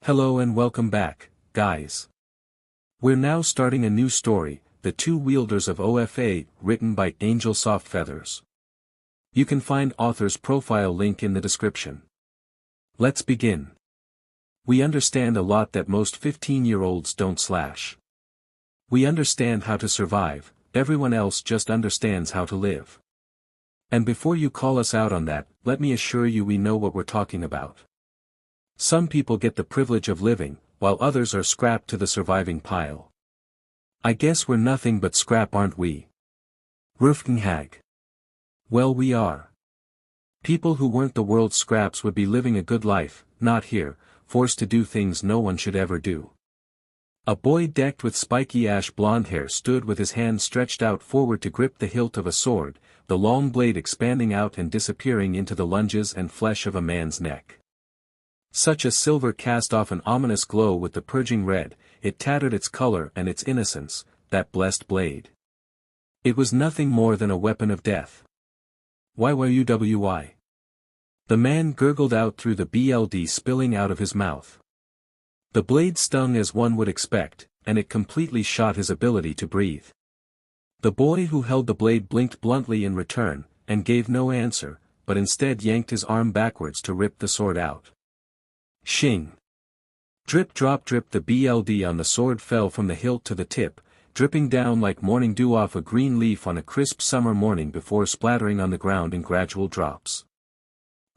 Hello and welcome back, guys. We're now starting a new story, The Two Wielders of OFA, written by AngelSoftFeathers. You can find author's profile link in the description. Let's begin. We understand a lot that most 15-year-olds don't. We understand how to survive, everyone else just understands how to live. And before you call us out on that, let me assure you we know what we're talking about. Some people get the privilege of living, while others are scrapped to the surviving pile. I guess we're nothing but scrap, aren't we? Rufkenhag. Well, we are. People who weren't the world's scraps would be living a good life, not here, forced to do things no one should ever do. A boy decked with spiky ash blonde hair stood with his hand stretched out forward to grip the hilt of a sword, the long blade expanding out and disappearing into the lunges and flesh of a man's neck. Such a silver cast off an ominous glow with the purging red, it tattered its color and its innocence, that blessed blade. It was nothing more than a weapon of death. YYUWY. The man gurgled out through the blood spilling out of his mouth. The blade stung as one would expect, and it completely shot his ability to breathe. The boy who held the blade blinked bluntly in return, and gave no answer, but instead yanked his arm backwards to rip the sword out. Shing. Drip drop drip, the blood on the sword fell from the hilt to the tip, dripping down like morning dew off a green leaf on a crisp summer morning before splattering on the ground in gradual drops.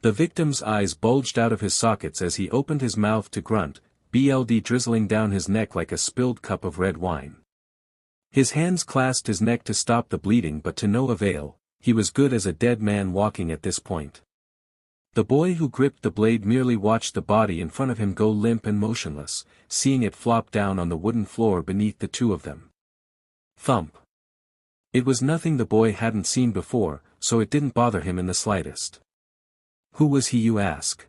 The victim's eyes bulged out of his sockets as he opened his mouth to grunt, blood drizzling down his neck like a spilled cup of red wine. His hands clasped his neck to stop the bleeding, but to no avail. He was good as a dead man walking at this point. The boy who gripped the blade merely watched the body in front of him go limp and motionless, seeing it flop down on the wooden floor beneath the two of them. Thump. It was nothing the boy hadn't seen before, so it didn't bother him in the slightest. Who was he, you ask?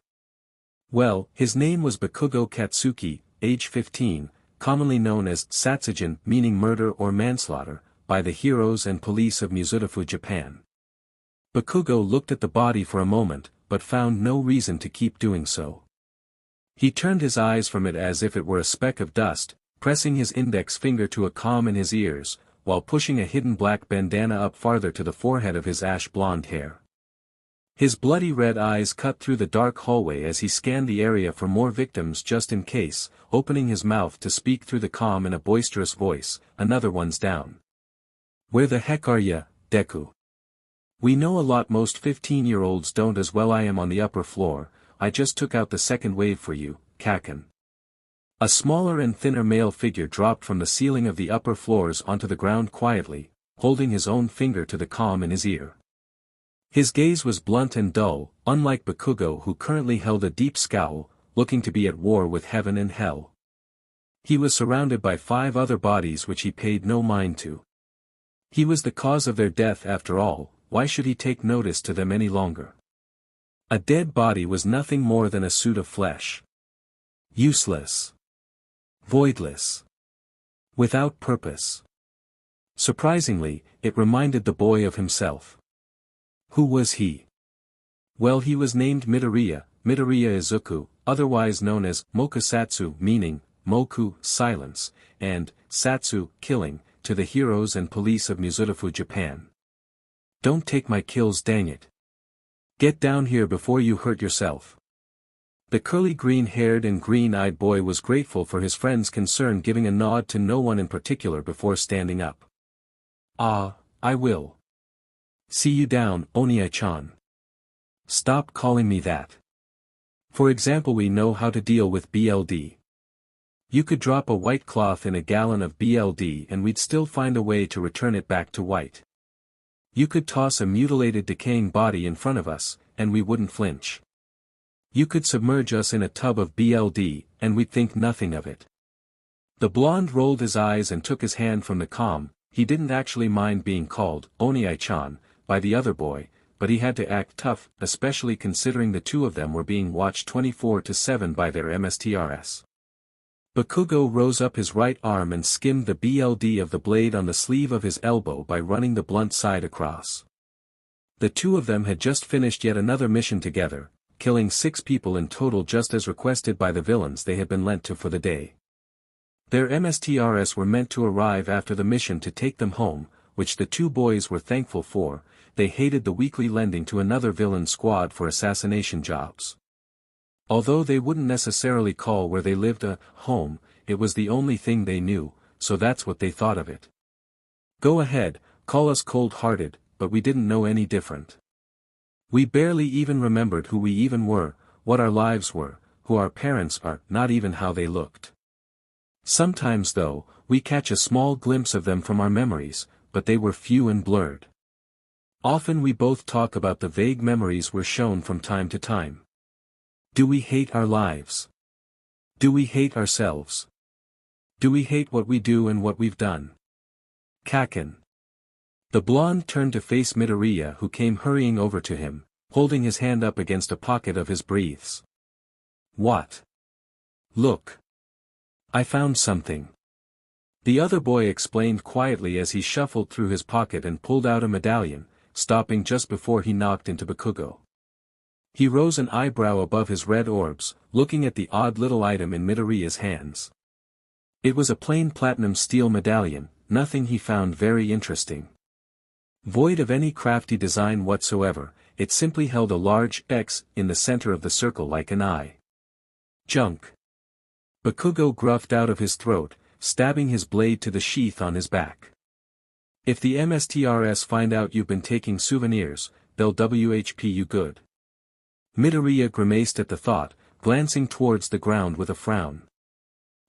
Well, his name was Bakugo Katsuki, age 15, commonly known as Satsujin, meaning murder or manslaughter, by the heroes and police of Muzutafu, Japan. Bakugo looked at the body for a moment, but found no reason to keep doing so. He turned his eyes from it as if it were a speck of dust, pressing his index finger to a comb in his ears, while pushing a hidden black bandana up farther to the forehead of his ash blonde hair. His bloody red eyes cut through the dark hallway as he scanned the area for more victims just in case, opening his mouth to speak through the comm in a boisterous voice, "Another one's down. Where the heck are ya, Deku? We know a lot most 15-year-olds don't as well. I am on the upper floor, I just took out the second wave for you, Kacchan." A smaller and thinner male figure dropped from the ceiling of the upper floors onto the ground quietly, holding his own finger to the comm in his ear. His gaze was blunt and dull, unlike Bakugo, who currently held a deep scowl, looking to be at war with heaven and hell. He was surrounded by 5 other bodies which he paid no mind to. He was the cause of their death after all. Why should he take notice to them any longer? A dead body was nothing more than a suit of flesh. Useless. Voidless. Without purpose. Surprisingly, it reminded the boy of himself. Who was he? Well, he was named Midoriya, Midoriya Izuku, otherwise known as Mokusatsu, meaning, Moku, silence, and Satsu, killing, to the heroes and police of Muzutafu, Japan. Don't take my kills, dang it. Get down here before you hurt yourself. The curly green-haired and green-eyed boy was grateful for his friend's concern, giving a nod to no one in particular before standing up. "Ah, I will. See you down, Oniai-chan. Stop calling me that. For example, we know how to deal with BLD. You could drop a white cloth in a gallon of BLD and we'd still find a way to return it back to white. You could toss a mutilated decaying body in front of us, and we wouldn't flinch. You could submerge us in a tub of BLD, and we'd think nothing of it." The blonde rolled his eyes and took his hand from the comm. He didn't actually mind being called Oniai-chan by the other boy, but he had to act tough, especially considering the two of them were being watched 24/7 by their MSTRS. Bakugo rose up his right arm and skimmed the blood of the blade on the sleeve of his elbow by running the blunt side across. The two of them had just finished yet another mission together, killing 6 people in total just as requested by the villains they had been lent to for the day. Their MSTRs were meant to arrive after the mission to take them home, which the 2 boys were thankful for. They hated the weekly lending to another villain squad for assassination jobs. Although they wouldn't necessarily call where they lived a home, it was the only thing they knew, so that's what they thought of it. Go ahead, call us cold-hearted, but we didn't know any different. We barely even remembered who we even were, what our lives were, who our parents are, not even how they looked. Sometimes though, we catch a small glimpse of them from our memories, but they were few and blurred. Often we both talk about the vague memories we're shown from time to time. Do we hate our lives? Do we hate ourselves? Do we hate what we do and what we've done? Kacchan. The blonde turned to face Midoriya, who came hurrying over to him, holding his hand up against a pocket of his briefs. What? Look. I found something. The other boy explained quietly as he shuffled through his pocket and pulled out a medallion, stopping just before he knocked into Bakugo. He rose an eyebrow above his red orbs, looking at the odd little item in Midoriya's hands. It was a plain platinum steel medallion, nothing he found very interesting. Void of any crafty design whatsoever, it simply held a large X in the center of the circle like an eye. Junk. Bakugo gruffed out of his throat, stabbing his blade to the sheath on his back. If the MSTRs find out you've been taking souvenirs, they'll WHP you good. Midoriya grimaced at the thought, glancing towards the ground with a frown.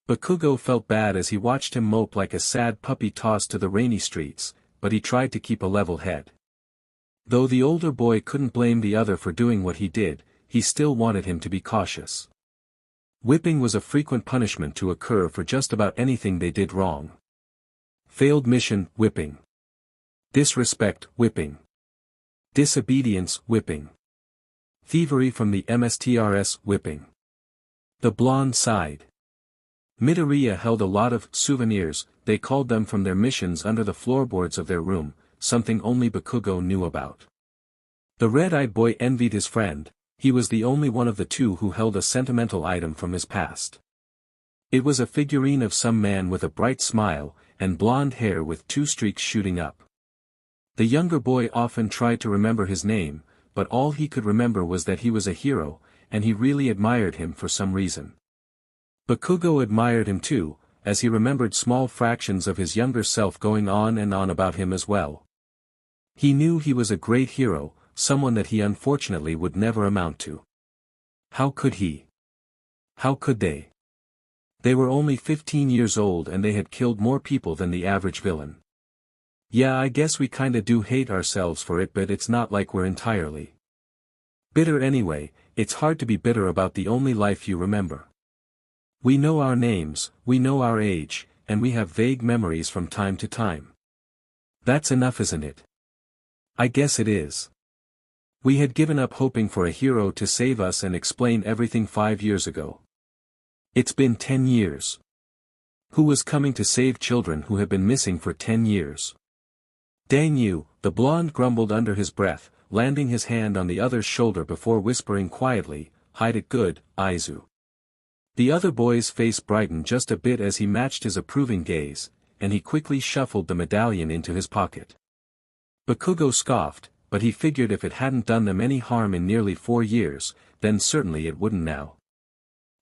Bakugo felt bad as he watched him mope like a sad puppy tossed to the rainy streets, but he tried to keep a level head. Though the older boy couldn't blame the other for doing what he did, he still wanted him to be cautious. Whipping was a frequent punishment to occur for just about anything they did wrong. Failed mission, whipping. Disrespect, whipping. Disobedience, whipping. Thievery from the MSTRs, whipping. The blonde sighed. Midoriya held a lot of souvenirs, they called them, from their missions under the floorboards of their room, something only Bakugo knew about. The red-eyed boy envied his friend. He was the only one of the 2 who held a sentimental item from his past. It was a figurine of some man with a bright smile, and blonde hair with 2 streaks shooting up. The younger boy often tried to remember his name, but all he could remember was that he was a hero, and he really admired him for some reason. Bakugo admired him too, as he remembered small fractions of his younger self going on and on about him as well. He knew he was a great hero, someone that he unfortunately would never amount to. How could he? How could they? They were only 15 years old and they had killed more people than the average villain. Yeah, I guess we kinda do hate ourselves for it, but it's not like we're entirely bitter anyway. It's hard to be bitter about the only life you remember. We know our names, we know our age, and we have vague memories from time to time. That's enough, isn't it? I guess it is. We had given up hoping for a hero to save us and explain everything 5 years ago. It's been 10 years. Who was coming to save children who have been missing for 10 years? Dang you, the blonde grumbled under his breath, landing his hand on the other's shoulder before whispering quietly, hide it good, Aizu. The other boy's face brightened just a bit as he matched his approving gaze, and he quickly shuffled the medallion into his pocket. Bakugo scoffed, but he figured if it hadn't done them any harm in nearly 4 years, then certainly it wouldn't now.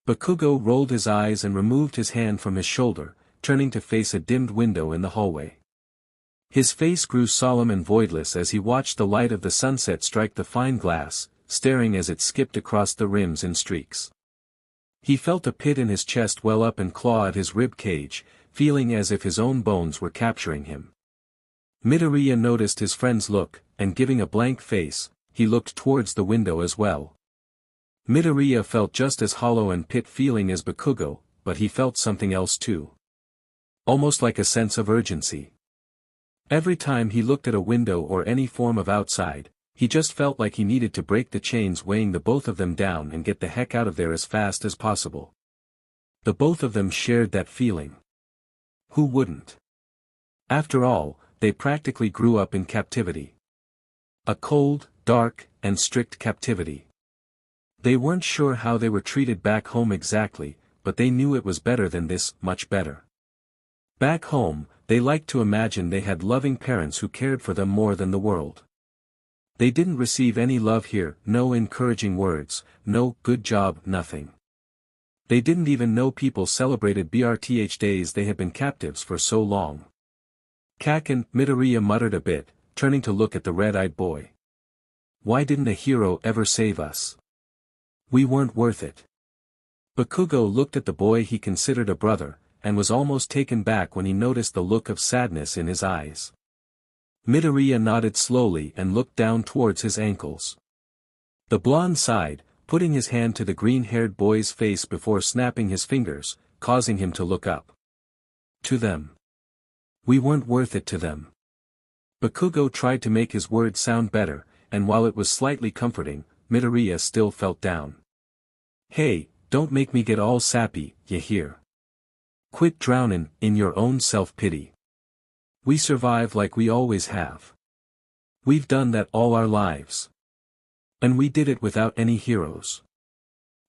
Bakugo rolled his eyes and removed his hand from his shoulder, turning to face a dimmed window in the hallway. His face grew solemn and voidless as he watched the light of the sunset strike the fine glass, staring as it skipped across the rims in streaks. He felt a pit in his chest well up and claw at his rib cage, feeling as if his own bones were capturing him. Midoriya noticed his friend's look, and giving a blank face, he looked towards the window as well. Midoriya felt just as hollow and pit-feeling as Bakugo, but he felt something else too. Almost like a sense of urgency. Every time he looked at a window or any form of outside, he just felt like he needed to break the chains weighing the both of them down and get the heck out of there as fast as possible. The both of them shared that feeling. Who wouldn't? After all, they practically grew up in captivity. A cold, dark, and strict captivity. They weren't sure how they were treated back home exactly, but they knew it was better than this, much better. Back home, they liked to imagine they had loving parents who cared for them more than the world. They didn't receive any love here, no encouraging words, no good job, nothing. They didn't even know people celebrated BRTH days they had been captives for so long. Kacchan, Midoriya muttered a bit, turning to look at the red-eyed boy. Why didn't a hero ever save us? We weren't worth it. Bakugo looked at the boy he considered a brother, and was almost taken back when he noticed the look of sadness in his eyes. Midoriya nodded slowly and looked down towards his ankles. The blonde sighed, putting his hand to the green-haired boy's face before snapping his fingers, causing him to look up. To them. We weren't worth it to them. Bakugo tried to make his words sound better, and while it was slightly comforting, Midoriya still felt down. Hey, don't make me get all sappy, ya hear? Quit drownin' in your own self-pity. We survive like we always have. We've done that all our lives. And we did it without any heroes.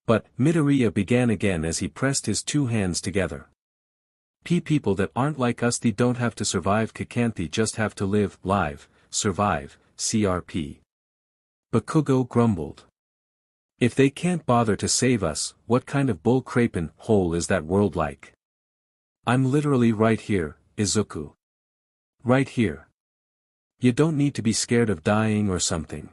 But, Midoriya began again as he pressed his two hands together. People that aren't like us, they don't have to survive, Kacchan, they just have to live, survive, CRP. Bakugo grumbled. If they can't bother to save us, what kind of bull-crapin' hole is that world like? I'm literally right here, Izuku. Right here. You don't need to be scared of dying or something.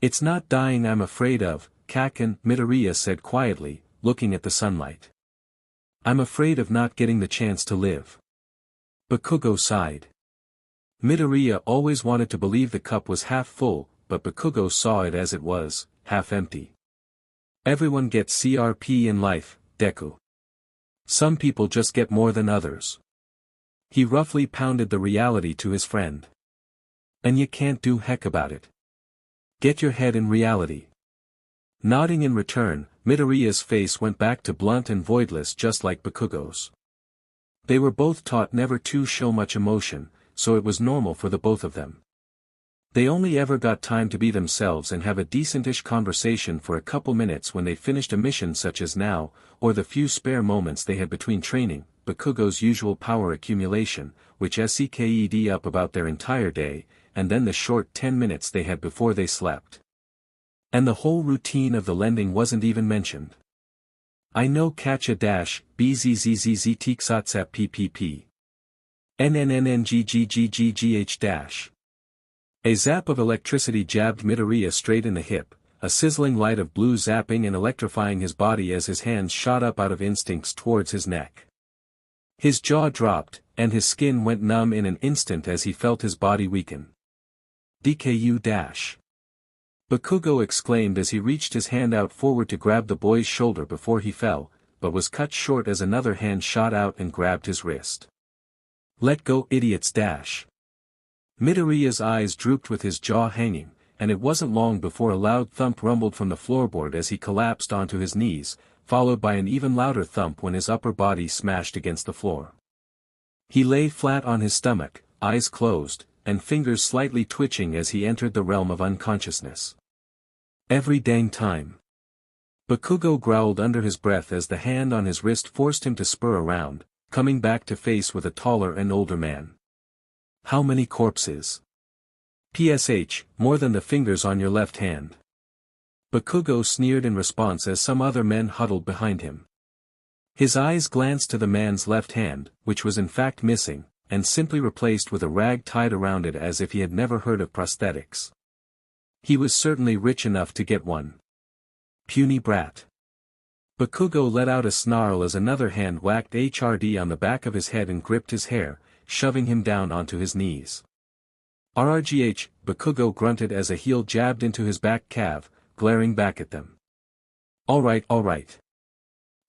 It's not dying I'm afraid of, Kacchan, Midoriya said quietly, looking at the sunlight. I'm afraid of not getting the chance to live. Bakugo sighed. Midoriya always wanted to believe the cup was half full, but Bakugo saw it as it was, half empty. Everyone gets CRP in life, Deku. Some people just get more than others. He roughly pounded the reality to his friend. And you can't do heck about it. Get your head in reality. Nodding in return, Midoriya's face went back to blunt and voidless just like Bakugo's. They were both taught never to show much emotion, so it was normal for the both of them. They only ever got time to be themselves and have a decentish conversation for a couple minutes when they finished a mission such as now, or the few spare moments they had between training, Bakugo's usual power accumulation, which SCKED up about their entire day, and then the short 10 minutes they had before they slept. And the whole routine of the lending wasn't even mentioned. I know Kacchan BZZZZ Tiksatsap PPP. NNNNGGGGGH A zap of electricity jabbed Midoriya straight in the hip, a sizzling light of blue zapping and electrifying his body as his hands shot up out of instincts towards his neck. His jaw dropped, and his skin went numb in an instant as he felt his body weaken. DKU-. Bakugo exclaimed as he reached his hand out forward to grab the boy's shoulder before he fell, but was cut short as another hand shot out and grabbed his wrist. Let go, idiots! Midoriya's eyes drooped with his jaw hanging, and it wasn't long before a loud thump rumbled from the floorboard as he collapsed onto his knees, followed by an even louder thump when his upper body smashed against the floor. He lay flat on his stomach, eyes closed, and fingers slightly twitching as he entered the realm of unconsciousness. Every dang time. Bakugo growled under his breath as the hand on his wrist forced him to spur around, coming back to face with a taller and older man. How many corpses? PSH, more than the fingers on your left hand. Bakugo sneered in response as some other men huddled behind him. His eyes glanced to the man's left hand, which was in fact missing, and simply replaced with a rag tied around it as if he had never heard of prosthetics. He was certainly rich enough to get one. Puny brat. Bakugo let out a snarl as another hand whacked HRD on the back of his head and gripped his hair, shoving him down onto his knees. RRGH, Bakugo grunted as a heel jabbed into his back calf, glaring back at them. Alright.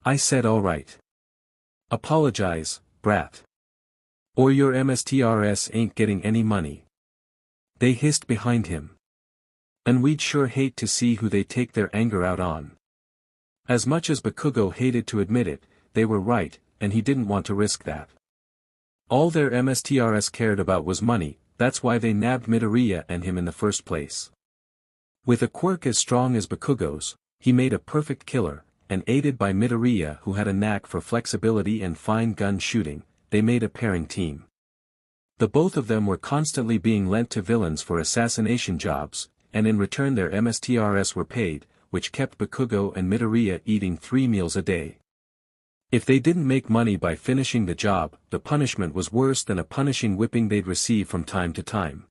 I said alright. Apologize, brat. Or your MSTRS ain't getting any money. They hissed behind him. And we'd sure hate to see who they take their anger out on. As much as Bakugo hated to admit it, they were right, and he didn't want to risk that. All their MSTRS cared about was money, that's why they nabbed Midoriya and him in the first place. With a quirk as strong as Bakugo's, He made a perfect killer, and aided by Midoriya who had a knack for flexibility and fine gun shooting, they made a pairing team. The both of them were constantly being lent to villains for assassination jobs, and in return their MSTRs were paid, which kept Bakugo and Midoriya eating 3 meals a day. If they didn't make money by finishing the job, the punishment was worse than a punishing whipping they'd receive from time to time.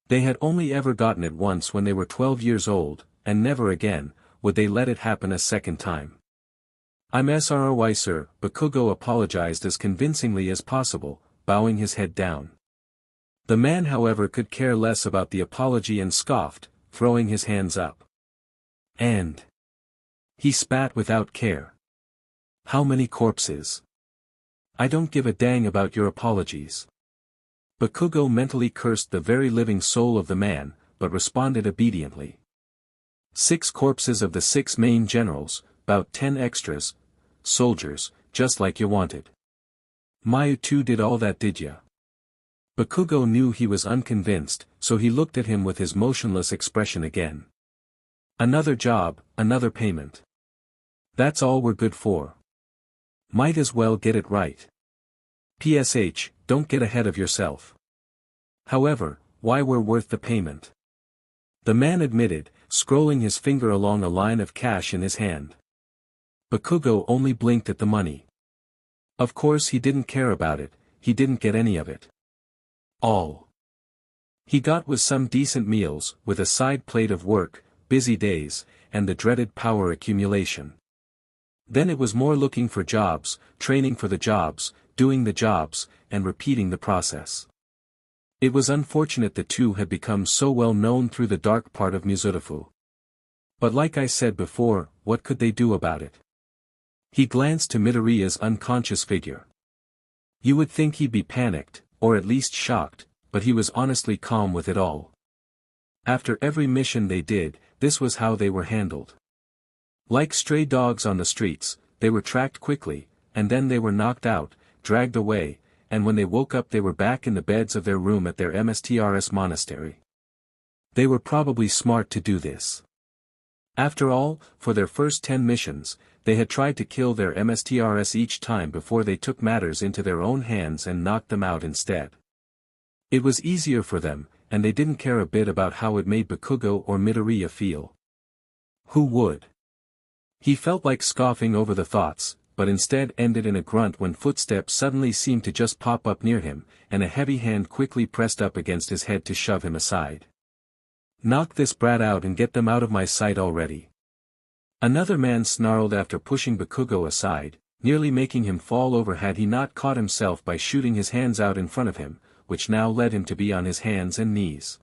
They had only ever gotten it once when they were 12 years old, and never again would they let it happen a second time. "I'm sorry, sir," Bakugo apologized as convincingly as possible, bowing his head down. The man however could care less about the apology and scoffed, throwing his hands up. "And?" He spat without care. "How many corpses?" "I don't give a dang about your apologies." Bakugo mentally cursed the very living soul of the man, but responded obediently. 6 corpses of the 6 main generals, 'bout 10 extras, soldiers, just like you wanted. You two did all that, did ya?" Bakugo knew he was unconvinced, so he looked at him with his motionless expression again. "Another job, another payment. That's all we're good for. Might as well get it right. PSH, don't get ahead of yourself. However, why we're worth the payment." The man admitted, scrolling his finger along a line of cash in his hand. Bakugo only blinked at the money. Of course he didn't care about it, he didn't get any of it. All he got was some decent meals, with a side plate of work, busy days, and the dreaded power accumulation. Then it was more looking for jobs, training for the jobs, doing the jobs, and repeating the process. It was unfortunate the two had become so well known through the dark part of Muzurifu. But like I said before, what could they do about it? He glanced to Midoriya's unconscious figure. You would think he'd be panicked, or at least shocked, but he was honestly calm with it all. After every mission they did, this was how they were handled. Like stray dogs on the streets, they were tracked quickly, and then they were knocked out, dragged away, and when they woke up they were back in the beds of their room at their MSTRS monastery. They were probably smart to do this. After all, for their first 10 missions, they had tried to kill their MSTRS each time before they took matters into their own hands and knocked them out instead. It was easier for them, and they didn't care a bit about how it made Bakugo or Midoriya feel. Who would? He felt like scoffing over the thoughts, but instead ended in a grunt when footsteps suddenly seemed to just pop up near him, and a heavy hand quickly pressed up against his head to shove him aside. Knock this brat out and get them out of my sight already. Another man snarled after pushing Bakugo aside, nearly making him fall over had he not caught himself by shooting his hands out in front of him, which now led him to be on his hands and knees.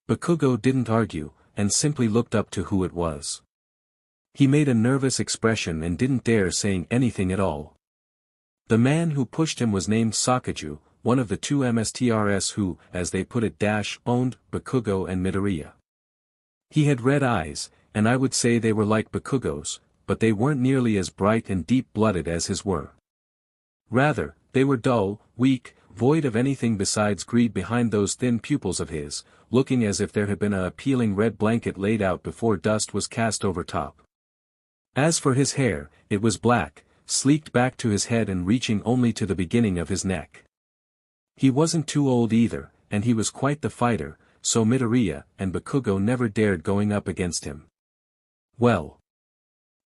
Bakugo didn't argue, and simply looked up to who it was. He made a nervous expression and didn't dare saying anything at all. The man who pushed him was named Sakaju, one of the 2 MSTRS who, as they put it, owned Bakugo and Midoriya. He had red eyes, and I would say they were like Bakugo's, but they weren't nearly as bright and deep-blooded as his were. Rather, they were dull, weak, void of anything besides greed behind those thin pupils of his, looking as if there had been an appealing red blanket laid out before dust was cast over top. As for his hair, it was black, sleeked back to his head and reaching only to the beginning of his neck. He wasn't too old either, and he was quite the fighter, so Midoriya and Bakugo never dared going up against him. Well,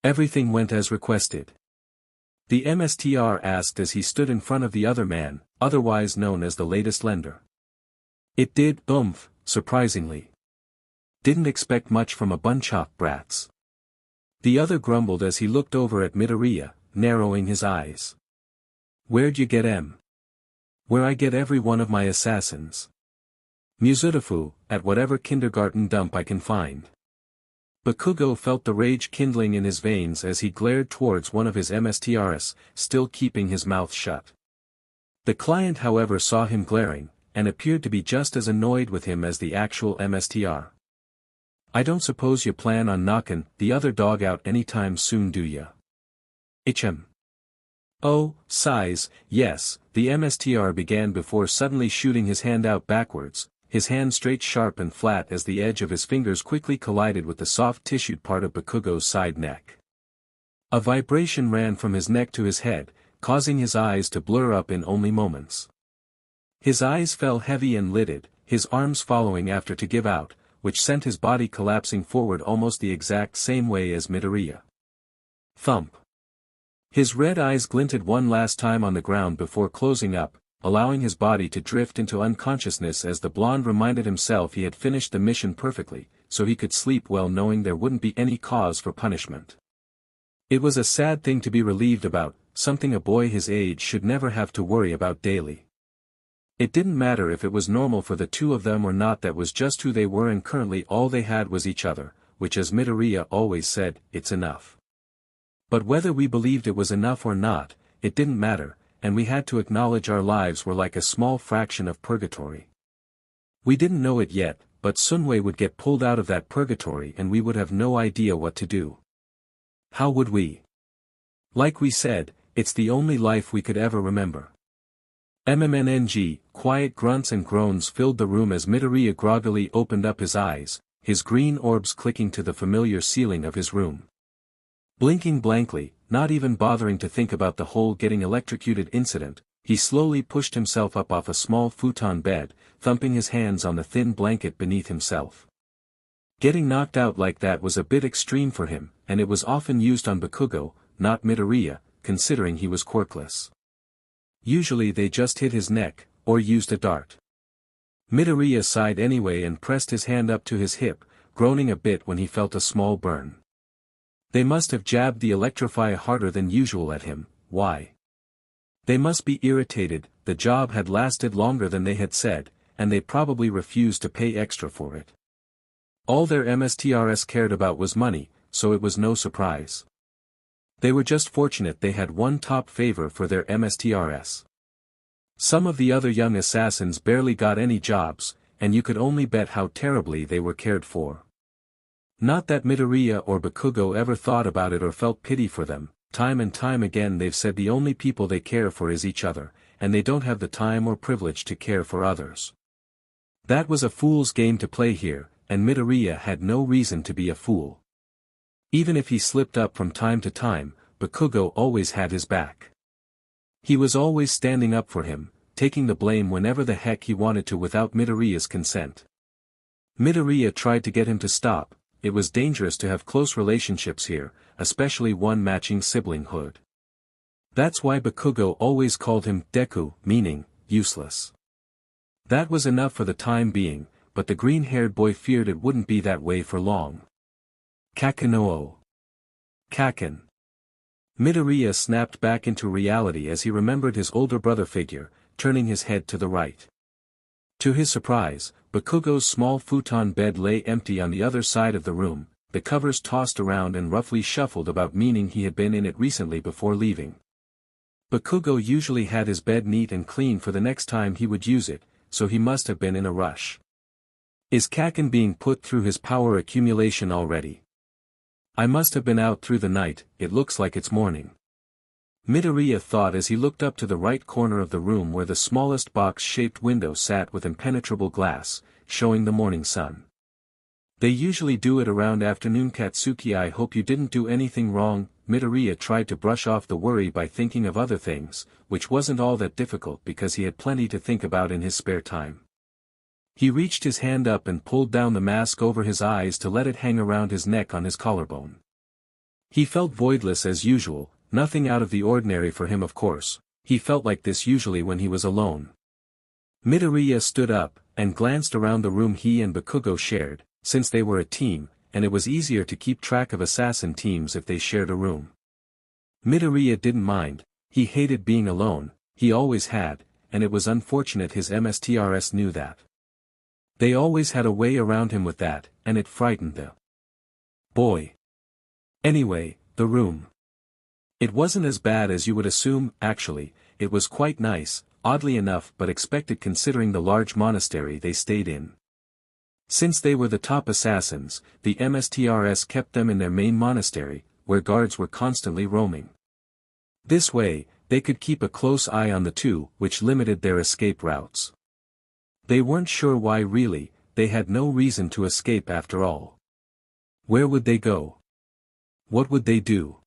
everything went as requested. The MSTR asked as he stood in front of the other man, otherwise known as the latest lender. It did, surprisingly. Didn't expect much from a bunch of brats. The other grumbled as he looked over at Midoriya, narrowing his eyes. Where'd you get em? Where I get every one of my assassins. Muzurifu, at whatever kindergarten dump I can find. Bakugo felt the rage kindling in his veins as he glared towards one of his MSTRs, still keeping his mouth shut. The client however saw him glaring, and appeared to be just as annoyed with him as the actual MSTR. I don't suppose you plan on knocking the other dog out anytime soon, do ya? HM. Oh, sighs, yes, the MSTR began before suddenly shooting his hand out backwards, his hand straight sharp and flat as the edge of his fingers quickly collided with the soft-tissued part of Bakugo's side neck. A vibration ran from his neck to his head, causing his eyes to blur up in only moments. His eyes fell heavy and lidded, his arms following after to give out, which sent his body collapsing forward almost the exact same way as Midoriya. Thump. His red eyes glinted one last time on the ground before closing up, allowing his body to drift into unconsciousness as the blonde reminded himself he had finished the mission perfectly, so he could sleep well knowing there wouldn't be any cause for punishment. It was a sad thing to be relieved about, something a boy his age should never have to worry about daily. It didn't matter if it was normal for the two of them or not, that was just who they were, and currently all they had was each other, which, as Midoriya always said, it's enough. But whether we believed it was enough or not, it didn't matter, and we had to acknowledge our lives were like a small fraction of purgatory. We didn't know it yet, but Sunway would get pulled out of that purgatory and we would have no idea what to do. How would we? Like we said, it's the only life we could ever remember. MMNNG, quiet grunts and groans filled the room as Midoriya groggily opened up his eyes, his green orbs clicking to the familiar ceiling of his room. Blinking blankly, not even bothering to think about the whole getting electrocuted incident, he slowly pushed himself up off a small futon bed, thumping his hands on the thin blanket beneath himself. Getting knocked out like that was a bit extreme for him, and it was often used on Bakugo, not Midoriya, considering he was quirkless. Usually they just hit his neck, or used a dart. Midoriya sighed anyway and pressed his hand up to his hip, groaning a bit when he felt a small burn. They must have jabbed the electrify harder than usual at him. Why? They must be irritated, the job had lasted longer than they had said, and they probably refused to pay extra for it. All their MSTRS cared about was money, so it was no surprise. They were just fortunate they had one top favor for their MSTRS. Some of the other young assassins barely got any jobs, and you could only bet how terribly they were cared for. Not that Midoriya or Bakugo ever thought about it or felt pity for them, time and time again they've said the only people they care for is each other, and they don't have the time or privilege to care for others. That was a fool's game to play here, and Midoriya had no reason to be a fool. Even if he slipped up from time to time, Bakugo always had his back. He was always standing up for him, taking the blame whenever the heck he wanted to without Midoriya's consent. Midoriya tried to get him to stop. It was dangerous to have close relationships here, especially one matching siblinghood. That's why Bakugo always called him Deku, meaning useless. That was enough for the time being, but the green-haired boy feared it wouldn't be that way for long. Kacchan. Kacchan. Midoriya snapped back into reality as he remembered his older brother figure, turning his head to the right. To his surprise, Bakugo's small futon bed lay empty on the other side of the room, the covers tossed around and roughly shuffled about, meaning he had been in it recently before leaving. Bakugo usually had his bed neat and clean for the next time he would use it, so he must have been in a rush. Is Kacchan being put through his power accumulation already? I must have been out through the night, it looks like it's morning. Midoriya thought as he looked up to the right corner of the room where the smallest box-shaped window sat with impenetrable glass, showing the morning sun. They usually do it around afternoon. Katsuki, I hope you didn't do anything wrong. Midoriya tried to brush off the worry by thinking of other things, which wasn't all that difficult because he had plenty to think about in his spare time. He reached his hand up and pulled down the mask over his eyes to let it hang around his neck on his collarbone. He felt voidless as usual, nothing out of the ordinary for him, of course. He felt like this usually when he was alone. Midoriya stood up, and glanced around the room he and Bakugo shared, since they were a team, and it was easier to keep track of assassin teams if they shared a room. Midoriya didn't mind, he hated being alone, he always had, and it was unfortunate his MSTRS knew that. They always had a way around him with that, and it frightened the boy. Anyway, the room. It wasn't as bad as you would assume, actually, it was quite nice, oddly enough but expected considering the large monastery they stayed in. Since they were the top assassins, the MSTRS kept them in their main monastery, where guards were constantly roaming. This way, they could keep a close eye on the two, which limited their escape routes. They weren't sure why really, they had no reason to escape after all. Where would they go? What would they do?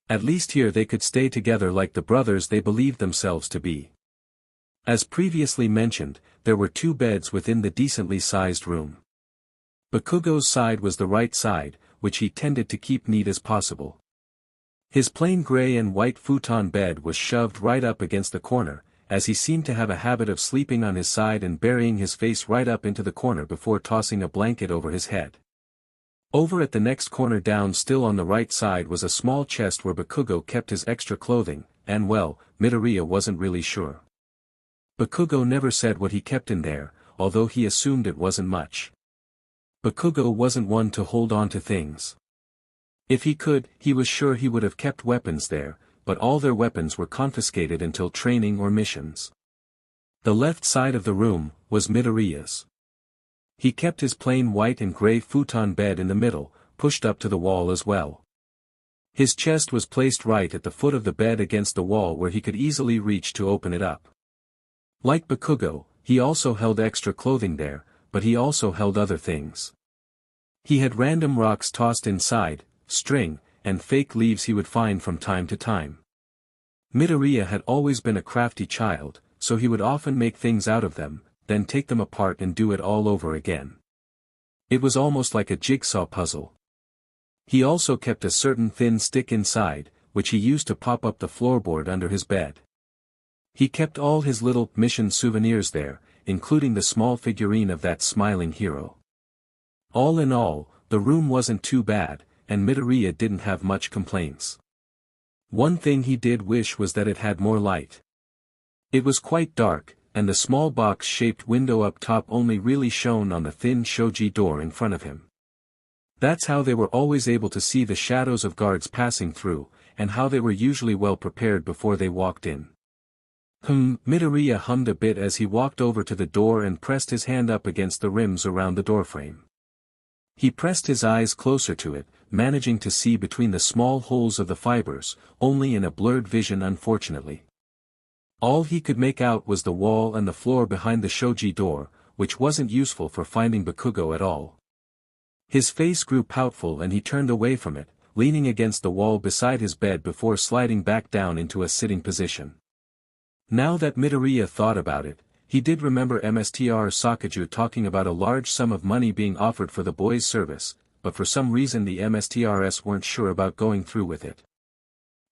At least here they could stay together like the brothers they believed themselves to be. As previously mentioned, there were 2 beds within the decently sized room. Bakugo's side was the right side, which he tended to keep neat as possible. His plain gray and white futon bed was shoved right up against the corner, as he seemed to have a habit of sleeping on his side and burying his face right up into the corner before tossing a blanket over his head. Over at the next corner down still on the right side was a small chest where Bakugo kept his extra clothing, and well, Midoriya wasn't really sure. Bakugo never said what he kept in there, although he assumed it wasn't much. Bakugo wasn't one to hold on to things. If he could, he was sure he would have kept weapons there, but all their weapons were confiscated until training or missions. The left side of the room was Midoriya's. He kept his plain white and gray futon bed in the middle, pushed up to the wall as well. His chest was placed right at the foot of the bed against the wall where he could easily reach to open it up. Like Bakugo, he also held extra clothing there, but he also held other things. He had random rocks tossed inside, string, and fake leaves he would find from time to time. Midoriya had always been a crafty child, so he would often make things out of them, then take them apart and do it all over again. It was almost like a jigsaw puzzle. He also kept a certain thin stick inside, which he used to pop up the floorboard under his bed. He kept all his little mission souvenirs there, including the small figurine of that smiling hero. All in all, the room wasn't too bad, and Midoriya didn't have much complaints. One thing he did wish was that it had more light. It was quite dark, and the small box-shaped window up top only really shone on the thin shoji door in front of him. That's how they were always able to see the shadows of guards passing through, and how they were usually well prepared before they walked in. Midoriya hummed a bit as he walked over to the door and pressed his hand up against the rims around the doorframe. He pressed his eyes closer to it, managing to see between the small holes of the fibers, only in a blurred vision unfortunately. All he could make out was the wall and the floor behind the shoji door, which wasn't useful for finding Bakugo at all. His face grew poutful and he turned away from it, leaning against the wall beside his bed before sliding back down into a sitting position. Now that Midoriya thought about it, he did remember Mr. Sakaju talking about a large sum of money being offered for the boy's service, but for some reason the MSTRS weren't sure about going through with it.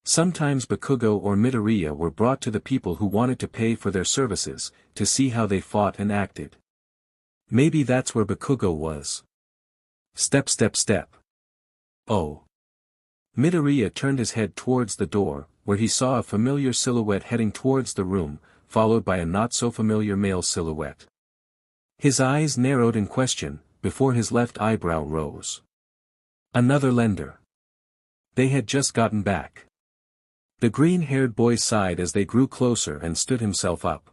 Sometimes Bakugo or Midoriya were brought to the people who wanted to pay for their services, to see how they fought and acted. Maybe that's where Bakugo was. Step step step. Oh. Midoriya turned his head towards the door, where he saw a familiar silhouette heading towards the room, followed by a not-so-familiar male silhouette. His eyes narrowed in question, before his left eyebrow rose. Another lender. They had just gotten back. The green-haired boy sighed as they grew closer and stood himself up.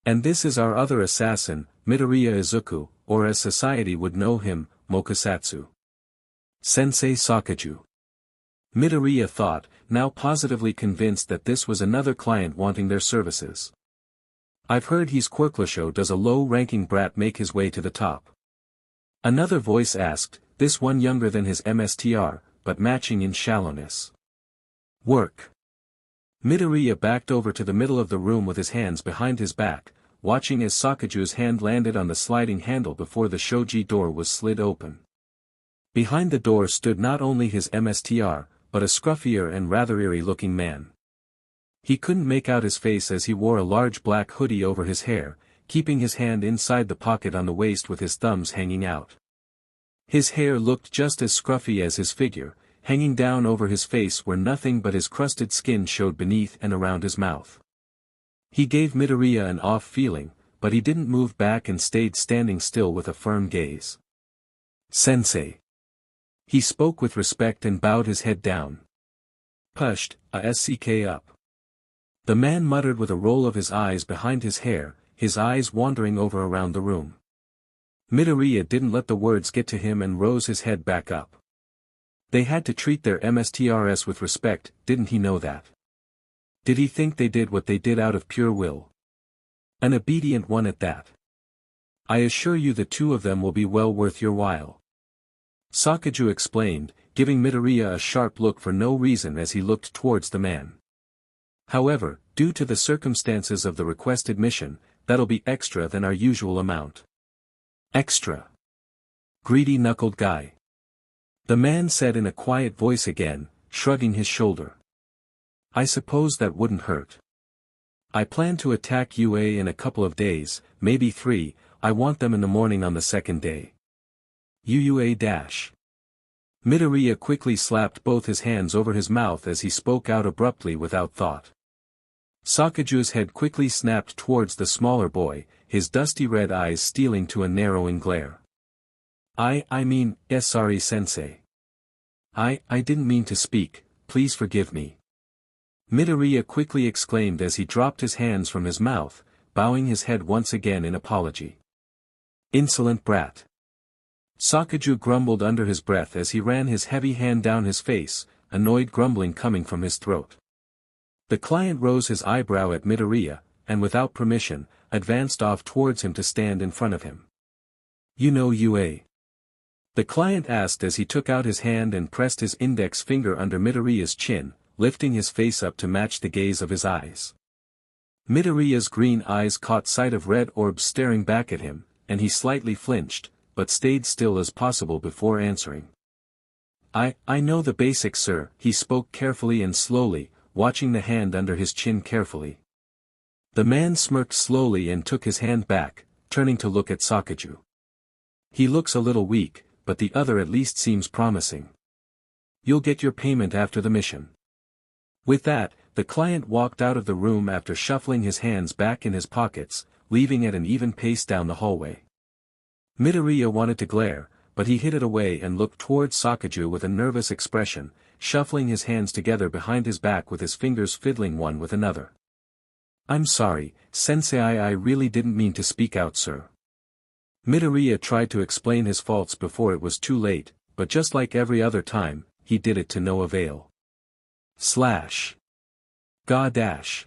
And this is our other assassin, Midoriya Izuku, or as society would know him, Mokusatsu. Sensei Sakaju. Midoriya thought, now positively convinced that this was another client wanting their services. I've heard he's quirkless. Does a low-ranking brat make his way to the top? Another voice asked, this one younger than his MSTR, but matching in shallowness. Work. Midoriya backed over to the middle of the room with his hands behind his back, watching as Sakaju's hand landed on the sliding handle before the shoji door was slid open. Behind the door stood not only his MSTR, but a scruffier and rather eerie-looking man. He couldn't make out his face as he wore a large black hoodie over his hair, keeping his hand inside the pocket on the waist with his thumbs hanging out. His hair looked just as scruffy as his figure, hanging down over his face where nothing but his crusted skin showed beneath and around his mouth. He gave Midoriya an off feeling, but he didn't move back and stayed standing still with a firm gaze. Sensei. He spoke with respect and bowed his head down. Pushed, a SCK up. The man muttered with a roll of his eyes behind his hair, his eyes wandering over around the room. Midoriya didn't let the words get to him and rose his head back up. They had to treat their MSTRS with respect, didn't he know that? Did he think they did what they did out of pure will? An obedient one at that. I assure you the two of them will be well worth your while. Sakaju explained, giving Midoriya a sharp look for no reason as he looked towards the man. However, due to the circumstances of the requested mission, that'll be extra than our usual amount. Extra. Greedy knuckled guy. The man said in a quiet voice again, shrugging his shoulder. I suppose that wouldn't hurt. I plan to attack UA in a couple of days, maybe 3, I want them in the morning on the second day. UUA-. Midoriya quickly slapped both his hands over his mouth as he spoke out abruptly without thought. Sakaju's head quickly snapped towards the smaller boy, his dusty red eyes stealing to a narrowing glare. I mean, yes, sorry sensei. I didn't mean to speak, please forgive me. Midoriya quickly exclaimed as he dropped his hands from his mouth, bowing his head once again in apology. Insolent brat. Sakaju grumbled under his breath as he ran his heavy hand down his face, annoyed grumbling coming from his throat. The client rose his eyebrow at Midoriya, and without permission, advanced off towards him to stand in front of him. You know UA? The client asked as he took out his hand and pressed his index finger under Midoriya's chin, lifting his face up to match the gaze of his eyes. Midoriya's green eyes caught sight of red orbs staring back at him, and he slightly flinched, but stayed still as possible before answering. I know the basics, sir, he spoke carefully and slowly, watching the hand under his chin carefully. The man smirked slowly and took his hand back, turning to look at Sakaju. He looks a little weak, but the other at least seems promising. You'll get your payment after the mission. With that, the client walked out of the room after shuffling his hands back in his pockets, leaving at an even pace down the hallway. Midoriya wanted to glare, but he hid it away and looked towards Sakaju with a nervous expression, shuffling his hands together behind his back with his fingers fiddling one with another. I'm sorry, sensei, I really didn't mean to speak out, sir. Midoriya tried to explain his faults before it was too late, but just like every other time, he did it to no avail. Ga-dash.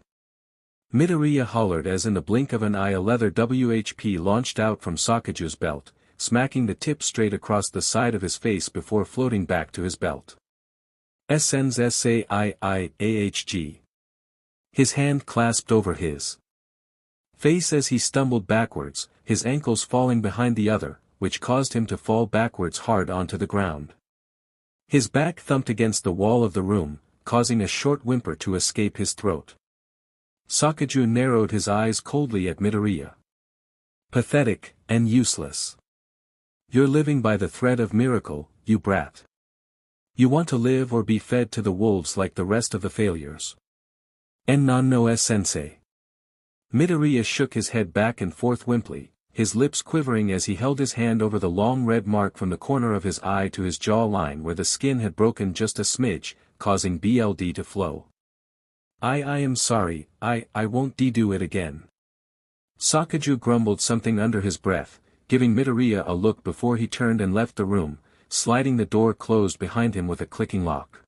Midoriya hollered as in the blink of an eye a leather WHP launched out from Sakaju's belt, smacking the tip straight across the side of his face before floating back to his belt. SNSAIIAHG. His hand clasped over his face as he stumbled backwards, his ankles falling behind the other, which caused him to fall backwards hard onto the ground. His back thumped against the wall of the room, causing a short whimper to escape his throat. Sakaju narrowed his eyes coldly at Midoriya. Pathetic, and useless. You're living by the thread of miracle, you brat. You want to live or be fed to the wolves like the rest of the failures. En non no sensei. Midoriya shook his head back and forth wimply, his lips quivering as he held his hand over the long red mark from the corner of his eye to his jaw line where the skin had broken just a smidge, causing blood to flow. I am sorry, I won't do it again. Sakaju grumbled something under his breath, giving Midoriya a look before he turned and left the room, sliding the door closed behind him with a clicking lock.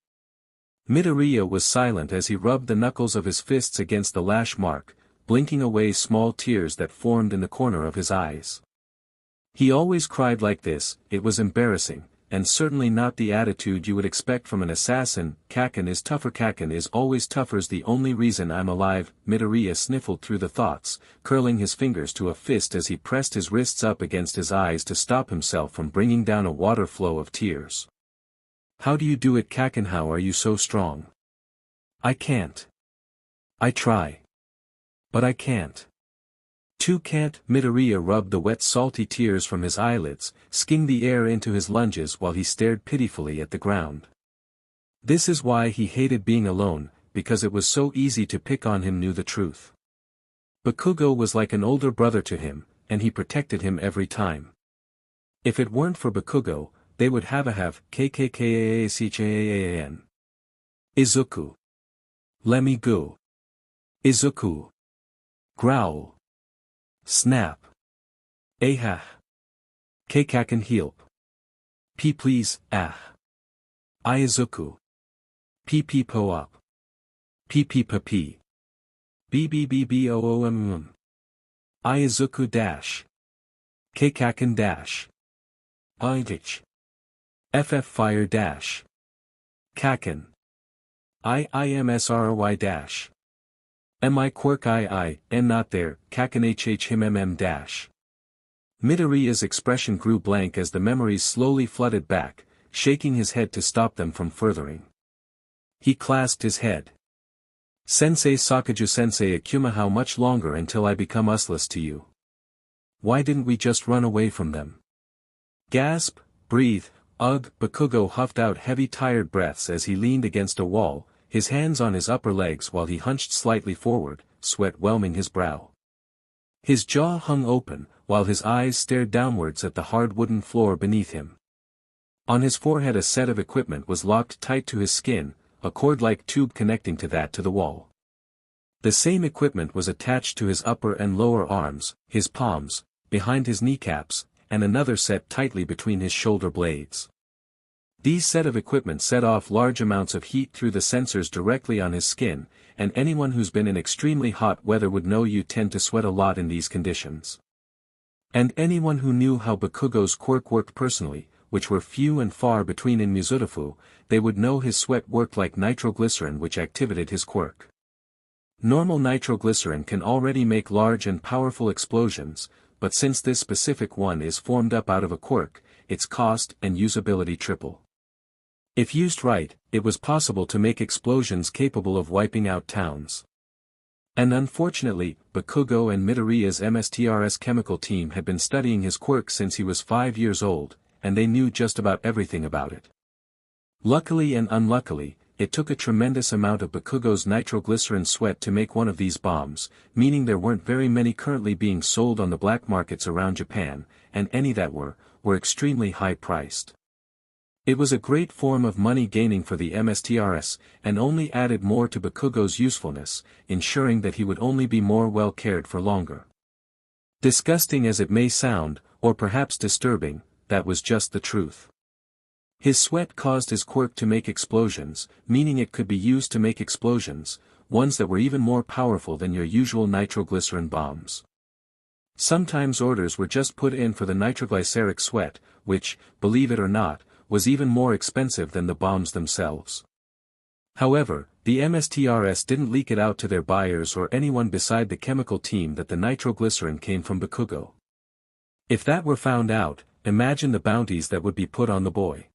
Midoriya was silent as he rubbed the knuckles of his fists against the lash mark, blinking away small tears that formed in the corner of his eyes. He always cried like this, it was embarrassing, and certainly not the attitude you would expect from an assassin. Kacchan is tougher. Kacchan is always tougher's the only reason I'm alive. Midoriya sniffled through the thoughts, curling his fingers to a fist as he pressed his wrists up against his eyes to stop himself from bringing down a water flow of tears. How do you do it, Kacchan? How are you so strong? I can't. I try. But I can't. Too can't. Midoriya rubbed the wet salty tears from his eyelids, skinged the air into his lunges while he stared pitifully at the ground. This is why he hated being alone, because it was so easy to pick on him. Knew the truth. Bakugo was like an older brother to him, and he protected him every time. If it weren't for Bakugo, they would have KKKAACHAAAN. Izuku. Lemme go. Izuku. Growl. Snap. Kacchan help. P please, Izuku. P po up. P papi. BBBBOOM. Izuku dash. Kacchan dash. Idich. FF fire dash. Kacchan. IIMSRY dash. MI quirk II, N not there, Kacchan HH dash. Midoriya's expression grew blank as the memories slowly flooded back, shaking his head to stop them from furthering. He clasped his head. Sensei Sakaju Sensei Akuma, how much longer until I become useless to you? Why didn't we just run away from them? Gasp, breathe, ugh. Bakugo huffed out heavy tired breaths as he leaned against a wall, his hands on his upper legs while he hunched slightly forward, sweat whelming his brow. His jaw hung open, while his eyes stared downwards at the hard wooden floor beneath him. On his forehead a set of equipment was locked tight to his skin, a cord-like tube connecting to the wall. The same equipment was attached to his upper and lower arms, his palms, behind his kneecaps, and another set tightly between his shoulder blades. These set of equipment set off large amounts of heat through the sensors directly on his skin, and anyone who's been in extremely hot weather would know you tend to sweat a lot in these conditions. And anyone who knew how Bakugo's quirk worked personally, which were few and far between in Mizutafu, they would know his sweat worked like nitroglycerin, which activated his quirk. Normal nitroglycerin can already make large and powerful explosions, but since this specific one is formed up out of a quirk, its cost and usability triple. If used right, it was possible to make explosions capable of wiping out towns. And unfortunately, Bakugo and Midoriya's MSTRS chemical team had been studying his quirk since he was 5 years old, and they knew just about everything about it. Luckily and unluckily, it took a tremendous amount of Bakugo's nitroglycerin sweat to make one of these bombs, meaning there weren't very many currently being sold on the black markets around Japan, and any that were extremely high-priced. It was a great form of money gaining for the MSTRS, and only added more to Bakugo's usefulness, ensuring that he would only be more well cared for longer. Disgusting as it may sound, or perhaps disturbing, that was just the truth. His sweat caused his quirk to make explosions, meaning it could be used to make explosions, ones that were even more powerful than your usual nitroglycerin bombs. Sometimes orders were just put in for the nitroglyceric sweat, which, believe it or not, was even more expensive than the bombs themselves. However, the MSTRS didn't leak it out to their buyers or anyone beside the chemical team that the nitroglycerin came from Bakugo. If that were found out, imagine the bounties that would be put on the boy.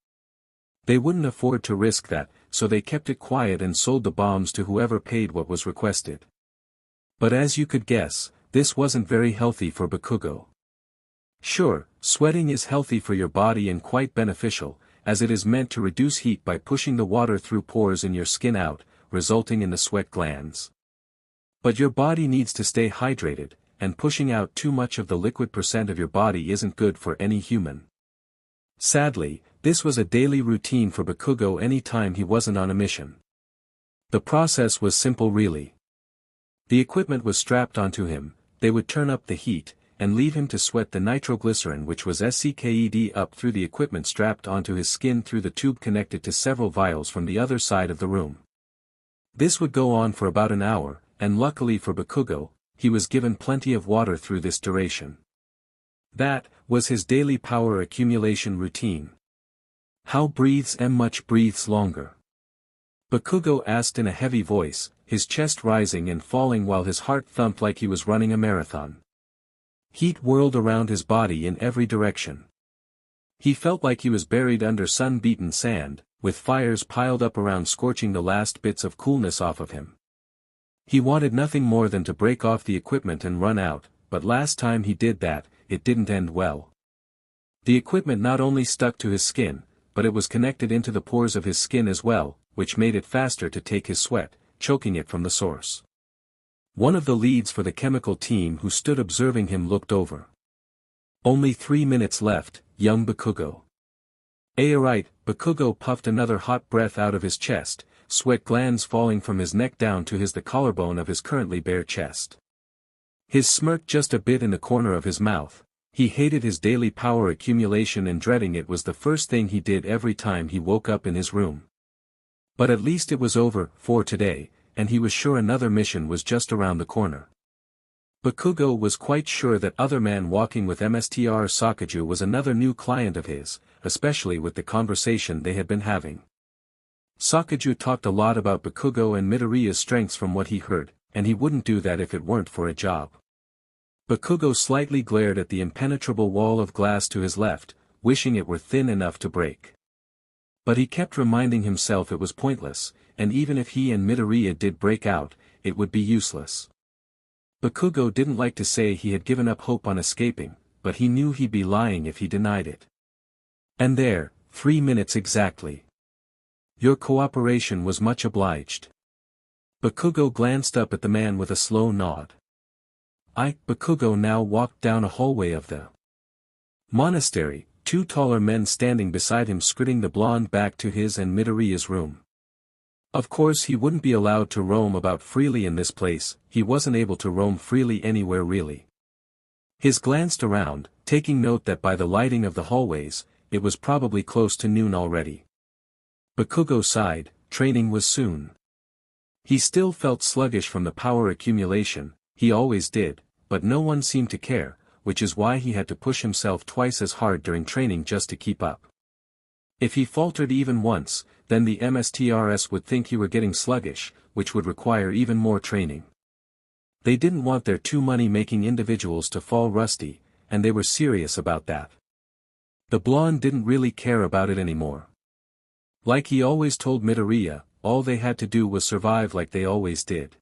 They wouldn't afford to risk that, so they kept it quiet and sold the bombs to whoever paid what was requested. But as you could guess, this wasn't very healthy for Bakugo. Sure, sweating is healthy for your body and quite beneficial, as it is meant to reduce heat by pushing the water through pores in your skin out, resulting in the sweat glands. But your body needs to stay hydrated, and pushing out too much of the liquid percent of your body isn't good for any human. Sadly, this was a daily routine for Bakugo any time he wasn't on a mission. The process was simple really. The equipment was strapped onto him, they would turn up the heat, and leave him to sweat the nitroglycerin which was SCKED up through the equipment strapped onto his skin through the tube connected to several vials from the other side of the room. This would go on for about an hour, and luckily for Bakugo, he was given plenty of water through this duration. That was his daily power accumulation routine. How breathes much breathes longer? Bakugo asked in a heavy voice, his chest rising and falling while his heart thumped like he was running a marathon. Heat whirled around his body in every direction. He felt like he was buried under sun-beaten sand, with fires piled up around scorching the last bits of coolness off of him. He wanted nothing more than to break off the equipment and run out, but last time he did that, it didn't end well. The equipment not only stuck to his skin, but it was connected into the pores of his skin as well, which made it faster to take his sweat, choking it from the source. One of the leads for the chemical team who stood observing him looked over. Only 3 minutes left, young Bakugo. Right, Bakugo puffed another hot breath out of his chest, sweat glands falling from his neck down to the collarbone of his currently bare chest. His smirk just a bit in the corner of his mouth. He hated his daily power accumulation and dreading it was the first thing he did every time he woke up in his room. But at least it was over, for today, and he was sure another mission was just around the corner. Bakugo was quite sure that other man walking with Mr. Sakaju was another new client of his, especially with the conversation they had been having. Sakaju talked a lot about Bakugo and Midoriya's strengths from what he heard, and he wouldn't do that if it weren't for a job. Bakugo slightly glared at the impenetrable wall of glass to his left, wishing it were thin enough to break. But he kept reminding himself it was pointless, and even if he and Midoriya did break out, it would be useless. Bakugo didn't like to say he had given up hope on escaping, but he knew he'd be lying if he denied it. And there, 3 minutes exactly. Your cooperation was much obliged. Bakugo glanced up at the man with a slow nod. Bakugo now walked down a hallway of the monastery, 2 taller men standing beside him scooting the blonde back to his and Midoriya's room. Of course he wouldn't be allowed to roam about freely in this place, he wasn't able to roam freely anywhere really. He glanced around, taking note that by the lighting of the hallways, it was probably close to noon already. Bakugo sighed, training was soon. He still felt sluggish from the power accumulation, he always did, but no one seemed to care, which is why he had to push himself twice as hard during training just to keep up. If he faltered even once, then the MSTRS would think he were getting sluggish, which would require even more training. They didn't want their 2 money-making individuals to fall rusty, and they were serious about that. The blonde didn't really care about it anymore. Like he always told Midoriya, all they had to do was survive like they always did.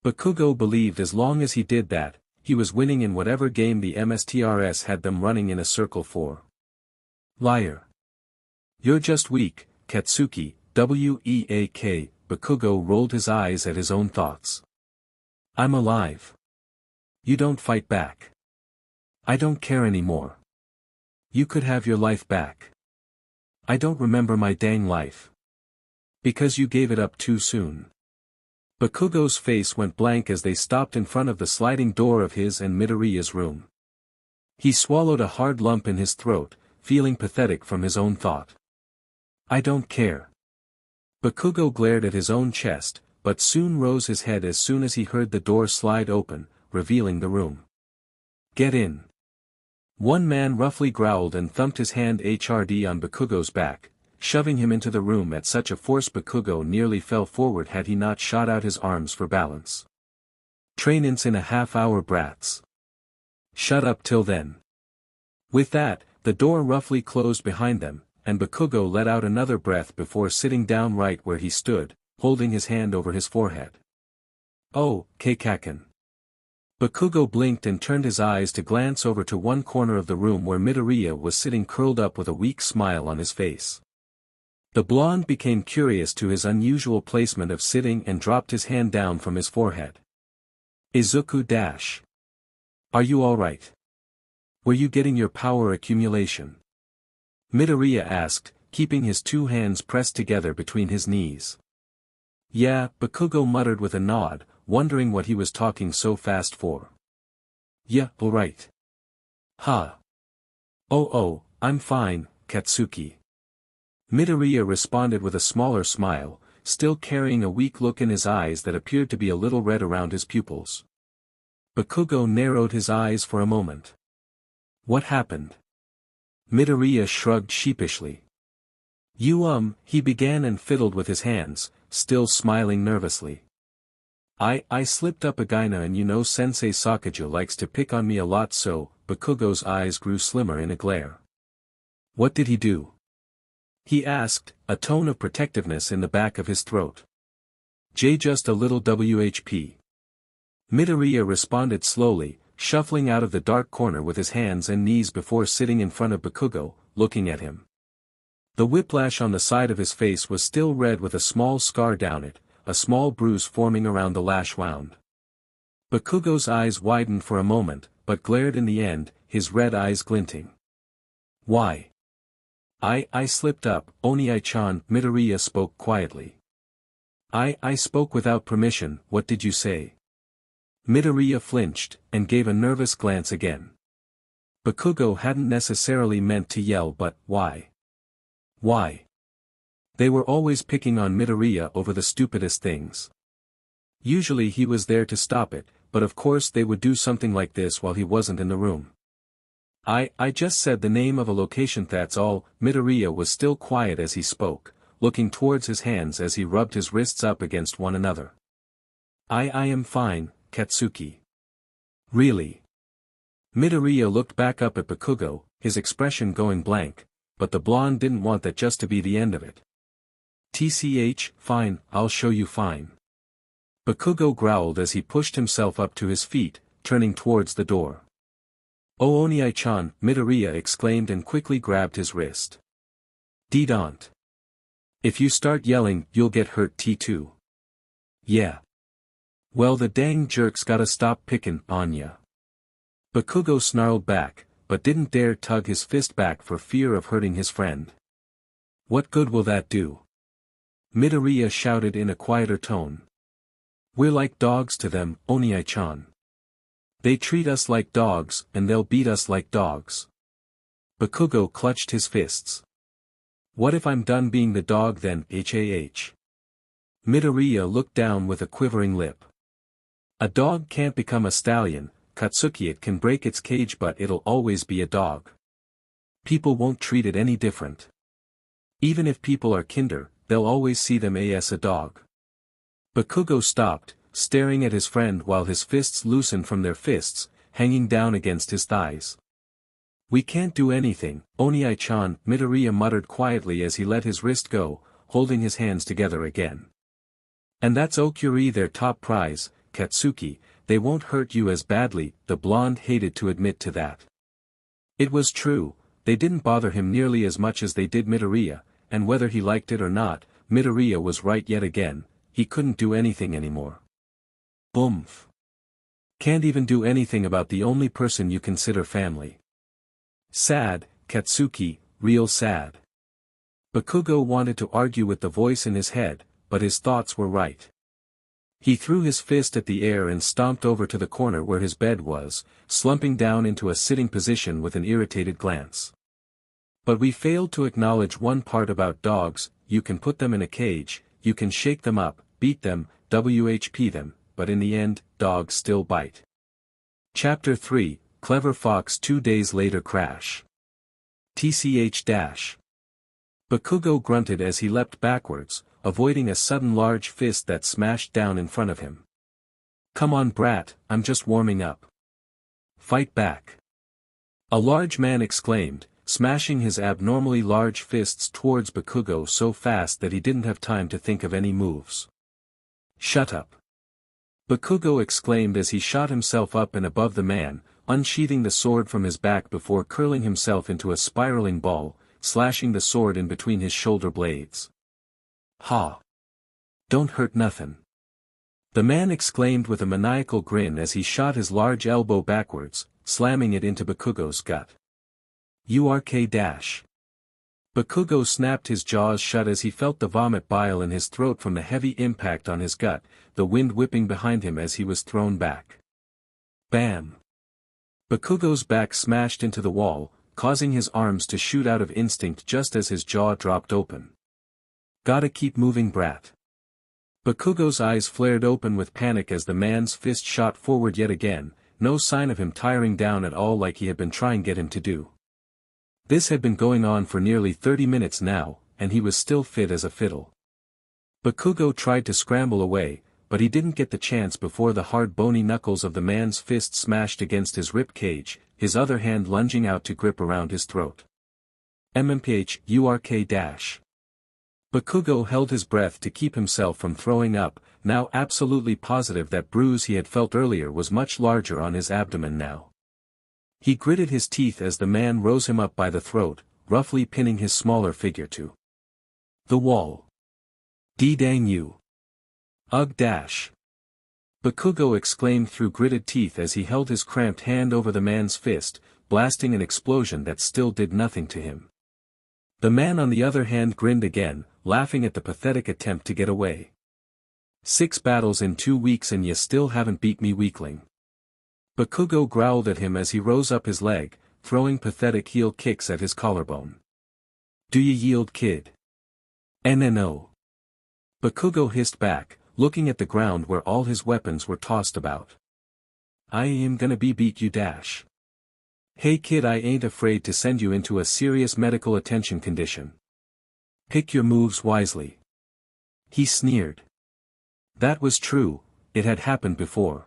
Bakugo believed as long as he did that, he was winning in whatever game the MSTRS had them running in a circle for. Liar. You're just weak, Katsuki, Weak, Bakugo rolled his eyes at his own thoughts. I'm alive. You don't fight back. I don't care anymore. You could have your life back. I don't remember my dang life. Because you gave it up too soon. Bakugo's face went blank as they stopped in front of the sliding door of his and Midoriya's room. He swallowed a hard lump in his throat, feeling pathetic from his own thought. I don't care. Bakugo glared at his own chest, but soon rose his head as soon as he heard the door slide open, revealing the room. Get in. One man roughly growled and thumped his hand HRD on Bakugo's back, shoving him into the room at such a force Bakugo nearly fell forward had he not shot out his arms for balance. Trainings in a half-hour, brats. Shut up till then. With that, the door roughly closed behind them, and Bakugo let out another breath before sitting down right where he stood, holding his hand over his forehead. Oh, Kacchan. Bakugo blinked and turned his eyes to glance over to one corner of the room where Midoriya was sitting curled up with a weak smile on his face. The blonde became curious to his unusual placement of sitting and dropped his hand down from his forehead. Izuku — Are you alright? Were you getting your power accumulation? Midoriya asked, keeping his 2 hands pressed together between his knees. Yeah, Bakugo muttered with a nod, wondering what he was talking so fast for. Yeah, alright. Ha. Oh, I'm fine, Katsuki. Midoriya responded with a smaller smile, still carrying a weak look in his eyes that appeared to be a little red around his pupils. Bakugo narrowed his eyes for a moment. What happened? Midoriya shrugged sheepishly. He began and fiddled with his hands, still smiling nervously. I slipped up a Gaina and Sensei Sakaju likes to pick on me a lot so, Bakugo's eyes grew slimmer in a glare. What did he do? He asked, a tone of protectiveness in the back of his throat. Just a little WHP. Midoriya responded slowly, shuffling out of the dark corner with his hands and knees before sitting in front of Bakugo, looking at him. The whiplash on the side of his face was still red with a small scar down it, a small bruise forming around the lash wound. Bakugo's eyes widened for a moment, but glared in the end, his red eyes glinting. Why? I slipped up, Onii-chan, Midoriya spoke quietly. I spoke without permission, what did you say? Midoriya flinched, and gave a nervous glance again. Bakugo hadn't necessarily meant to yell but, why? Why? They were always picking on Midoriya over the stupidest things. Usually he was there to stop it, but of course they would do something like this while he wasn't in the room. I just said the name of a location, that's all." Midoriya was still quiet as he spoke, looking towards his hands as he rubbed his wrists up against one another. I am fine, Katsuki." "Really?" Midoriya looked back up at Bakugo, his expression going blank, but the blonde didn't want that just to be the end of it. Fine, I'll show you fine." Bakugo growled as he pushed himself up to his feet, turning towards the door. "Oh Onii-chan," Midoriya exclaimed and quickly grabbed his wrist. "Don't. If you start yelling, you'll get hurt too." "Yeah. Well, the dang jerk's gotta stop pickin' on ya." Bakugo snarled back, but didn't dare tug his fist back for fear of hurting his friend. "What good will that do?" Midoriya shouted in a quieter tone. "We're like dogs to them, Onii-chan. They treat us like dogs, and they'll beat us like dogs." Bakugo clutched his fists. "What if I'm done being the dog then, Hah?" Midoriya looked down with a quivering lip. "A dog can't become a stallion, Katsuki. It can break its cage, but it'll always be a dog. People won't treat it any different. Even if people are kinder, they'll always see them as a dog." Bakugo stopped, staring at his friend while his fists loosened from their fists, hanging down against his thighs. "We can't do anything, Onii-chan," Midoriya muttered quietly as he let his wrist go, holding his hands together again. "And that's Okyuri, their top prize, Katsuki. They won't hurt you as badly." The blonde hated to admit to that. It was true, they didn't bother him nearly as much as they did Midoriya, and whether he liked it or not, Midoriya was right yet again, he couldn't do anything anymore. Boomf. Can't even do anything about the only person you consider family. Sad, Katsuki, real sad. Bakugo wanted to argue with the voice in his head, but his thoughts were right. He threw his fist at the air and stomped over to the corner where his bed was, slumping down into a sitting position with an irritated glance. "But we failed to acknowledge one part about dogs. You can put them in a cage, you can shake them up, beat them, WHP them, but in the end, dogs still bite." Chapter 3, Clever Fox. 2 days later. Crash. Bakugo grunted as he leapt backwards, avoiding a sudden large fist that smashed down in front of him. "Come on brat, I'm just warming up. Fight back." A large man exclaimed, smashing his abnormally large fists towards Bakugo so fast that he didn't have time to think of any moves. "Shut up!" Bakugo exclaimed as he shot himself up and above the man, unsheathing the sword from his back before curling himself into a spiraling ball, slashing the sword in between his shoulder blades. "Ha! Don't hurt nothin'," the man exclaimed with a maniacal grin as he shot his large elbow backwards, slamming it into Bakugo's gut. "URK dash." Bakugo snapped his jaws shut as he felt the vomit bile in his throat from the heavy impact on his gut, the wind whipping behind him as he was thrown back. Bam! Bakugo's back smashed into the wall, causing his arms to shoot out of instinct just as his jaw dropped open. "Gotta keep moving brat." Bakugo's eyes flared open with panic as the man's fist shot forward yet again, no sign of him tiring down at all like he had been trying to get him to do. This had been going on for nearly 30 minutes now, and he was still fit as a fiddle. Bakugo tried to scramble away, but he didn't get the chance before the hard bony knuckles of the man's fist smashed against his rib cage, his other hand lunging out to grip around his throat. URK dash. Bakugo held his breath to keep himself from throwing up, now absolutely positive that bruise he had felt earlier was much larger on his abdomen now. He gritted his teeth as the man rose him up by the throat, roughly pinning his smaller figure to the wall. "D-dang you! Ugh dash!" Bakugo exclaimed through gritted teeth as he held his cramped hand over the man's fist, blasting an explosion that still did nothing to him. The man on the other hand grinned again, laughing at the pathetic attempt to get away. 6 battles in 2 weeks and you still haven't beat me, weakling." Bakugo growled at him as he rose up his leg, throwing pathetic heel kicks at his collarbone. "Do you yield, kid?" "No." Bakugo hissed back, looking at the ground where all his weapons were tossed about. I am gonna beat you dash. Hey kid, I ain't afraid to send you into a serious medical attention condition. Pick your moves wisely. He sneered. That was true, it had happened before.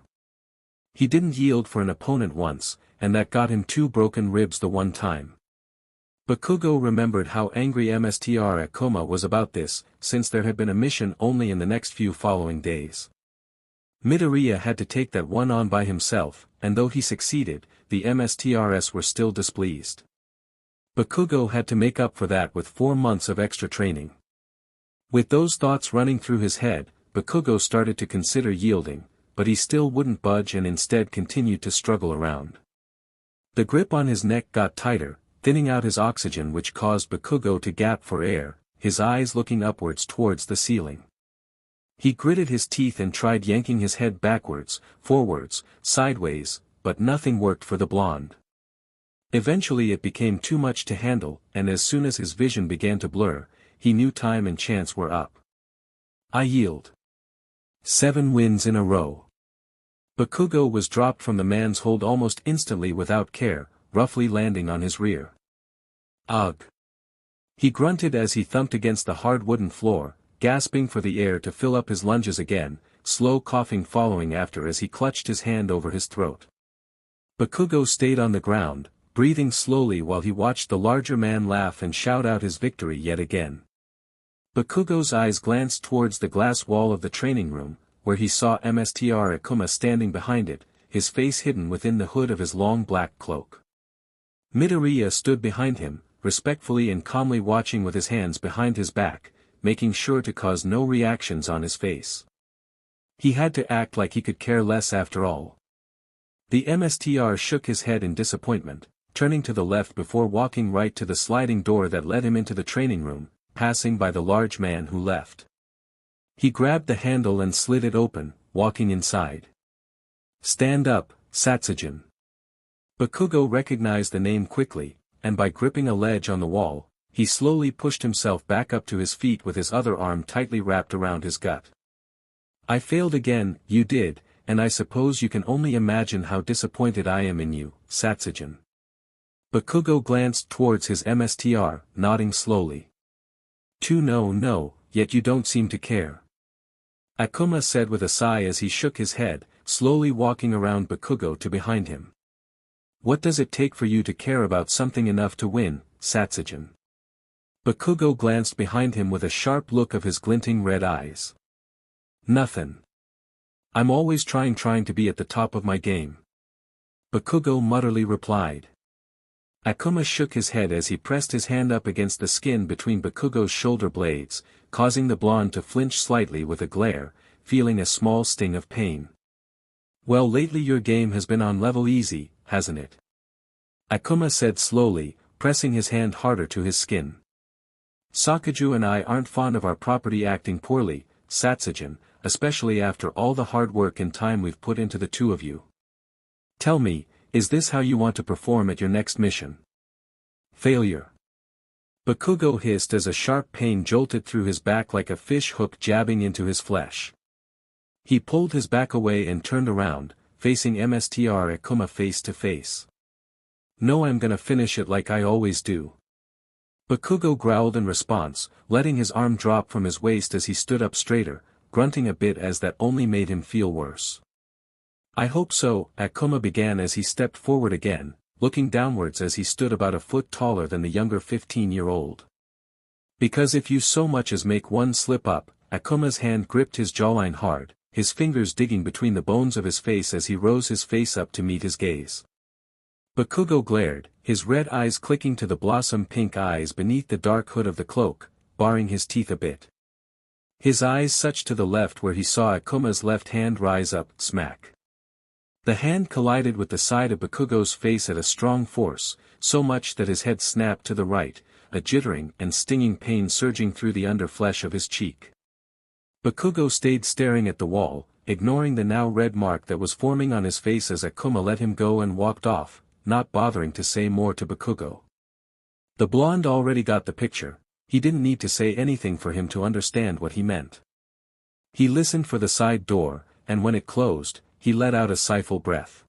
He didn't yield for an opponent once, and that got him 2 broken ribs the one time. Bakugo remembered how angry Mr. Akuma was about this, since there had been a mission only in the next few following days. Midoriya had to take that one on by himself, and though he succeeded, the MSTRS were still displeased. Bakugo had to make up for that with 4 months of extra training. With those thoughts running through his head, Bakugo started to consider yielding, but he still wouldn't budge and instead continued to struggle around. The grip on his neck got tighter, thinning out his oxygen, which caused Bakugo to gap for air, his eyes looking upwards towards the ceiling. He gritted his teeth and tried yanking his head backwards, forwards, sideways, but nothing worked for the blonde. Eventually it became too much to handle, and as soon as his vision began to blur, he knew time and chance were up. I yield. 7 wins in a row. Bakugo was dropped from the man's hold almost instantly without care, roughly landing on his rear. Ugh. He grunted as he thumped against the hard wooden floor, gasping for the air to fill up his lunges again, slow coughing following after as he clutched his hand over his throat. Bakugo stayed on the ground, breathing slowly while he watched the larger man laugh and shout out his victory yet again. Bakugo's eyes glanced towards the glass wall of the training room, where he saw Mr. Akuma standing behind it, his face hidden within the hood of his long black cloak. Midoriya stood behind him, respectfully and calmly watching with his hands behind his back, making sure to cause no reactions on his face. He had to act like he could care less after all. The MSTR shook his head in disappointment, turning to the left before walking right to the sliding door that led him into the training room, passing by the large man who left. He grabbed the handle and slid it open, walking inside. Stand up, Satsujin. Bakugo recognized the name quickly, and by gripping a ledge on the wall, he slowly pushed himself back up to his feet with his other arm tightly wrapped around his gut. I failed again, you did, and I suppose you can only imagine how disappointed I am in you, Satsujin. Bakugo glanced towards his MSTR, nodding slowly. No, yet you don't seem to care. Akuma said with a sigh as he shook his head, slowly walking around Bakugo to behind him. What does it take for you to care about something enough to win, Satsujin? Bakugo glanced behind him with a sharp look of his glinting red eyes. Nothing. I'm always trying to be at the top of my game. Bakugo mutterly replied. Akuma shook his head as he pressed his hand up against the skin between Bakugo's shoulder blades, causing the blonde to flinch slightly with a glare, feeling a small sting of pain. Well, lately your game has been on level easy, hasn't it? Akuma said slowly, pressing his hand harder to his skin. Sakuju and I aren't fond of our property acting poorly, Satsujin, especially after all the hard work and time we've put into the two of you. Tell me, is this how you want to perform at your next mission? Failure. Bakugo hissed as a sharp pain jolted through his back like a fish hook jabbing into his flesh. He pulled his back away and turned around, facing Mr. Akuma face to face. No, I'm gonna finish it like I always do. Bakugo growled in response, letting his arm drop from his waist as he stood up straighter, grunting a bit as that only made him feel worse. I hope so, Akuma began as he stepped forward again, looking downwards as he stood about a foot taller than the younger 15-year-old. Because if you so much as make one slip up, Akuma's hand gripped his jawline hard, his fingers digging between the bones of his face as he rose his face up to meet his gaze. Bakugo glared, his red eyes clicking to the blossom-pink eyes beneath the dark hood of the cloak, baring his teeth a bit. His eyes such to the left where he saw Akuma's left hand rise up, smack. The hand collided with the side of Bakugo's face at a strong force, so much that his head snapped to the right, a jittering and stinging pain surging through the underflesh of his cheek. Bakugo stayed staring at the wall, ignoring the now red mark that was forming on his face as Akuma let him go and walked off, not bothering to say more to Bakugo. The blonde already got the picture, he didn't need to say anything for him to understand what he meant. He listened for the side door, and when it closed, he let out a sighful breath.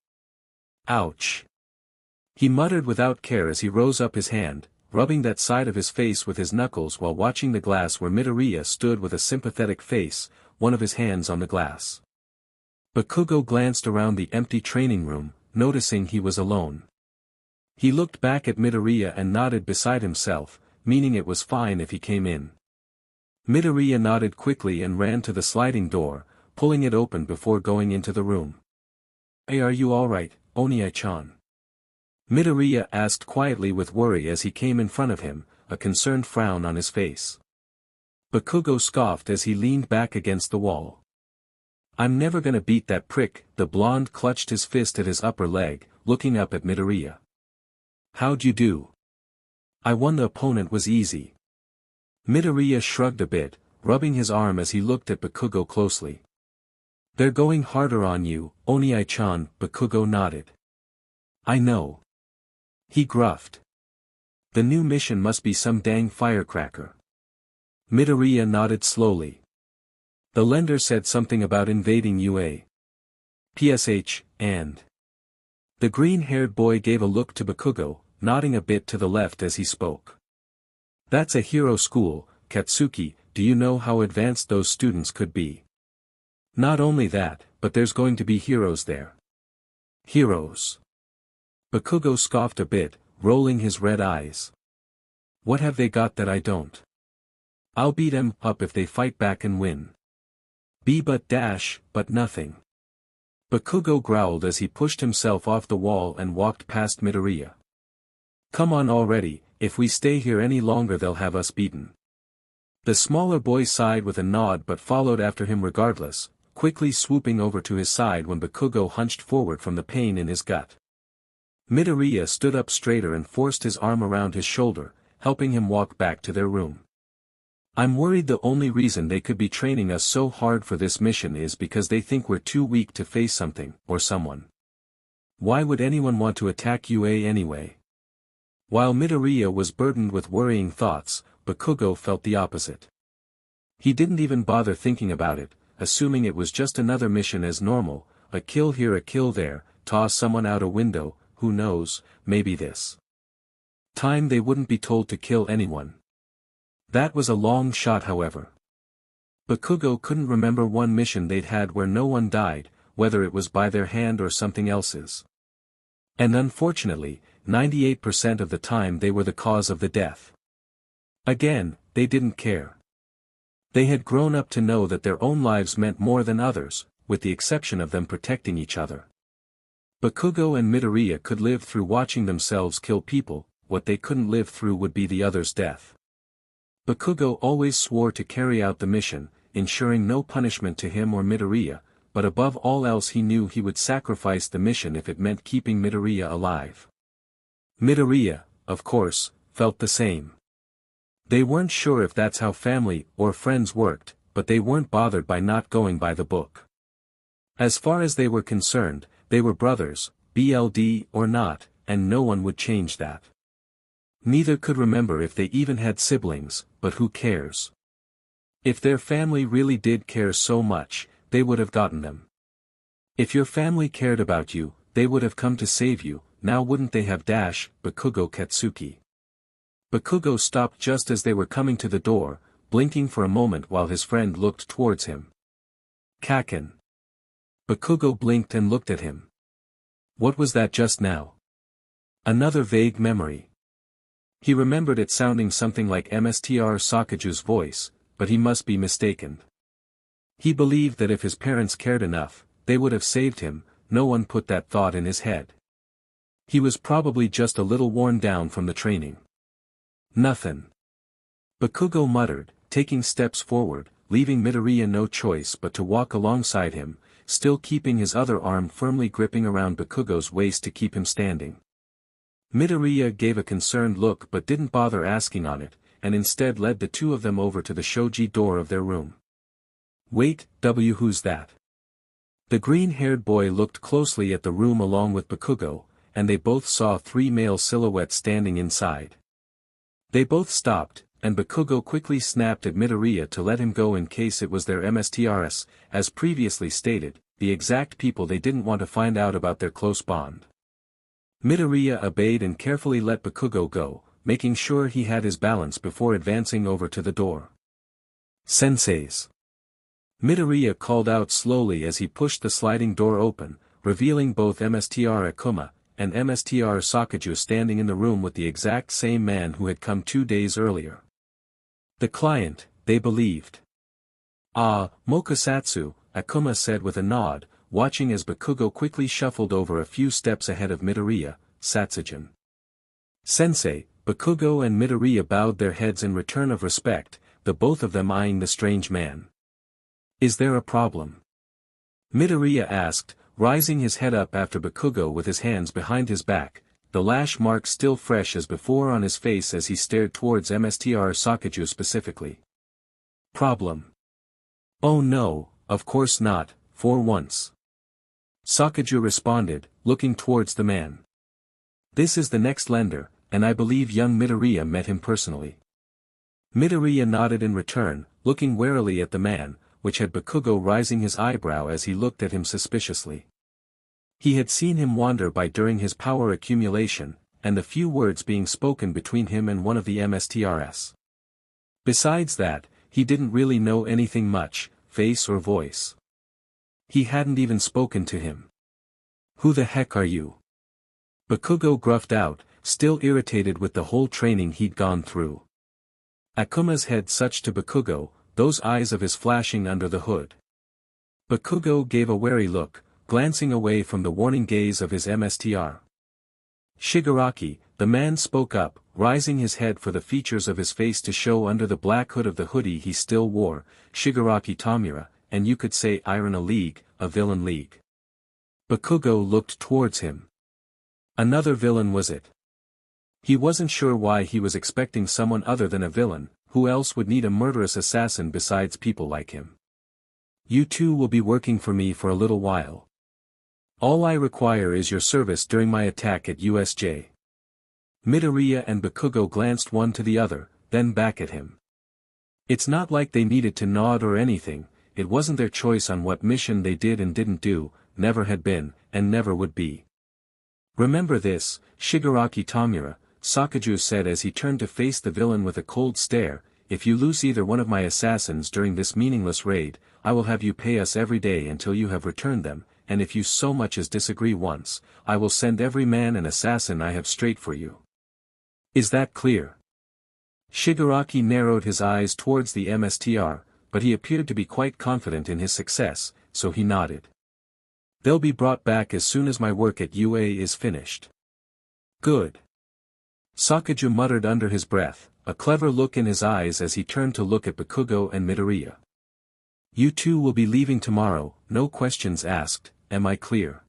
Ouch. He muttered without care as he rose up his hand, rubbing that side of his face with his knuckles while watching the glass where Midoriya stood with a sympathetic face, one of his hands on the glass. Bakugo glanced around the empty training room, noticing he was alone. He looked back at Midoriya and nodded beside himself, meaning it was fine if he came in. Midoriya nodded quickly and ran to the sliding door, pulling it open before going into the room. "Hey, are you alright, Oni-chan?" Midoriya asked quietly with worry as he came in front of him, a concerned frown on his face. Bakugo scoffed as he leaned back against the wall. "I'm never gonna beat that prick." The blonde clutched his fist at his upper leg, looking up at Midoriya. "How'd you do?" "I won. The opponent was easy." Midoriya shrugged a bit, rubbing his arm as he looked at Bakugo closely. "They're going harder on you, Oni-chan." Bakugo nodded. "I know." He gruffed. "The new mission must be some dang firecracker." Midoriya nodded slowly. "The lender said something about invading UA. PSH, and..." The green-haired boy gave a look to Bakugo, nodding a bit to the left as he spoke. "That's a hero school, Katsuki. Do you know how advanced those students could be? Not only that, but there's going to be heroes there." "Heroes?" Bakugo scoffed a bit, rolling his red eyes. "What have they got that I don't? I'll beat 'em up if they fight back and win." But nothing." Bakugo growled as he pushed himself off the wall and walked past Midoriya. "Come on already, if we stay here any longer they'll have us beaten." The smaller boy sighed with a nod but followed after him regardless, quickly swooping over to his side when Bakugo hunched forward from the pain in his gut. Midoriya stood up straighter and forced his arm around his shoulder, helping him walk back to their room. "I'm worried the only reason they could be training us so hard for this mission is because they think we're too weak to face something, or someone. Why would anyone want to attack UA anyway?" While Midoriya was burdened with worrying thoughts, Bakugo felt the opposite. He didn't even bother thinking about it, assuming it was just another mission as normal, a kill here a kill there, toss someone out a window, who knows, maybe this time they wouldn't be told to kill anyone. That was a long shot however. Bakugo couldn't remember one mission they'd had where no one died, whether it was by their hand or something else's. And unfortunately, 98% of the time they were the cause of the death. Again, they didn't care. They had grown up to know that their own lives meant more than others, with the exception of them protecting each other. Bakugo and Midoriya could live through watching themselves kill people, what they couldn't live through would be the other's death. Bakugo always swore to carry out the mission, ensuring no punishment to him or Midoriya, but above all else he knew he would sacrifice the mission if it meant keeping Midoriya alive. Midoriya, of course, felt the same. They weren't sure if that's how family or friends worked, but they weren't bothered by not going by the book. As far as they were concerned, they were brothers, BLD or not, and no one would change that. Neither could remember if they even had siblings, but who cares? If their family really did care so much, they would have gotten them. If your family cared about you, they would have come to save you, now wouldn't they have? Bakugo Katsuki. Bakugo stopped just as they were coming to the door, blinking for a moment while his friend looked towards him. Kacchan. Bakugo blinked and looked at him. What was that just now? Another vague memory. He remembered it sounding something like Mstr Sakaju's voice, but he must be mistaken. He believed that if his parents cared enough, they would have saved him. No one put that thought in his head. He was probably just a little worn down from the training. Nothing. Bakugo muttered, taking steps forward, leaving Midoriya no choice but to walk alongside him, still keeping his other arm firmly gripping around Bakugo's waist to keep him standing. Midoriya gave a concerned look but didn't bother asking on it, and instead led the two of them over to the shoji door of their room. Wait, who's that? The green-haired boy looked closely at the room along with Bakugo, and they both saw three male silhouettes standing inside. They both stopped, and Bakugo quickly snapped at Midoriya to let him go in case it was their Mstrs, as previously stated, the exact people they didn't want to find out about their close bond. Midoriya obeyed and carefully let Bakugo go, making sure he had his balance before advancing over to the door. Senseis. Midoriya called out slowly as he pushed the sliding door open, revealing both Mstr Akuma and Mstr Sakaju standing in the room with the exact same man who had come 2 days earlier. The client, they believed. Ah, Mokusatsu, Akuma said with a nod, watching as Bakugo quickly shuffled over a few steps ahead of Midoriya, Satsujin. Sensei, Bakugo and Midoriya bowed their heads in return of respect, the both of them eyeing the strange man. Is there a problem? Midoriya asked, rising his head up after Bakugo with his hands behind his back, the lash mark still fresh as before on his face as he stared towards Mstr Sakaju specifically. Problem? Oh no, of course not, for once. Sakaju responded, looking towards the man. This is the next lender, and I believe young Midoriya met him personally. Midoriya nodded in return, looking warily at the man, which had Bakugo raising his eyebrow as he looked at him suspiciously. He had seen him wander by during his power accumulation, and the few words being spoken between him and one of the MSTRs. Besides that, he didn't really know anything much, face or voice. He hadn't even spoken to him. Who the heck are you? Bakugo gruffed out, still irritated with the whole training he'd gone through. Akuma's head such to Bakugo, those eyes of his flashing under the hood. Bakugo gave a wary look, glancing away from the warning gaze of his MSTR. Shigaraki, the man spoke up, rising his head for the features of his face to show under the black hood of the hoodie he still wore, Shigaraki Tamura, and you could say Iron a league, a villain league. Bakugo looked towards him. Another villain was it? He wasn't sure why he was expecting someone other than a villain, who else would need a murderous assassin besides people like him. You two will be working for me for a little while. All I require is your service during my attack at USJ. Midoriya and Bakugo glanced one to the other, then back at him. It's not like they needed to nod or anything, it wasn't their choice on what mission they did and didn't do, never had been, and never would be. Remember this, Shigaraki Tamura, Sakaju said as he turned to face the villain with a cold stare, if you lose either one of my assassins during this meaningless raid, I will have you pay us every day until you have returned them, and if you so much as disagree once, I will send every man and assassin I have straight for you. Is that clear? Shigaraki narrowed his eyes towards the MSTR, but he appeared to be quite confident in his success, so he nodded. They'll be brought back as soon as my work at UA is finished. Good. Sakaju muttered under his breath, a clever look in his eyes as he turned to look at Bakugo and Midoriya. You two will be leaving tomorrow, no questions asked, am I clear?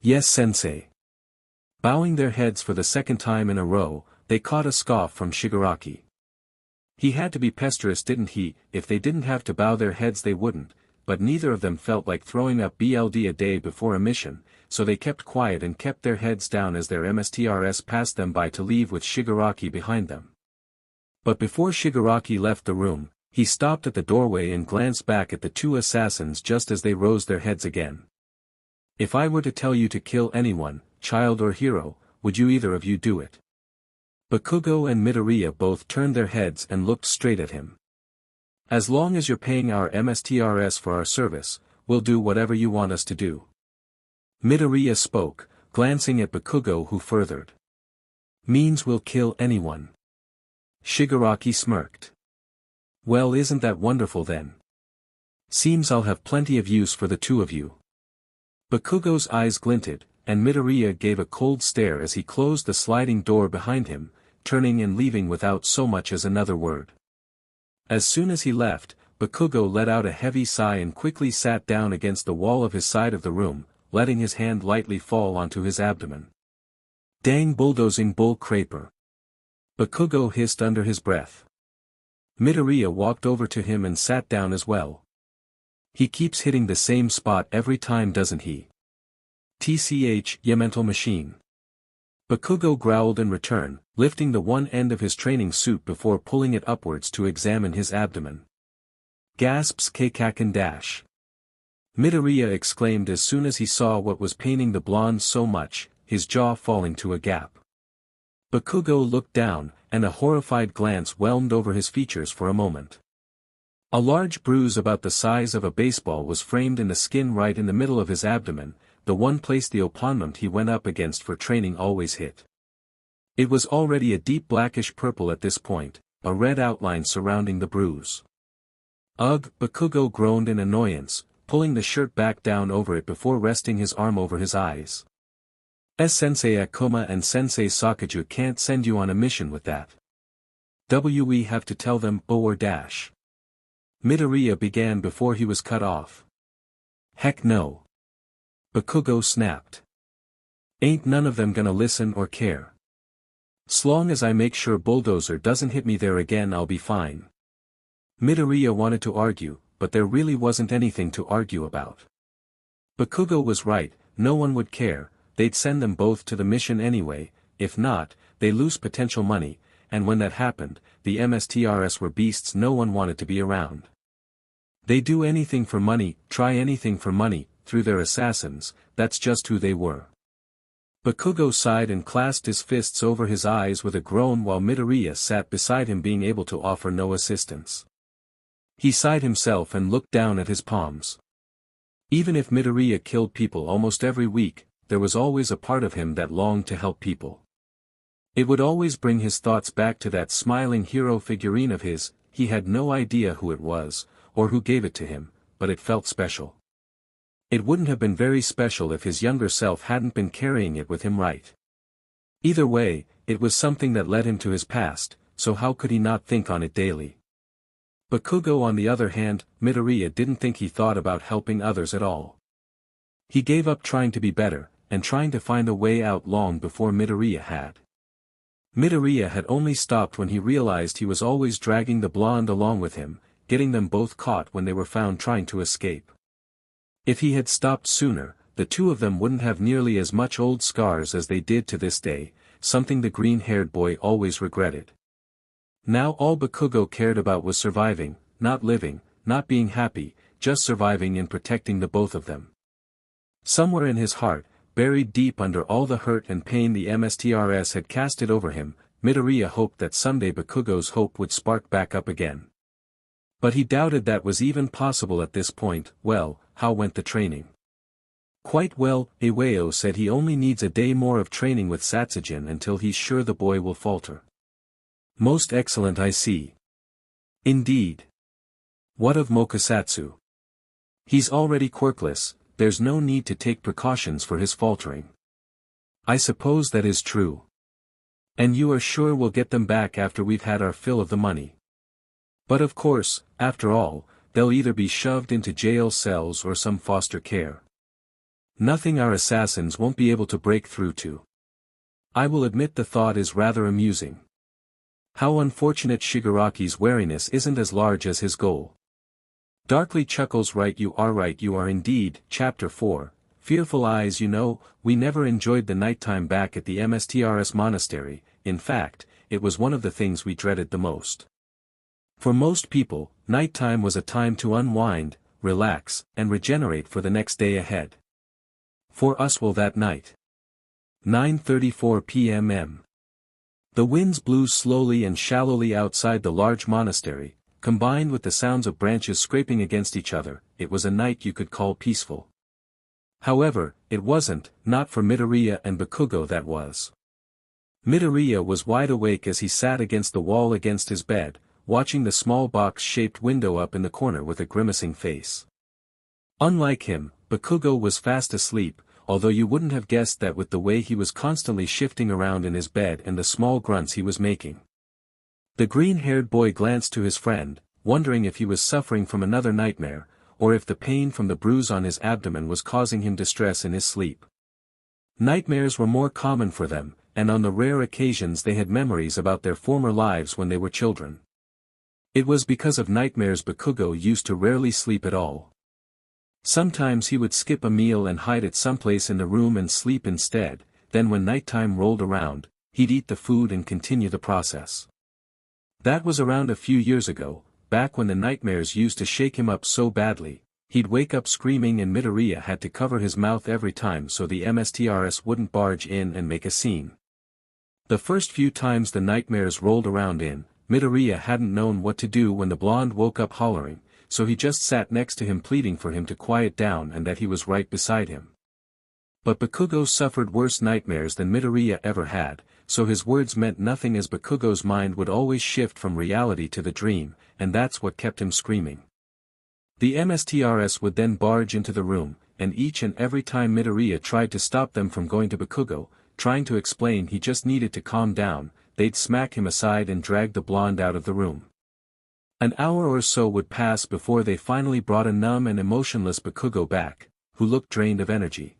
Yes, sensei. Bowing their heads for the second time in a row, they caught a scoff from Shigaraki. He had to be pestered, didn't he? If they didn't have to bow their heads they wouldn't, but neither of them felt like throwing up BLD a day before a mission, so they kept quiet and kept their heads down as their MSTRs passed them by to leave with Shigaraki behind them. But before Shigaraki left the room, he stopped at the doorway and glanced back at the two assassins just as they rose their heads again. If I were to tell you to kill anyone, child or hero, would you either of you do it? Bakugo and Midoriya both turned their heads and looked straight at him. As long as you're paying our MSTRs for our service, we'll do whatever you want us to do. Midoriya spoke, glancing at Bakugo who furthered. Means we'll kill anyone. Shigaraki smirked. Well, isn't that wonderful then? Seems I'll have plenty of use for the two of you. Bakugo's eyes glinted, and Midoriya gave a cold stare as he closed the sliding door behind him, turning and leaving without so much as another word. As soon as he left, Bakugo let out a heavy sigh and quickly sat down against the wall of his side of the room, letting his hand lightly fall onto his abdomen. Dang bulldozing bull craper. Bakugo hissed under his breath. Midoriya walked over to him and sat down as well. He keeps hitting the same spot every time, doesn't he? TCH, ya mental machine. Bakugo growled in return, lifting the one end of his training suit before pulling it upwards to examine his abdomen. Gasps Kacchan dash. Midoriya exclaimed as soon as he saw what was paining the blonde so much, his jaw falling to a gap. Bakugo looked down, and a horrified glance whelmed over his features for a moment. A large bruise about the size of a baseball was framed in the skin right in the middle of his abdomen, the one place the opponent he went up against for training always hit. It was already a deep blackish purple at this point, a red outline surrounding the bruise. Ugh! Bakugo groaned in annoyance, pulling the shirt back down over it before resting his arm over his eyes. Sensei Akuma and Sensei Sakaju can't send you on a mission with that. We have to tell them, or dash. Midoriya began before he was cut off. Heck no. Bakugo snapped. Ain't none of them gonna listen or care. S'long as I make sure Bulldozer doesn't hit me there again I'll be fine. Midoriya wanted to argue, but there really wasn't anything to argue about. Bakugo was right, no one would care, they'd send them both to the mission anyway, if not, they lose potential money, and when that happened, the MSTRS were beasts no one wanted to be around. They do anything for money, try anything for money, through their assassins, that's just who they were. Bakugo sighed and clasped his fists over his eyes with a groan while Midoriya sat beside him being able to offer no assistance. He sighed himself and looked down at his palms. Even if Midoriya killed people almost every week, there was always a part of him that longed to help people. It would always bring his thoughts back to that smiling hero figurine of his, he had no idea who it was, or who gave it to him, but it felt special. It wouldn't have been very special if his younger self hadn't been carrying it with him, right? Either way, it was something that led him to his past, so how could he not think on it daily? Bakugo on the other hand, Midoriya didn't think he thought about helping others at all. He gave up trying to be better, and trying to find a way out long before Midoriya had. Midoriya had only stopped when he realized he was always dragging the blonde along with him, getting them both caught when they were found trying to escape. If he had stopped sooner, the two of them wouldn't have nearly as much old scars as they did to this day, something the green-haired boy always regretted. Now all Bakugo cared about was surviving, not living, not being happy, just surviving and protecting the both of them. Somewhere in his heart, buried deep under all the hurt and pain the MSTRS had casted over him, Midoriya hoped that someday Bakugo's hope would spark back up again. But he doubted that was even possible at this point. Well, how went the training? Quite well, Iwao said he only needs a day more of training with Satsujin until he's sure the boy will falter. Most excellent, I see. Indeed. What of Mokusatsu? He's already quirkless, there's no need to take precautions for his faltering. I suppose that is true. And you are sure we'll get them back after we've had our fill of the money. But of course, after all, they'll either be shoved into jail cells or some foster care. Nothing our assassins won't be able to break through to. I will admit the thought is rather amusing. How unfortunate Shigaraki's wariness isn't as large as his goal. Darkly chuckles. Right, you are indeed. Chapter 4, Fearful Eyes. You know, we never enjoyed the nighttime back at the MSTRS monastery, in fact, it was one of the things we dreaded the most. For most people, nighttime was a time to unwind, relax, and regenerate for the next day ahead. For us, well, that night. 9:34 p.m. The winds blew slowly and shallowly outside the large monastery, combined with the sounds of branches scraping against each other. It was a night you could call peaceful. However, it wasn't, not for Midoriya and Bakugo that was. Midoriya was wide awake as he sat against the wall against his bed, watching the small box-shaped window up in the corner with a grimacing face. Unlike him, Bakugo was fast asleep, although you wouldn't have guessed that with the way he was constantly shifting around in his bed and the small grunts he was making. The green-haired boy glanced to his friend, wondering if he was suffering from another nightmare, or if the pain from the bruise on his abdomen was causing him distress in his sleep. Nightmares were more common for them, and on the rare occasions they had memories about their former lives when they were children. It was because of nightmares Bakugo used to rarely sleep at all. Sometimes he would skip a meal and hide it someplace in the room and sleep instead, then when nighttime rolled around, he'd eat the food and continue the process. That was around a few years ago, back when the nightmares used to shake him up so badly, He'd wake up screaming and Midoriya had to cover his mouth every time so the MSTRS wouldn't barge in and make a scene. The first few times the nightmares rolled around in, Midoriya hadn't known what to do when the blonde woke up hollering, so he just sat next to him pleading for him to quiet down and that he was right beside him. But Bakugo suffered worse nightmares than Midoriya ever had, so his words meant nothing as Bakugo's mind would always shift from reality to the dream, and that's what kept him screaming. The MSTRS would then barge into the room, and each and every time Midoriya tried to stop them from going to Bakugo, trying to explain he just needed to calm down, they'd smack him aside and drag the blonde out of the room. An hour or so would pass before they finally brought a numb and emotionless Bakugo back, who looked drained of energy.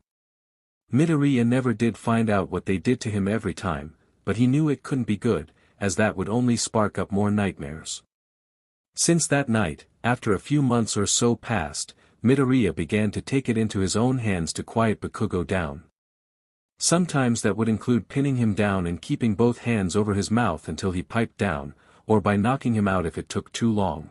Midoriya never did find out what they did to him every time, but he knew it couldn't be good, as that would only spark up more nightmares. Since that night, after a few months or so passed, Midoriya began to take it into his own hands to quiet Bakugo down. Sometimes that would include pinning him down and keeping both hands over his mouth until he piped down, or by knocking him out if it took too long.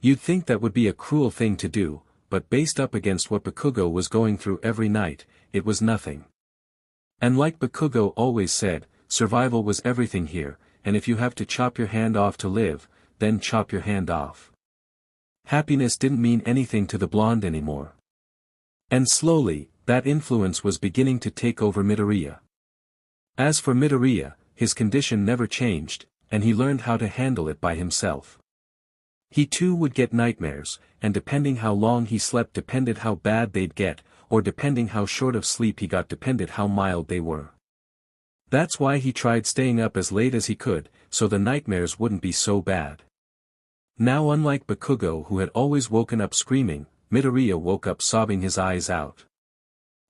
You'd think that would be a cruel thing to do, but based up against what Bakugo was going through every night, it was nothing. And like Bakugo always said, survival was everything here, and if you have to chop your hand off to live, then chop your hand off. Happiness didn't mean anything to the blonde anymore. And slowly, that influence was beginning to take over Midoriya. As for Midoriya, his condition never changed, and he learned how to handle it by himself. He too would get nightmares, and depending how long he slept depended how bad they'd get, or depending how short of sleep he got depended how mild they were. That's why he tried staying up as late as he could, so the nightmares wouldn't be so bad. Now unlike Bakugo who had always woken up screaming, Midoriya woke up sobbing his eyes out.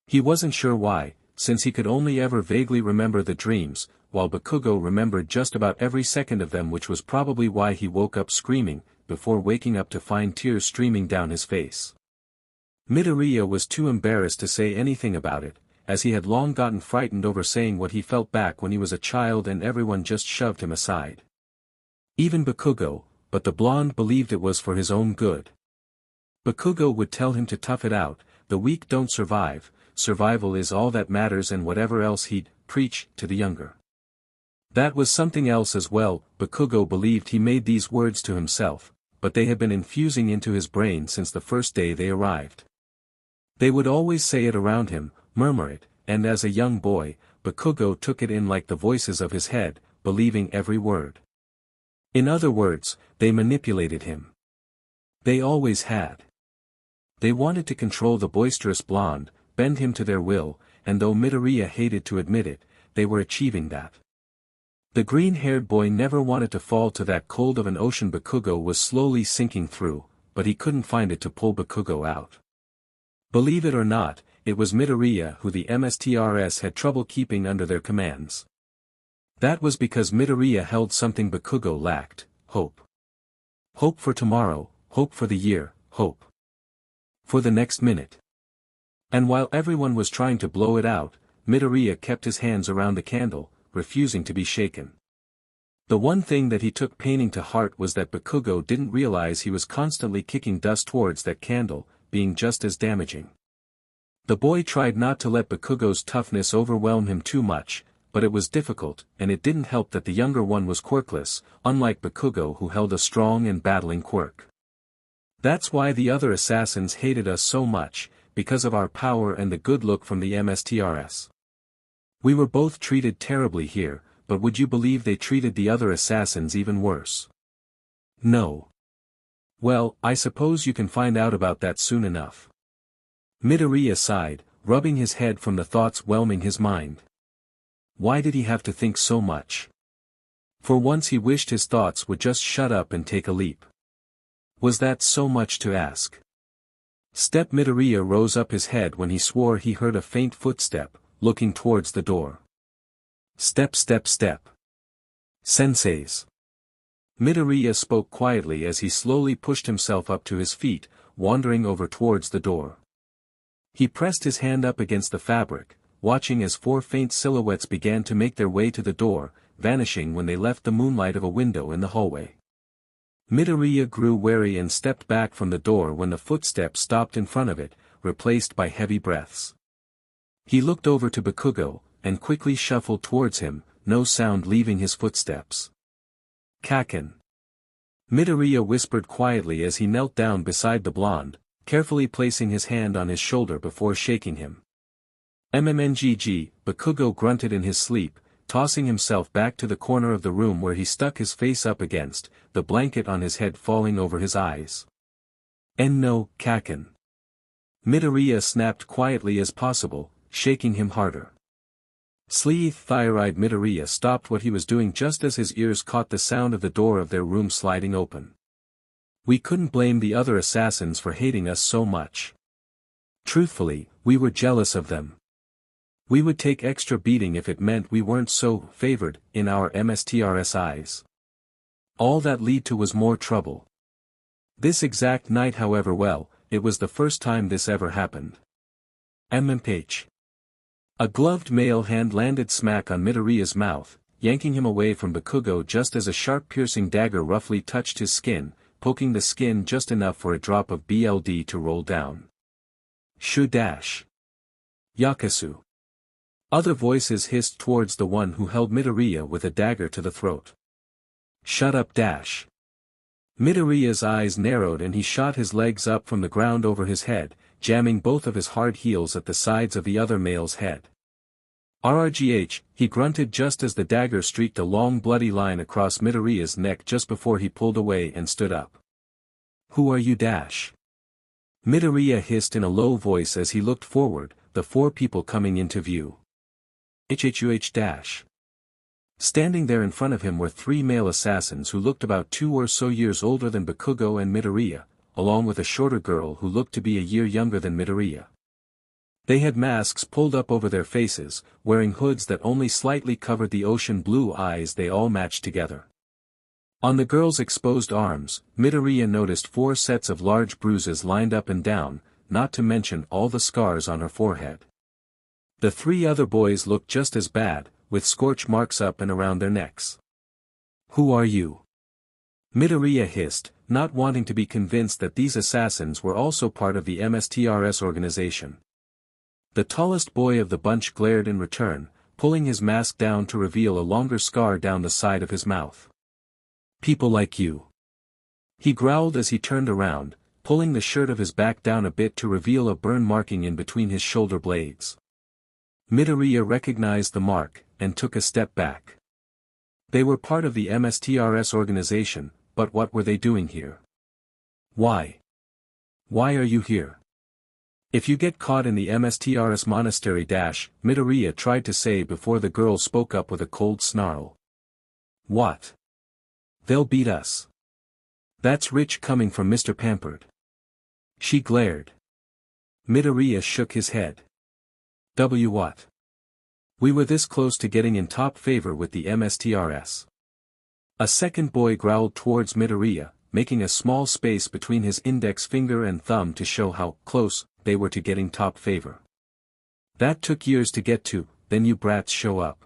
He wasn't sure why, since he could only ever vaguely remember the dreams, while Bakugo remembered just about every second of them, which was probably why he woke up screaming, before waking up to find tears streaming down his face. Midoriya was too embarrassed to say anything about it, as he had long gotten frightened over saying what he felt back when he was a child and everyone just shoved him aside. Even Bakugo, but the blonde believed it was for his own good. Bakugo would tell him to tough it out, the weak don't survive, survival is all that matters, and whatever else he'd preach to the younger. That was something else as well. Bakugo believed he made these words to himself, but they had been infusing into his brain since the first day they arrived. They would always say it around him, murmur it, and as a young boy, Bakugo took it in like the voices of his head, believing every word. In other words, they manipulated him. They always had. They wanted to control the boisterous blonde, bend him to their will, and though Midoriya hated to admit it, they were achieving that. The green-haired boy never wanted to fall to that cold of an ocean Bakugo was slowly sinking through, but he couldn't find it to pull Bakugo out. Believe it or not, it was Midoriya who the MSTRS had trouble keeping under their commands. That was because Midoriya held something Bakugo lacked, hope. Hope for tomorrow, hope for the year, hope for the next minute. And while everyone was trying to blow it out, Midoriya kept his hands around the candle, refusing to be shaken. The one thing that he took paining to heart was that Bakugo didn't realize he was constantly kicking dust towards that candle, being just as damaging. The boy tried not to let Bakugo's toughness overwhelm him too much, but it was difficult, and it didn't help that the younger one was quirkless, unlike Bakugo who held a strong and battling quirk. That's why the other assassins hated us so much, because of our power and the good look from the MSTRS. We were both treated terribly here, but would you believe they treated the other assassins even worse? No. Well, I suppose you can find out about that soon enough. Midoriya sighed, rubbing his head from the thoughts whelming his mind. Why did he have to think so much? For once he wished his thoughts would just shut up and take a leap. Was that so much to ask? Step Midoriya rose up his head when he swore he heard a faint footstep, looking towards the door. Step step step. Sensei's. Midoriya spoke quietly as he slowly pushed himself up to his feet, wandering over towards the door. He pressed his hand up against the fabric, watching as 4 faint silhouettes began to make their way to the door, vanishing when they left the moonlight of a window in the hallway. Midoriya grew wary and stepped back from the door when the footsteps stopped in front of it, replaced by heavy breaths. He looked over to Bakugo, and quickly shuffled towards him, no sound leaving his footsteps. Kacchan. Midoriya whispered quietly as he knelt down beside the blonde, carefully placing his hand on his shoulder before shaking him. MMNGG, Bakugo grunted in his sleep, tossing himself back to the corner of the room where he stuck his face up against, the blanket on his head falling over his eyes. No, Kacchan. Midoriya snapped quietly as possible, shaking him harder. Sleeth-eyed Midoriya stopped what he was doing just as his ears caught the sound of the door of their room sliding open. We couldn't blame the other assassins for hating us so much. Truthfully, we were jealous of them. We would take extra beating if it meant we weren't so favored in our MSTRS eyes. All that led to was more trouble. This exact night, however, it was the first time this ever happened. MMH. A gloved male hand landed smack on Midoriya's mouth, yanking him away from Bakugo just as a sharp piercing dagger roughly touched his skin, poking the skin just enough for a drop of blood to roll down. Shu-dash. Yakusu. Other voices hissed towards the one who held Midoriya with a dagger to the throat. Shut up, dash. Midoriya's eyes narrowed and he shot his legs up from the ground over his head, jamming both of his hard heels at the sides of the other male's head. RRGH, he grunted just as the dagger streaked a long bloody line across Midoriya's neck just before he pulled away and stood up. Who are you, dash? Midoriya hissed in a low voice as he looked forward, the four people coming into view. HHUH dash. Standing there in front of him were three male assassins who looked about 2 or so years older than Bakugo and Midoriya, along with a shorter girl who looked to be a year younger than Midoriya. They had masks pulled up over their faces, wearing hoods that only slightly covered the ocean blue eyes. They all matched together. On the girl's exposed arms, Midoriya noticed 4 sets of large bruises lined up and down, not to mention all the scars on her forehead. The 3 other boys looked just as bad, with scorch marks up and around their necks. Who are you? Midoriya hissed, not wanting to be convinced that these assassins were also part of the MSTRS organization. The tallest boy of the bunch glared in return, pulling his mask down to reveal a longer scar down the side of his mouth. People like you. He growled as he turned around, pulling the shirt of his back down a bit to reveal a burn marking in between his shoulder blades. Midoriya recognized the mark, and took a step back. They were part of the MSTRS organization, but what were they doing here? Why? Why are you here? If you get caught in the MSTRS monastery dash, Midoriya tried to say before the girl spoke up with a cold snarl. What? They'll beat us. That's rich coming from Mr. Pampered. She glared. Midoriya shook his head. What? We were this close to getting in top favor with the MSTRS. A second boy growled towards Midoriya, making a small space between his index finger and thumb to show how close they were to getting top favor. That took years to get to, then you brats show up.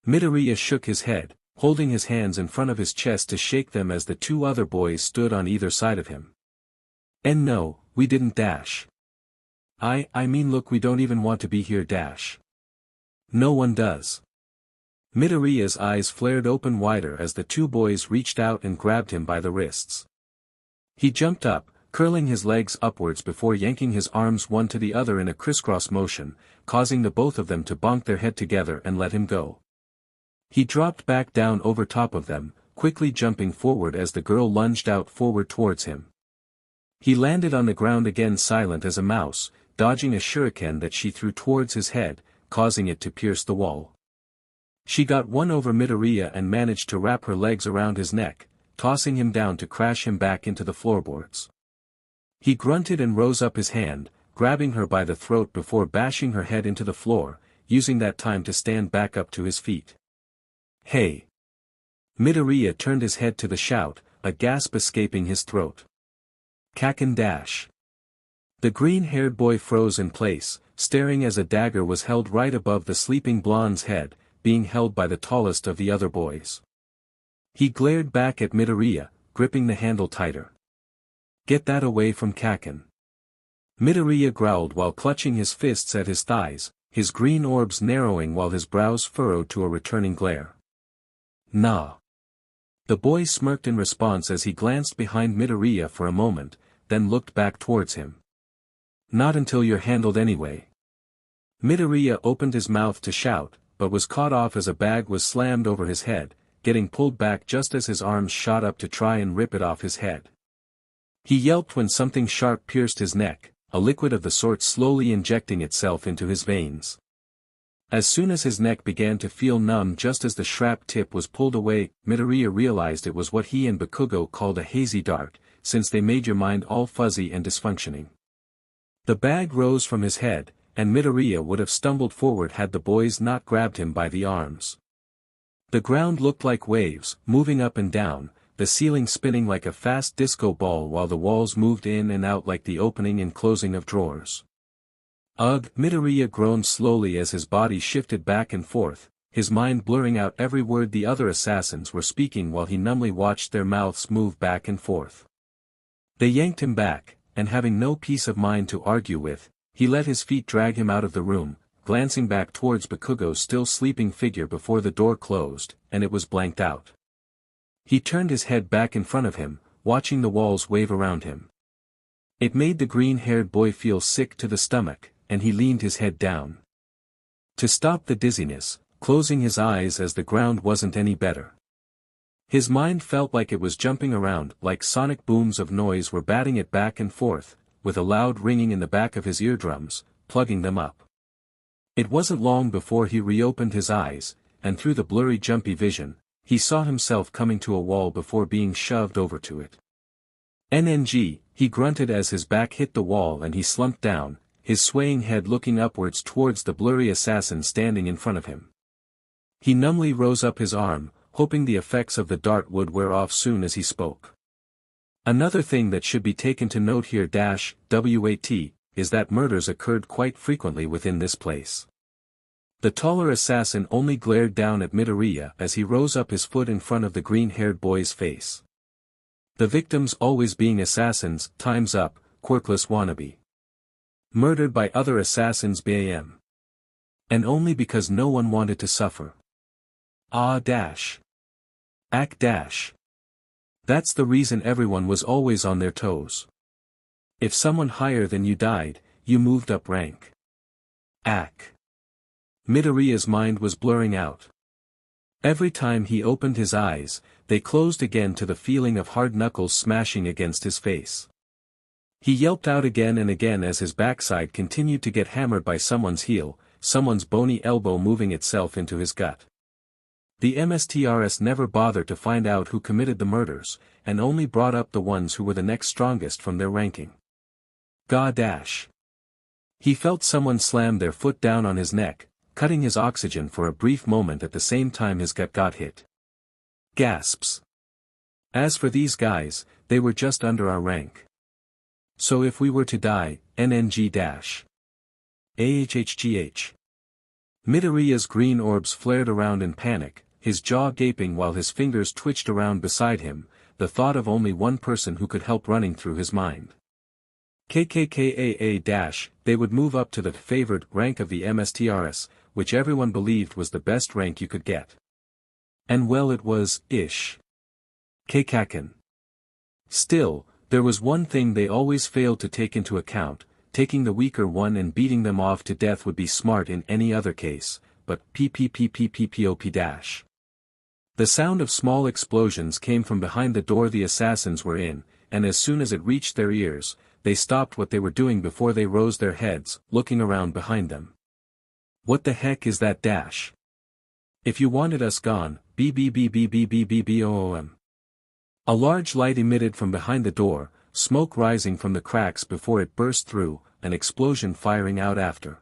Midoriya shook his head, holding his hands in front of his chest to shake them as the 2 other boys stood on either side of him. And no, we didn't dash. I mean look, we don't even want to be here dash. No one does. Midoriya's eyes flared open wider as the 2 boys reached out and grabbed him by the wrists. He jumped up, curling his legs upwards before yanking his arms one to the other in a crisscross motion, causing the both of them to bonk their head together and let him go. He dropped back down over top of them, quickly jumping forward as the girl lunged out forward towards him. He landed on the ground again silent as a mouse, dodging a shuriken that she threw towards his head, causing it to pierce the wall. She got one over Midoriya and managed to wrap her legs around his neck, tossing him down to crash him back into the floorboards. He grunted and rose up his hand, grabbing her by the throat before bashing her head into the floor, using that time to stand back up to his feet. Hey! Midoriya turned his head to the shout, a gasp escaping his throat. Kacchan dash. The green-haired boy froze in place, staring as a dagger was held right above the sleeping blonde's head, being held by the tallest of the other boys. He glared back at Midoriya, gripping the handle tighter. Get that away from Kacchan. Midoriya growled while clutching his fists at his thighs, his green orbs narrowing while his brows furrowed to a returning glare. Nah. The boy smirked in response as he glanced behind Midoriya for a moment, then looked back towards him. Not until you're handled anyway. Midoriya opened his mouth to shout, but was caught off as a bag was slammed over his head, getting pulled back just as his arms shot up to try and rip it off his head. He yelped when something sharp pierced his neck, a liquid of the sort slowly injecting itself into his veins. As soon as his neck began to feel numb just as the shrap tip was pulled away, Midoriya realized it was what he and Bakugo called a hazy dart, since they made your mind all fuzzy and dysfunctioning. The bag rose from his head, and Midoriya would have stumbled forward had the boys not grabbed him by the arms. The ground looked like waves, moving up and down, the ceiling spinning like a fast disco ball while the walls moved in and out like the opening and closing of drawers. Ugh! Midoriya groaned slowly as his body shifted back and forth, his mind blurring out every word the other assassins were speaking while he numbly watched their mouths move back and forth. They yanked him back, and having no peace of mind to argue with, he let his feet drag him out of the room, glancing back towards Bakugo's still sleeping figure before the door closed, and it was blanked out. He turned his head back in front of him, watching the walls wave around him. It made the green-haired boy feel sick to the stomach, and he leaned his head down to stop the dizziness, closing his eyes as the ground wasn't any better. His mind felt like it was jumping around, like sonic booms of noise were batting it back and forth, with a loud ringing in the back of his eardrums, plugging them up. It wasn't long before he reopened his eyes, and through the blurry jumpy vision, he saw himself coming to a wall before being shoved over to it. NNG, he grunted as his back hit the wall and he slumped down, his swaying head looking upwards towards the blurry assassin standing in front of him. He numbly rose up his arm, hoping the effects of the dart would wear off soon as he spoke. Another thing that should be taken to note here WAT, is that murders occurred quite frequently within this place. The taller assassin only glared down at Midoriya as he rose up his foot in front of the green-haired boy's face. The victims always being assassins, time's up, quirkless wannabe. Murdered by other assassins BAM. And only because no one wanted to suffer. Ack. That's the reason everyone was always on their toes. If someone higher than you died, you moved up rank. Ack. Midoriya's mind was blurring out. Every time he opened his eyes, they closed again to the feeling of hard knuckles smashing against his face. He yelped out again and again as his backside continued to get hammered by someone's heel, someone's bony elbow moving itself into his gut. The MSTRS never bothered to find out who committed the murders, and only brought up the ones who were the next strongest from their ranking. He felt someone slam their foot down on his neck, cutting his oxygen for a brief moment at the same time his gut got hit. Gasps. As for these guys, they were just under our rank. So if we were to die, NNG-. AHHGH. Midoriya's green orbs flared around in panic, his jaw gaping while his fingers twitched around beside him, the thought of only one person who could help running through his mind. KKKAA-, they would move up to the favored rank of the MSTRS, which everyone believed was the best rank you could get. And well it was, ish. Kacchan. Still, there was one thing they always failed to take into account, taking the weaker one and beating them off to death would be smart in any other case, but PPPPPPOP-. The sound of small explosions came from behind the door the assassins were in, and as soon as it reached their ears, they stopped what they were doing before they rose their heads, looking around behind them. What the heck is that dash? If you wanted us gone, BBBBBBBBOOM. A large light emitted from behind the door, smoke rising from the cracks before it burst through, an explosion firing out after.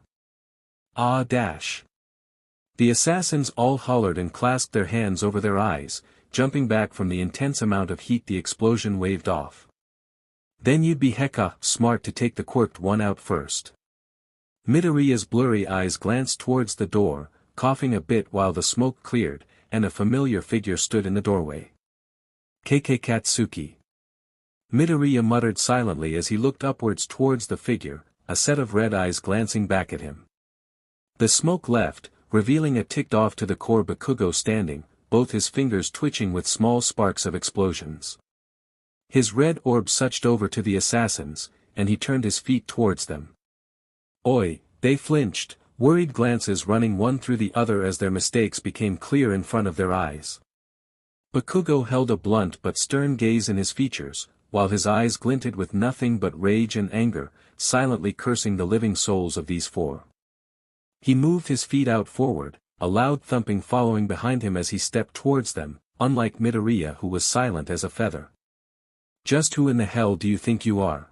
The assassins all hollered and clasped their hands over their eyes, jumping back from the intense amount of heat the explosion waved off. Then you'd be hecka smart to take the quirked one out first. Midoriya's blurry eyes glanced towards the door, coughing a bit while the smoke cleared, and a familiar figure stood in the doorway. Katsuki. Midoriya muttered silently as he looked upwards towards the figure, a set of red eyes glancing back at him. The smoke left, revealing a ticked off to the core Bakugo standing, both his fingers twitching with small sparks of explosions. His red orb sucked over to the assassins, and he turned his feet towards them. Oi, they flinched, worried glances running one through the other as their mistakes became clear in front of their eyes. Bakugo held a blunt but stern gaze in his features, while his eyes glinted with nothing but rage and anger, silently cursing the living souls of these four. He moved his feet out forward, a loud thumping following behind him as he stepped towards them, unlike Midoriya who was silent as a feather. Just who in the hell do you think you are?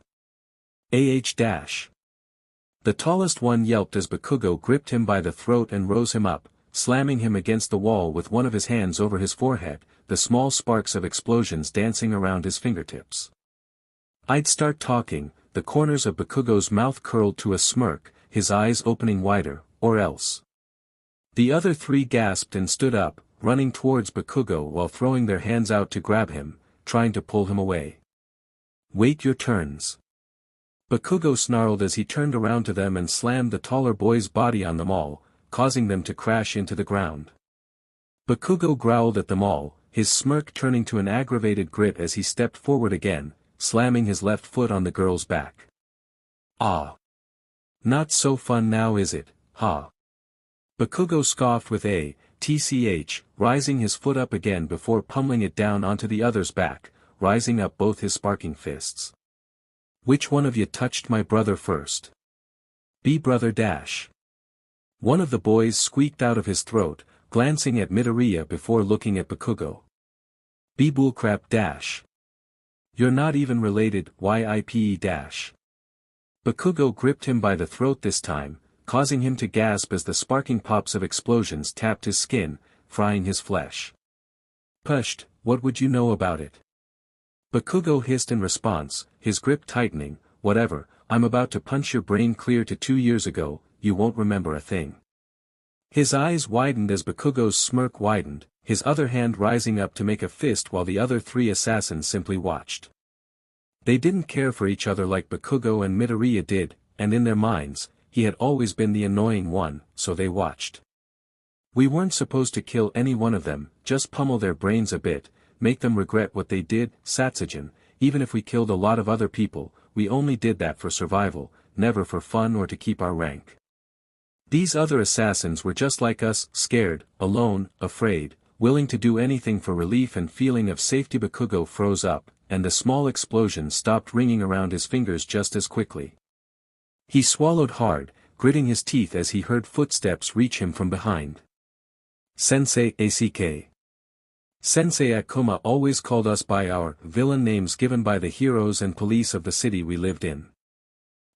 The tallest one yelped as Bakugo gripped him by the throat and rose him up, slamming him against the wall with one of his hands over his forehead, the small sparks of explosions dancing around his fingertips. I'd start talking, the corners of Bakugo's mouth curled to a smirk, his eyes opening wider, or else. The other three gasped and stood up, running towards Bakugo while throwing their hands out to grab him, trying to pull him away. Wait your turns. Bakugo snarled as he turned around to them and slammed the taller boy's body on them all, causing them to crash into the ground. Bakugo growled at them all, his smirk turning to an aggravated grit as he stepped forward again, slamming his left foot on the girl's back. Ah! Not so fun now is it, ha? Bakugo scoffed with a tch, rising his foot up again before pummeling it down onto the other's back, rising up both his sparking fists. Which one of you touched my brother first? Be brother dash. One of the boys squeaked out of his throat, glancing at Midoriya before looking at Bakugo. Be bullcrap dash. You're not even related, yipe dash. Bakugo gripped him by the throat this time, causing him to gasp as the sparking pops of explosions tapped his skin, frying his flesh. Pushed, what would you know about it? Bakugo hissed in response, his grip tightening, whatever, I'm about to punch your brain clear to 2 years ago, you won't remember a thing. His eyes widened as Bakugo's smirk widened, his other hand rising up to make a fist while the other three assassins simply watched. They didn't care for each other like Bakugo and Midoriya did, and in their minds, he had always been the annoying one, so they watched. We weren't supposed to kill any one of them, just pummel their brains a bit, make them regret what they did, Satsujin, even if we killed a lot of other people, we only did that for survival, never for fun or to keep our rank. These other assassins were just like us, scared, alone, afraid, willing to do anything for relief and feeling of safety. Bakugo froze up, and the small explosion stopped ringing around his fingers just as quickly. He swallowed hard, gritting his teeth as he heard footsteps reach him from behind. Sensei ACK. Sensei Akuma always called us by our villain names given by the heroes and police of the city we lived in.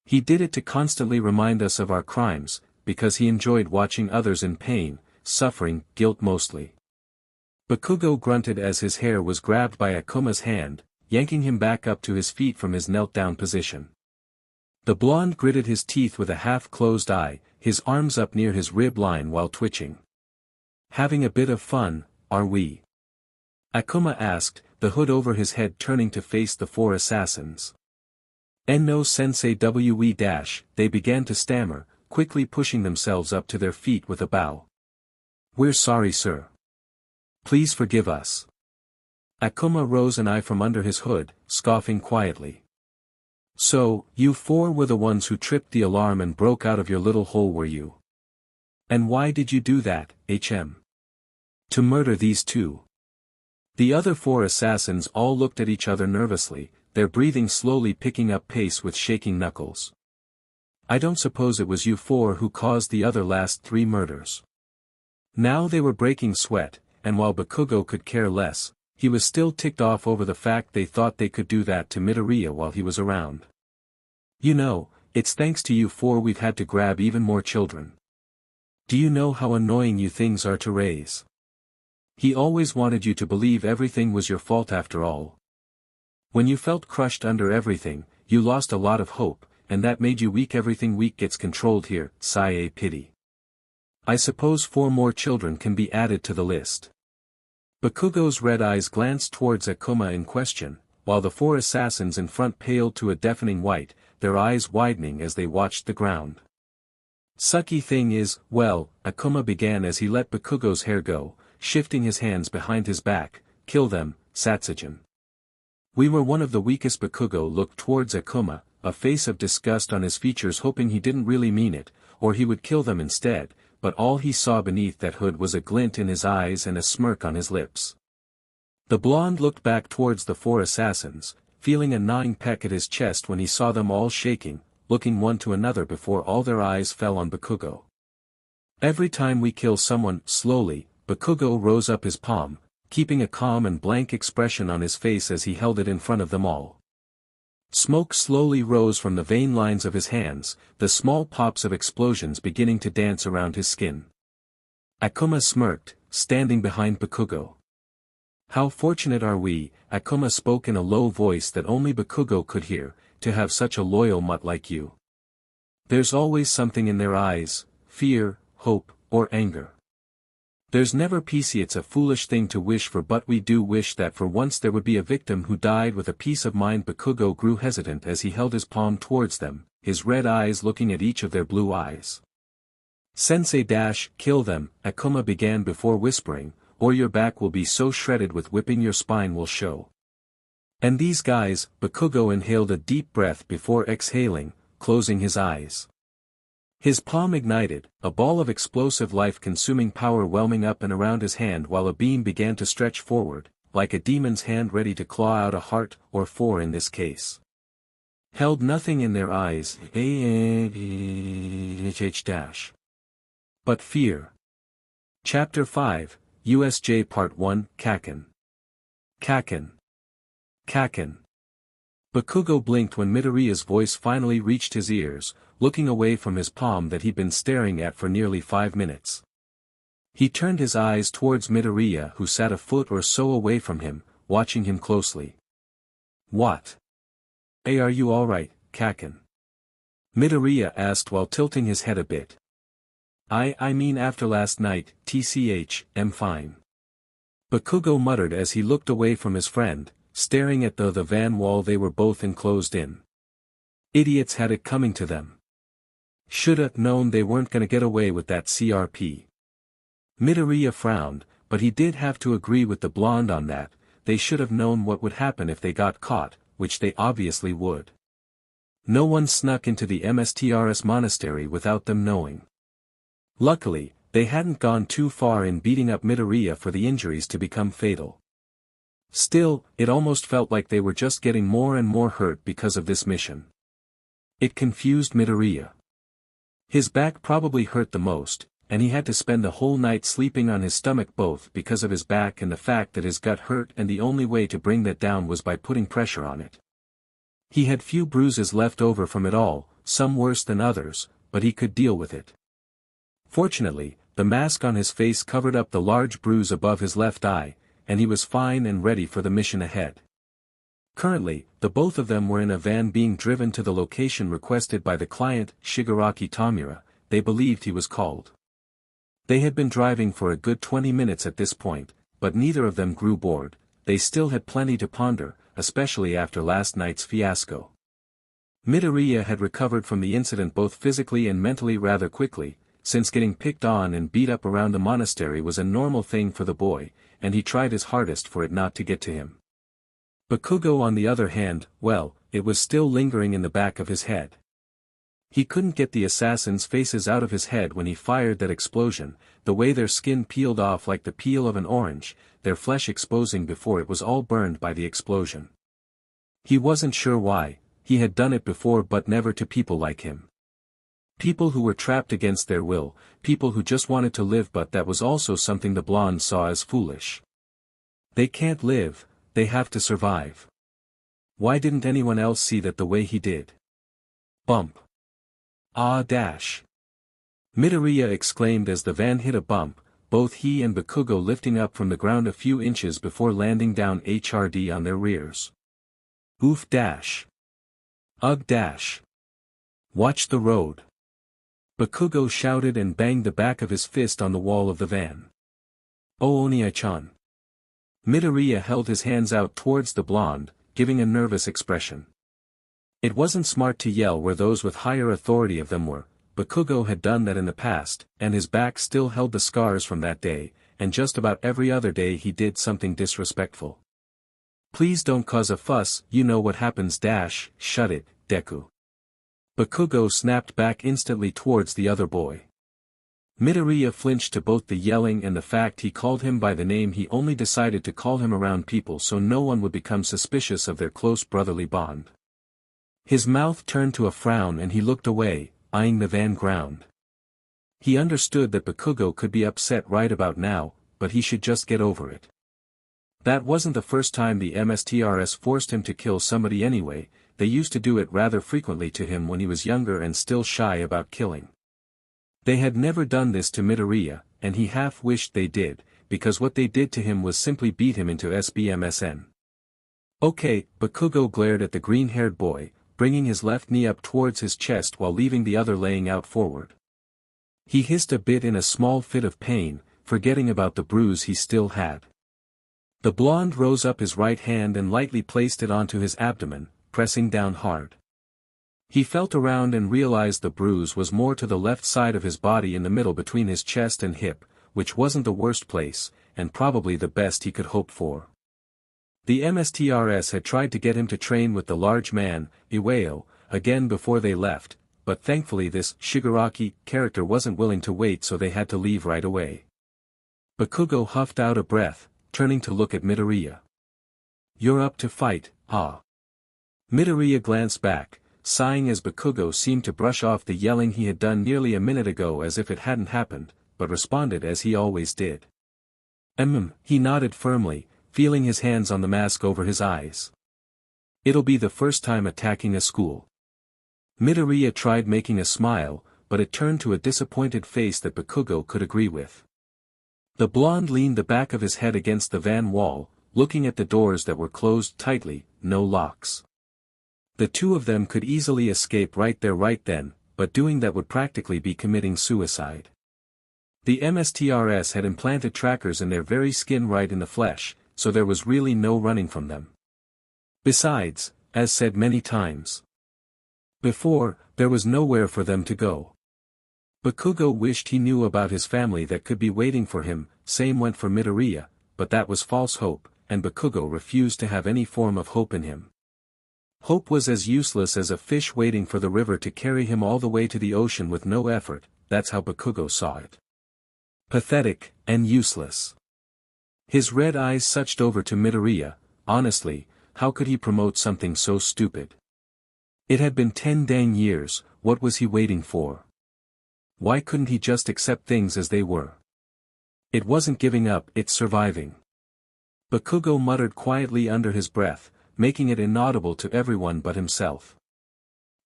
He did it to constantly remind us of our crimes, because he enjoyed watching others in pain, suffering, guilt mostly. Bakugo grunted as his hair was grabbed by Akuma's hand, yanking him back up to his feet from his knelt-down position. The blonde gritted his teeth with a half-closed eye, his arms up near his rib line while twitching. Having a bit of fun, are we? Akuma asked, the hood over his head turning to face the four assassins. No sensei we dash, they began to stammer, quickly pushing themselves up to their feet with a bow. We're sorry sir. Please forgive us. Akuma rose an eye from under his hood, scoffing quietly. So, you four were the ones who tripped the alarm and broke out of your little hole were you? And why did you do that, HM? To murder these two. The other four assassins all looked at each other nervously, their breathing slowly picking up pace with shaking knuckles. I don't suppose it was you four who caused the other last 3 murders. Now they were breaking sweat, and while Bakugo could care less, he was still ticked off over the fact they thought they could do that to Midoriya while he was around. You know, it's thanks to you four we've had to grab even more children. Do you know how annoying you things are to raise? He always wanted you to believe everything was your fault after all. When you felt crushed under everything, you lost a lot of hope, and that made you weak. Everything weak gets controlled here, sigh a pity. I suppose 4 more children can be added to the list. Bakugo's red eyes glanced towards Akuma in question, while the four assassins in front paled to a deafening white, their eyes widening as they watched the ground. Sucky thing is, well, Akuma began as he let Bakugo's hair go, shifting his hands behind his back, kill them, Satsujin. We were one of the weakest. Bakugo looked towards Akuma, a face of disgust on his features, hoping he didn't really mean it, or he would kill them instead, but all he saw beneath that hood was a glint in his eyes and a smirk on his lips. The blonde looked back towards the four assassins, feeling a gnawing peck at his chest when he saw them all shaking, looking one to another before all their eyes fell on Bakugo. Every time we kill someone, slowly, Bakugo rose up his palm, keeping a calm and blank expression on his face as he held it in front of them all. Smoke slowly rose from the vein lines of his hands, the small pops of explosions beginning to dance around his skin. Akuma smirked, standing behind Bakugo. How fortunate are we, Akuma spoke in a low voice that only Bakugo could hear, to have such a loyal mutt like you. There's always something in their eyes, fear, hope, or anger. There's never peace. It's a foolish thing to wish for, but we do wish that for once there would be a victim who died with a peace of mind. Bakugo grew hesitant as he held his palm towards them, his red eyes looking at each of their blue eyes. Sensei kill them, Akuma began before whispering, or your back will be so shredded with whipping your spine will show. And these guys, Bakugo inhaled a deep breath before exhaling, closing his eyes. His palm ignited, a ball of explosive life-consuming power whelming up and around his hand while a beam began to stretch forward, like a demon's hand ready to claw out a heart, or four in this case. Held nothing in their eyes, but fear. Chapter 5, USJ Part 1, Kacchan. Kacchan. Kacchan. Bakugo blinked when Midoriya's voice finally reached his ears, looking away from his palm that he'd been staring at for nearly 5 minutes. He turned his eyes towards Midoriya, who sat a foot or so away from him, watching him closely. What? Hey, are you alright, Kacchan? Midoriya asked while tilting his head a bit. I mean after last night, I'm fine. Bakugo muttered as he looked away from his friend, staring at the van wall they were both enclosed in. Idiots had it coming to them. Shoulda known they weren't gonna get away with that CRP. Midoriya frowned, but he did have to agree with the blonde on that. They should have known what would happen if they got caught, which they obviously would. No one snuck into the MSTRS monastery without them knowing. Luckily, they hadn't gone too far in beating up Midoriya for the injuries to become fatal. Still, it almost felt like they were just getting more and more hurt because of this mission. It confused Midoriya. His back probably hurt the most, and he had to spend the whole night sleeping on his stomach both because of his back and the fact that his gut hurt, and the only way to bring that down was by putting pressure on it. He had few bruises left over from it all, some worse than others, but he could deal with it. Fortunately, the mask on his face covered up the large bruise above his left eye, and he was fine and ready for the mission ahead. Currently, the both of them were in a van being driven to the location requested by the client, Shigaraki Tamura, they believed he was called. They had been driving for a good 20 minutes at this point, but neither of them grew bored. They still had plenty to ponder, especially after last night's fiasco. Midoriya had recovered from the incident both physically and mentally rather quickly, since getting picked on and beat up around the monastery was a normal thing for the boy, and he tried his hardest for it not to get to him. Bakugo on the other hand, well, it was still lingering in the back of his head. He couldn't get the assassins' faces out of his head when he fired that explosion, the way their skin peeled off like the peel of an orange, their flesh exposing before it was all burned by the explosion. He wasn't sure why. He had done it before, but never to people like him. People who were trapped against their will, people who just wanted to live, but that was also something the blonde saw as foolish. They can't live, they have to survive. Why didn't anyone else see that the way he did? Bump. Ah dash. Midoriya exclaimed as the van hit a bump, both he and Bakugo lifting up from the ground a few inches before landing down HRD on their rears. Oof dash. Ugh dash. Watch the road. Bakugo shouted and banged the back of his fist on the wall of the van. Oh Oni-chan. Midoriya held his hands out towards the blonde, giving a nervous expression. It wasn't smart to yell where those with higher authority of them were. Bakugo had done that in the past, and his back still held the scars from that day, and just about every other day he did something disrespectful. Please don't cause a fuss, you know what happens. Shut it, Deku. Bakugo snapped back instantly towards the other boy. Midoriya flinched to both the yelling and the fact he called him by the name he only decided to call him around people so no one would become suspicious of their close brotherly bond. His mouth turned to a frown and he looked away, eyeing the van ground. He understood that Bakugo could be upset right about now, but he should just get over it. That wasn't the first time the MSTRS forced him to kill somebody anyway. They used to do it rather frequently to him when he was younger and still shy about killing. They had never done this to Midoriya, and he half wished they did, because what they did to him was simply beat him into SBMSN. Okay, Bakugo glared at the green-haired boy, bringing his left knee up towards his chest while leaving the other laying out forward. He hissed a bit in a small fit of pain, forgetting about the bruise he still had. The blonde rose up his right hand and lightly placed it onto his abdomen, pressing down hard. He felt around and realized the bruise was more to the left side of his body in the middle between his chest and hip, which wasn't the worst place, and probably the best he could hope for. The MSTRS had tried to get him to train with the large man, Iwao, again before they left, but thankfully this Shigaraki character wasn't willing to wait, so they had to leave right away. Bakugo huffed out a breath, turning to look at Midoriya. You're up to fight, ah. Midoriya glanced back, sighing as Bakugo seemed to brush off the yelling he had done nearly a minute ago as if it hadn't happened, but responded as he always did. He nodded firmly, feeling his hands on the mask over his eyes. It'll be the first time attacking a school. Midoriya tried making a smile, but it turned to a disappointed face that Bakugo could agree with. The blonde leaned the back of his head against the van wall, looking at the doors that were closed tightly, no locks. The two of them could easily escape right there right then, but doing that would practically be committing suicide. The MSTRS had implanted trackers in their very skin right in the flesh, so there was really no running from them. Besides, as said many times before, there was nowhere for them to go. Bakugo wished he knew about his family that could be waiting for him, same went for Midoriya, but that was false hope, and Bakugo refused to have any form of hope in him. Hope was as useless as a fish waiting for the river to carry him all the way to the ocean with no effort, that's how Bakugo saw it. Pathetic, and useless. His red eyes switched over to Midoriya. Honestly, how could he promote something so stupid? It had been 10 dang years, what was he waiting for? Why couldn't he just accept things as they were? It wasn't giving up, it's surviving. Bakugo muttered quietly under his breath, making it inaudible to everyone but himself.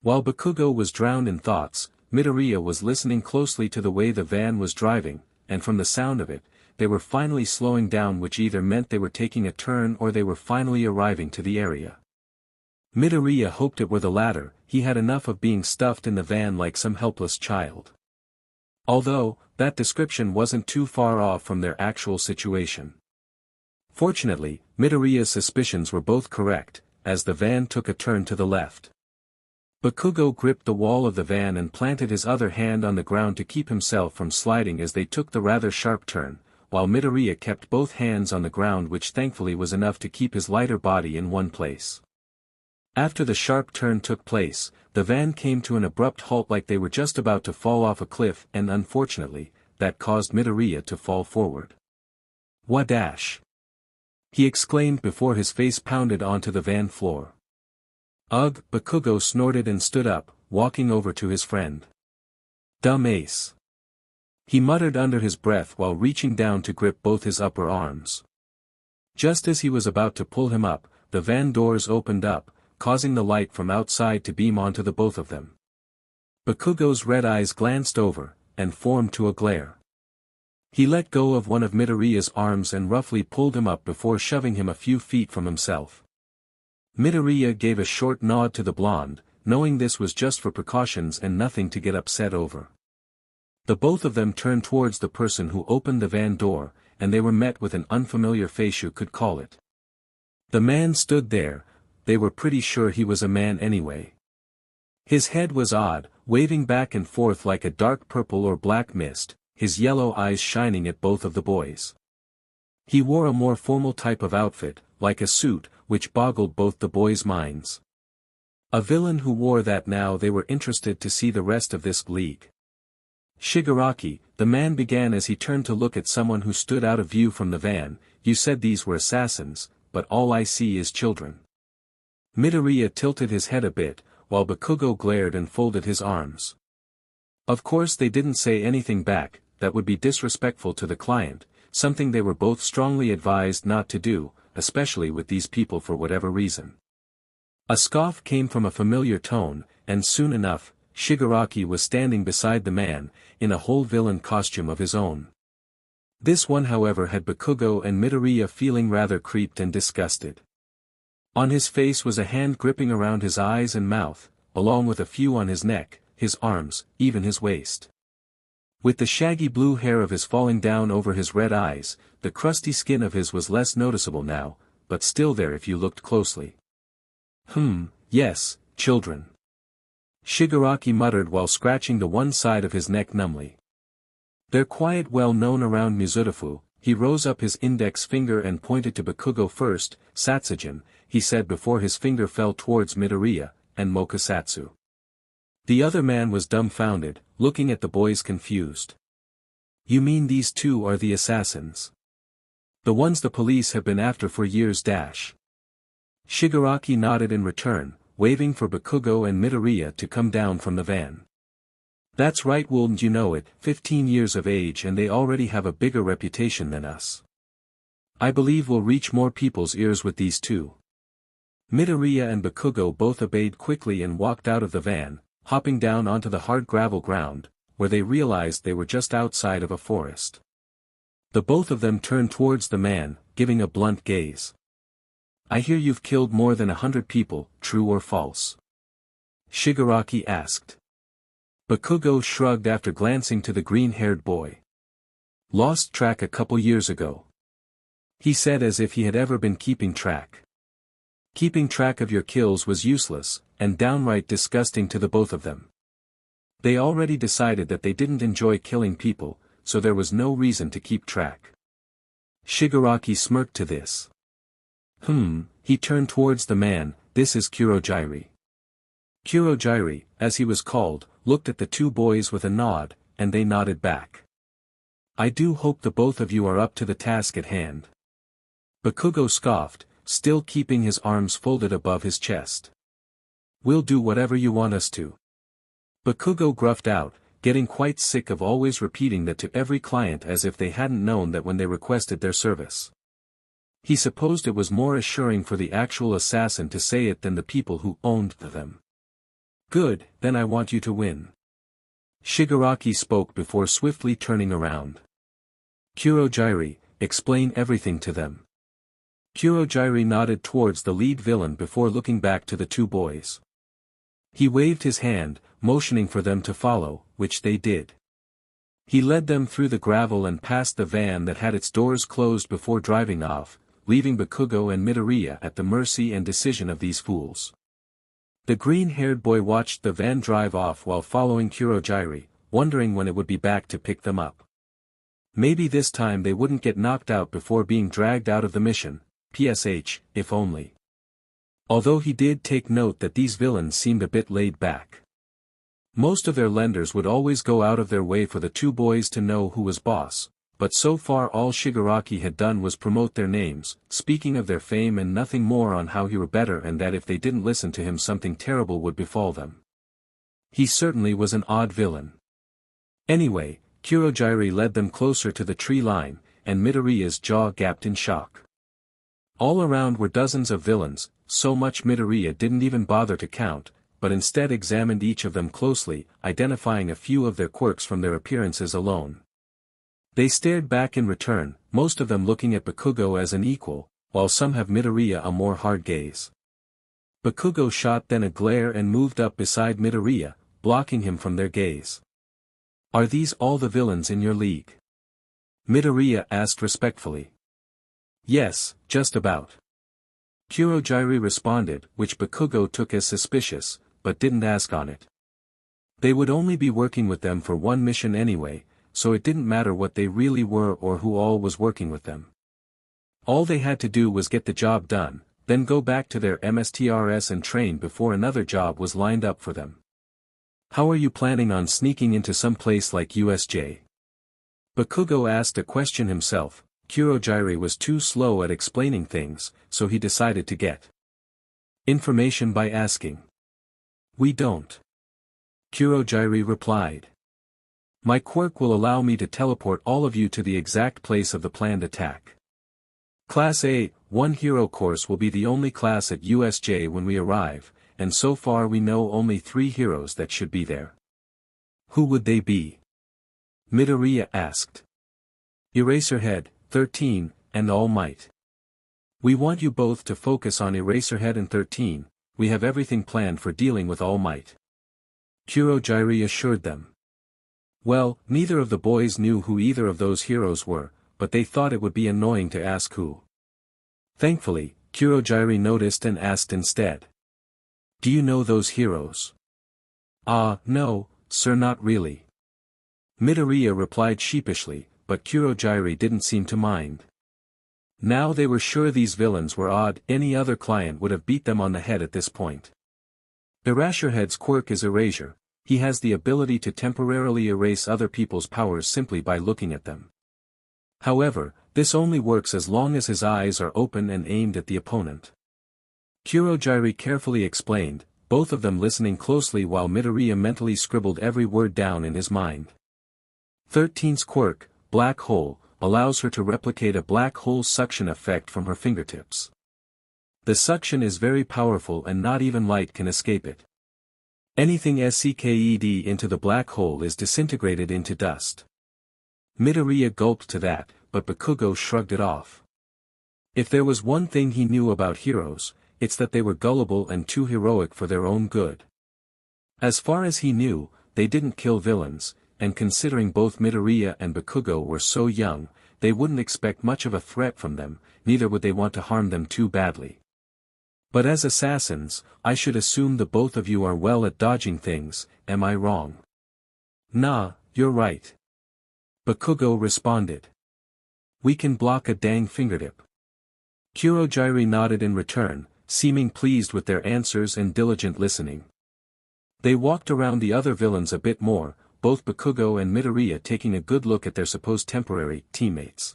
While Bakugo was drowned in thoughts, Midoriya was listening closely to the way the van was driving, and from the sound of it, they were finally slowing down, which either meant they were taking a turn or they were finally arriving to the area. Midoriya hoped it were the latter, he had enough of being stuffed in the van like some helpless child. Although, that description wasn't too far off from their actual situation. Fortunately, Midoriya's suspicions were both correct, as the van took a turn to the left. Bakugo gripped the wall of the van and planted his other hand on the ground to keep himself from sliding as they took the rather sharp turn, while Midoriya kept both hands on the ground, which thankfully was enough to keep his lighter body in one place. After the sharp turn took place, the van came to an abrupt halt like they were just about to fall off a cliff, and unfortunately, that caused Midoriya to fall forward. Wadash! He exclaimed before his face pounded onto the van floor. Ugh! Bakugo snorted and stood up, walking over to his friend. Dumb ace! He muttered under his breath while reaching down to grip both his upper arms. Just as he was about to pull him up, the van doors opened up, causing the light from outside to beam onto the both of them. Bakugo's red eyes glanced over, and formed to a glare. He let go of one of Midoriya's arms and roughly pulled him up before shoving him a few feet from himself. Midoriya gave a short nod to the blonde, knowing this was just for precautions and nothing to get upset over. The both of them turned towards the person who opened the van door, and they were met with an unfamiliar face, you could call it. The man stood there, they were pretty sure he was a man anyway. His head was odd, waving back and forth like a dark purple or black mist, his yellow eyes shining at both of the boys. He wore a more formal type of outfit, like a suit, which boggled both the boys' minds. A villain who wore that. Now they were interested to see the rest of this league. Shigaraki, the man began as he turned to look at someone who stood out of view from the van. You said these were assassins, but all I see is children. Midoriya tilted his head a bit, while Bakugo glared and folded his arms. Of course they didn't say anything back, that would be disrespectful to the client, something they were both strongly advised not to do, especially with these people for whatever reason. A scoff came from a familiar tone, and soon enough, Shigaraki was standing beside the man, in a whole villain costume of his own. This one however had Bakugo and Midoriya feeling rather creeped and disgusted. On his face was a hand gripping around his eyes and mouth, along with a few on his neck, his arms, even his waist. With the shaggy blue hair of his falling down over his red eyes, the crusty skin of his was less noticeable now, but still there if you looked closely. Yes, children. Shigaraki muttered while scratching the one side of his neck numbly. They're quite well known around Mizudafu. He rose up his index finger and pointed to Bakugo first. Satsujin, he said before his finger fell towards Midoriya, and Mokusatsu. The other man was dumbfounded, looking at the boys confused. You mean these two are the assassins? The ones the police have been after for years. Shigaraki nodded in return, waving for Bakugo and Midoriya to come down from the van. That's right, wouldn't you know it, 15 years of age and they already have a bigger reputation than us. I believe we'll reach more people's ears with these two. Midoriya and Bakugo both obeyed quickly and walked out of the van, hopping down onto the hard gravel ground, where they realized they were just outside of a forest. The both of them turned towards the man, giving a blunt gaze. I hear you've killed more than 100 people, true or false? Shigaraki asked. Bakugo shrugged after glancing to the green-haired boy. Lost track a couple years ago. He said as if he had ever been keeping track. Keeping track of your kills was useless, and downright disgusting to the both of them. They already decided that they didn't enjoy killing people, so there was no reason to keep track. Shigaraki smirked to this. He turned towards the man. This is Kurojiri. Kurojiri, as he was called, looked at the two boys with a nod, and they nodded back. I do hope the both of you are up to the task at hand. Bakugo scoffed, still keeping his arms folded above his chest. We'll do whatever you want us to. Bakugo gruffed out, getting quite sick of always repeating that to every client as if they hadn't known that when they requested their service. He supposed it was more assuring for the actual assassin to say it than the people who owned them. Good, then I want you to win. Shigaraki spoke before swiftly turning around. Kurojiri, explain everything to them. Kurojiri nodded towards the lead villain before looking back to the two boys. He waved his hand, motioning for them to follow, which they did. He led them through the gravel and past the van that had its doors closed before driving off, leaving Bakugo and Midoriya at the mercy and decision of these fools. The green-haired boy watched the van drive off while following Kurojiri, wondering when it would be back to pick them up. Maybe this time they wouldn't get knocked out before being dragged out of the mission, PSH, if only. Although he did take note that these villains seemed a bit laid back. Most of their lenders would always go out of their way for the two boys to know who was boss, but so far all Shigaraki had done was promote their names, speaking of their fame and nothing more on how he were better and that if they didn't listen to him something terrible would befall them. He certainly was an odd villain. Anyway, Kurojiri led them closer to the tree line, and Midoriya's jaw gapped in shock. All around were dozens of villains, so much Midoriya didn't even bother to count, but instead examined each of them closely, identifying a few of their quirks from their appearances alone. They stared back in return, most of them looking at Bakugo as an equal, while some have Midoriya a more hard gaze. Bakugo shot then a glare and moved up beside Midoriya, blocking him from their gaze. Are these all the villains in your league? Midoriya asked respectfully. Yes, just about. Kurogyri responded, which Bakugo took as suspicious, but didn't ask on it. They would only be working with them for one mission anyway, so it didn't matter what they really were or who all was working with them. All they had to do was get the job done, then go back to their MSTRS and train before another job was lined up for them. How are you planning on sneaking into some place like USJ? Bakugo asked a question himself. Kurogyri was too slow at explaining things, so he decided to get information by asking. We don't. Kurogyri replied. My quirk will allow me to teleport all of you to the exact place of the planned attack. Class A, 1 hero course will be the only class at USJ when we arrive, and so far we know only 3 heroes that should be there. Who would they be? Midoriya asked. EraserHead, 13, and All Might. We want you both to focus on EraserHead and 13, we have everything planned for dealing with All Might. Kurogyri assured them. Well, neither of the boys knew who either of those heroes were, but they thought it would be annoying to ask who. Thankfully, Kurogyri noticed and asked instead. Do you know those heroes? No, sir, not really. Midoriya replied sheepishly, but Kurogyri didn't seem to mind. Now they were sure these villains were odd, any other client would have beat them on the head at this point. EraserHead's quirk is erasure. He has the ability to temporarily erase other people's powers simply by looking at them. However, this only works as long as his eyes are open and aimed at the opponent. Kurogyri carefully explained, both of them listening closely while Midoriya mentally scribbled every word down in his mind. 13's quirk, Black Hole, allows her to replicate a black hole suction effect from her fingertips. The suction is very powerful and not even light can escape it. Anything SCKED into the black hole is disintegrated into dust. Midoriya gulped to that, but Bakugo shrugged it off. If there was one thing he knew about heroes, it's that they were gullible and too heroic for their own good. As far as he knew, they didn't kill villains, and considering both Midoriya and Bakugo were so young, they wouldn't expect much of a threat from them, neither would they want to harm them too badly. But as assassins, I should assume the both of you are well at dodging things, am I wrong? Nah, you're right. Bakugo responded. We can block a dang fingertip. Kurogyri nodded in return, seeming pleased with their answers and diligent listening. They walked around the other villains a bit more, both Bakugo and Midoriya taking a good look at their supposed temporary teammates.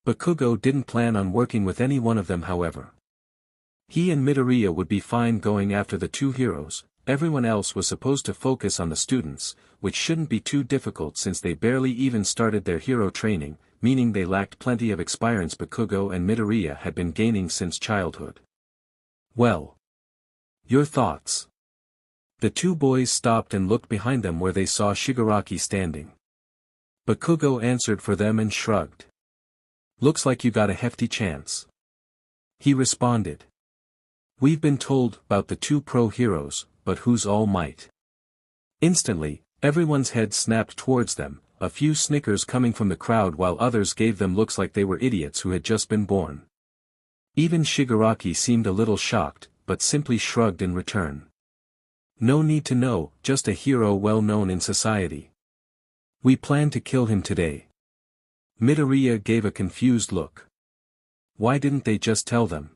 Bakugo didn't plan on working with any one of them, however. He and Midoriya would be fine going after the 2 heroes, everyone else was supposed to focus on the students, which shouldn't be too difficult since they barely even started their hero training, meaning they lacked plenty of experience Bakugo and Midoriya had been gaining since childhood. Well. Your thoughts? The 2 boys stopped and looked behind them where they saw Shigaraki standing. Bakugo answered for them and shrugged. Looks like you got a hefty chance. He responded. We've been told about the 2 pro heroes, but who's All Might? Instantly, everyone's head snapped towards them, a few snickers coming from the crowd while others gave them looks like they were idiots who had just been born. Even Shigaraki seemed a little shocked, but simply shrugged in return. No need to know, just a hero well known in society. We plan to kill him today. Midoriya gave a confused look. Why didn't they just tell them?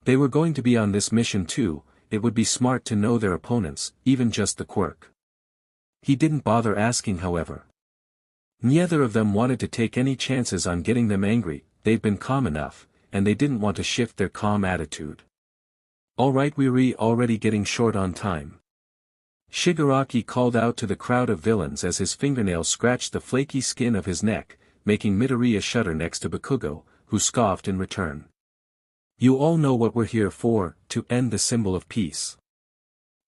They were going to be on this mission too, it would be smart to know their opponents, even just the quirk. He didn't bother asking, however. Neither of them wanted to take any chances on getting them angry, they've been calm enough, and they didn't want to shift their calm attitude. Alright, we're already getting short on time. Shigaraki called out to the crowd of villains as his fingernails scratched the flaky skin of his neck, making Midoriya shudder next to Bakugo, who scoffed in return. You all know what we're here for, to end the symbol of peace.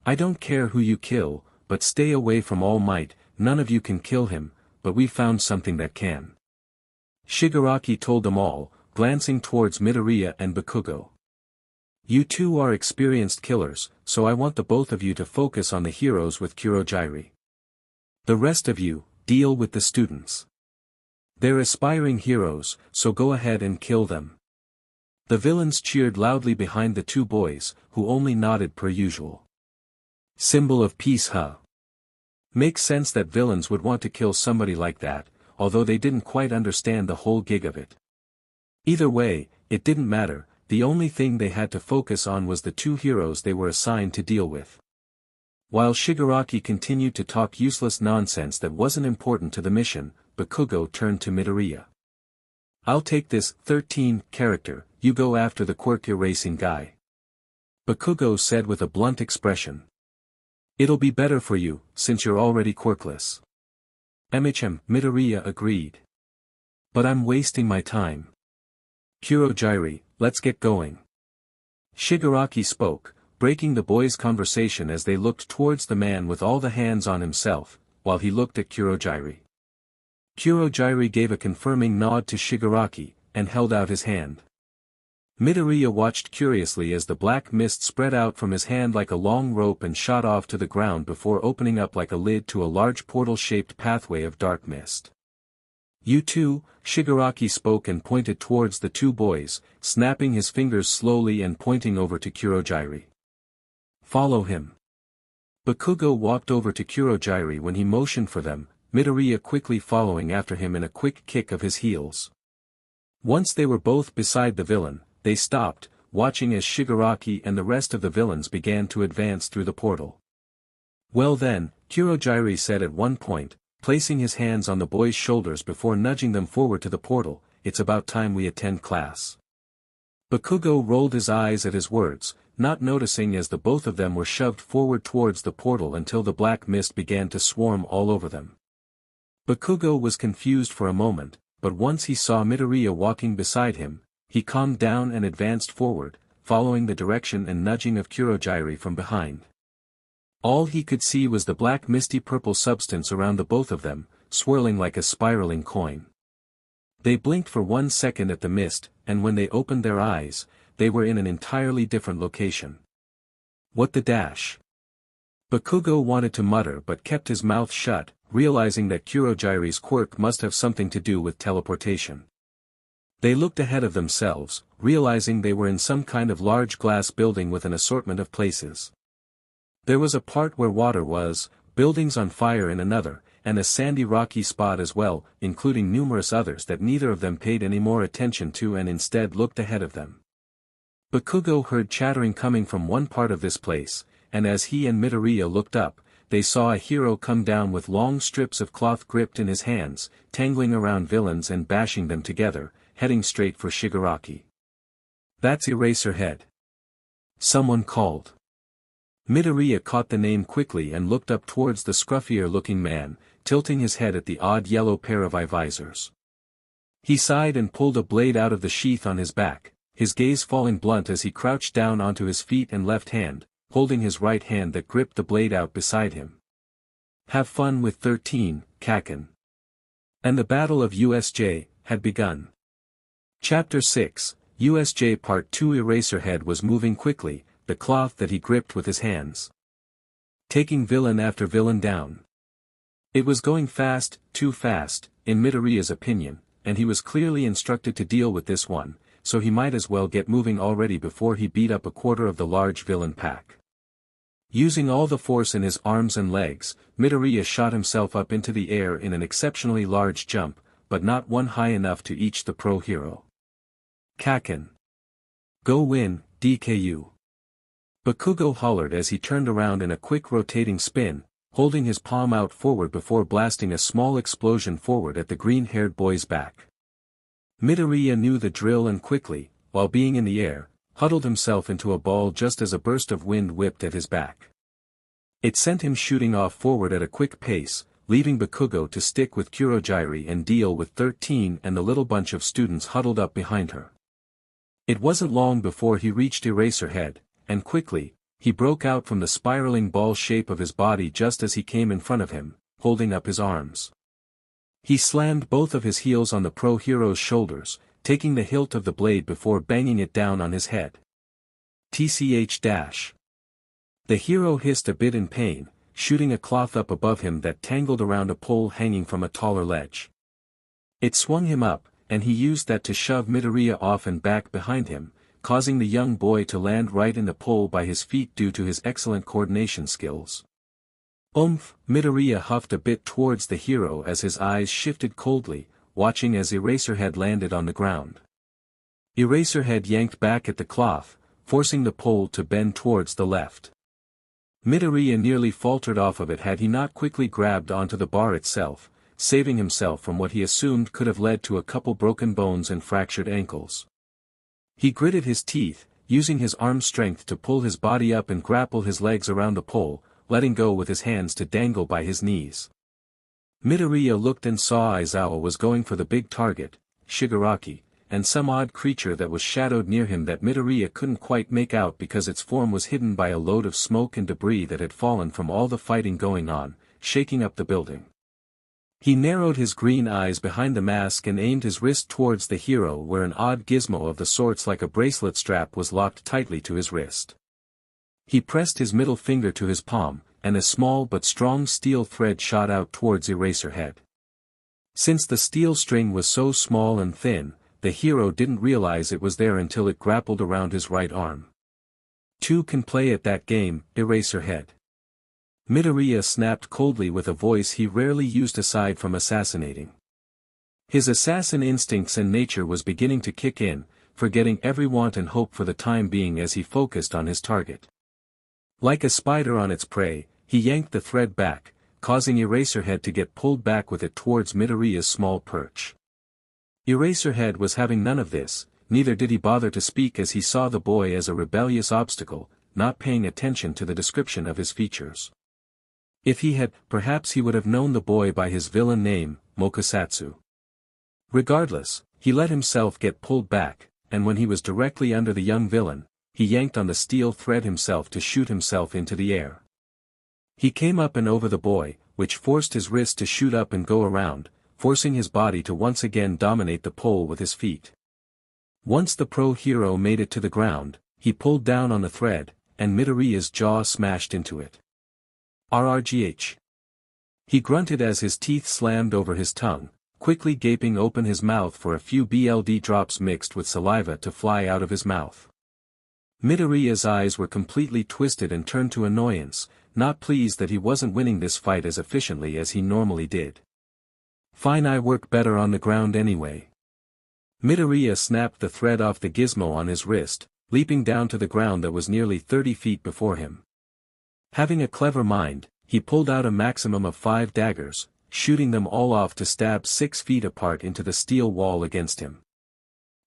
I don't care who you kill, but stay away from All Might, none of you can kill him, but we found something that can. Shigaraki told them all, glancing towards Midoriya and Bakugo. You 2 are experienced killers, so I want the both of you to focus on the heroes with Kurogyri. The rest of you, deal with the students. They're aspiring heroes, so go ahead and kill them. The villains cheered loudly behind the two boys, who only nodded per usual. Symbol of peace, huh? Makes sense that villains would want to kill somebody like that, although they didn't quite understand the whole gig of it. Either way, it didn't matter, the only thing they had to focus on was the two heroes they were assigned to deal with. While Shigaraki continued to talk useless nonsense that wasn't important to the mission, Bakugo turned to Midoriya. I'll take this 13 character, you go after the quirk erasing guy. Bakugo said with a blunt expression. It'll be better for you, since you're already quirkless. Midoriya agreed. But I'm wasting my time. Kurogiri, let's get going. Shigaraki spoke, breaking the boys' conversation as they looked towards the man with all the hands on himself, while he looked at Kurogiri. Kurogiri gave a confirming nod to Shigaraki, and held out his hand. Midoriya watched curiously as the black mist spread out from his hand like a long rope and shot off to the ground before opening up like a lid to a large portal-shaped pathway of dark mist. You two, Shigaraki spoke and pointed towards the two boys, snapping his fingers slowly and pointing over to Kurogiri. Follow him. Bakugo walked over to Kurogiri when he motioned for them, Midoriya quickly following after him in a quick kick of his heels. Once they were both beside the villain, they stopped, watching as Shigaraki and the rest of the villains began to advance through the portal. Well then, Kurogiri said at one point, placing his hands on the boys' shoulders before nudging them forward to the portal, it's about time we attend class. Bakugo rolled his eyes at his words, not noticing as the both of them were shoved forward towards the portal until the black mist began to swarm all over them. Bakugo was confused for a moment, but once he saw Midoriya walking beside him, he calmed down and advanced forward, following the direction and nudging of Kurogiri from behind. All he could see was the black misty purple substance around the both of them, swirling like a spiraling coin. They blinked for 1 second at the mist, and when they opened their eyes, they were in an entirely different location. What the dash? Bakugo wanted to mutter but kept his mouth shut, realizing that Kurogiri's quirk must have something to do with teleportation. They looked ahead of themselves, realizing they were in some kind of large glass building with an assortment of places. There was a part where water was, buildings on fire in another, and a sandy rocky spot as well, including numerous others that neither of them paid any more attention to and instead looked ahead of them. Bakugo heard chattering coming from one part of this place, and as he and Midoriya looked up, they saw a hero come down with long strips of cloth gripped in his hands, tangling around villains and bashing them together, heading straight for Shigaraki. That's EraserHead. Someone called. Midoriya caught the name quickly and looked up towards the scruffier-looking man, tilting his head at the odd yellow pair of eye visors. He sighed and pulled a blade out of the sheath on his back, his gaze falling blunt as he crouched down onto his feet and left hand, holding his right hand that gripped the blade out beside him. Have fun with 13, Kacchan. And the Battle of USJ had begun. Chapter 6, USJ Part 2. EraserHead was moving quickly, the cloth that he gripped with his hands, taking villain after villain down. It was going fast, too fast, in Midoriya's opinion, and he was clearly instructed to deal with this one, so he might as well get moving already before he beat up a quarter of the large villain pack. Using all the force in his arms and legs, Midoriya shot himself up into the air in an exceptionally large jump, but not one high enough to each the pro hero. Kacchan. Go win, DKU. Bakugo hollered as he turned around in a quick rotating spin, holding his palm out forward before blasting a small explosion forward at the green-haired boy's back. Midoriya knew the drill and quickly, while being in the air, huddled himself into a ball just as a burst of wind whipped at his back. It sent him shooting off forward at a quick pace, leaving Bakugo to stick with Kurogiri and deal with 13 and the little bunch of students huddled up behind her. It wasn't long before he reached EraserHead, and quickly, he broke out from the spiraling ball shape of his body just as he came in front of him, holding up his arms. He slammed both of his heels on the pro hero's shoulders, taking the hilt of the blade before banging it down on his head. TCH-. The hero hissed a bit in pain, shooting a cloth up above him that tangled around a pole hanging from a taller ledge. It swung him up, and he used that to shove Midoriya off and back behind him, causing the young boy to land right in the pole by his feet due to his excellent coordination skills. Midoriya huffed a bit towards the hero as his eyes shifted coldly, watching as EraserHead landed on the ground. EraserHead yanked back at the cloth, forcing the pole to bend towards the left. Midoriya nearly faltered off of it had he not quickly grabbed onto the bar itself, saving himself from what he assumed could have led to a couple broken bones and fractured ankles. He gritted his teeth, using his arm strength to pull his body up and grapple his legs around the pole, letting go with his hands to dangle by his knees. Midoriya looked and saw Aizawa was going for the big target, Shigaraki, and some odd creature that was shadowed near him that Midoriya couldn't quite make out because its form was hidden by a load of smoke and debris that had fallen from all the fighting going on, shaking up the building. He narrowed his green eyes behind the mask and aimed his wrist towards the hero where an odd gizmo of the sorts like a bracelet strap was locked tightly to his wrist. He pressed his middle finger to his palm, and a small but strong steel thread shot out towards EraserHead. Since the steel string was so small and thin, the hero didn't realize it was there until it grappled around his right arm. Two can play at that game, EraserHead. Midoriya snapped coldly with a voice he rarely used aside from assassinating. His assassin instincts and nature was beginning to kick in, forgetting every want and hope for the time being as he focused on his target. Like a spider on its prey, he yanked the thread back, causing EraserHead to get pulled back with it towards Midoriya's small perch. EraserHead was having none of this, neither did he bother to speak as he saw the boy as a rebellious obstacle, not paying attention to the description of his features. If he had, perhaps he would have known the boy by his villain name, Mokusatsu. Regardless, he let himself get pulled back, and when he was directly under the young villain, he yanked on the steel thread himself to shoot himself into the air. He came up and over the boy, which forced his wrist to shoot up and go around, forcing his body to once again dominate the pole with his feet. Once the pro hero made it to the ground, he pulled down on the thread, and Midoriya's jaw smashed into it. RRGH. He grunted as his teeth slammed over his tongue, quickly gaping open his mouth for a few BLD drops mixed with saliva to fly out of his mouth. Midoriya's eyes were completely twisted and turned to annoyance, not pleased that he wasn't winning this fight as efficiently as he normally did. Fine, I work better on the ground anyway. Midoriya snapped the thread off the gizmo on his wrist, leaping down to the ground that was nearly 30 feet before him. Having a clever mind, he pulled out a maximum of 5 daggers, shooting them all off to stab 6 feet apart into the steel wall against him.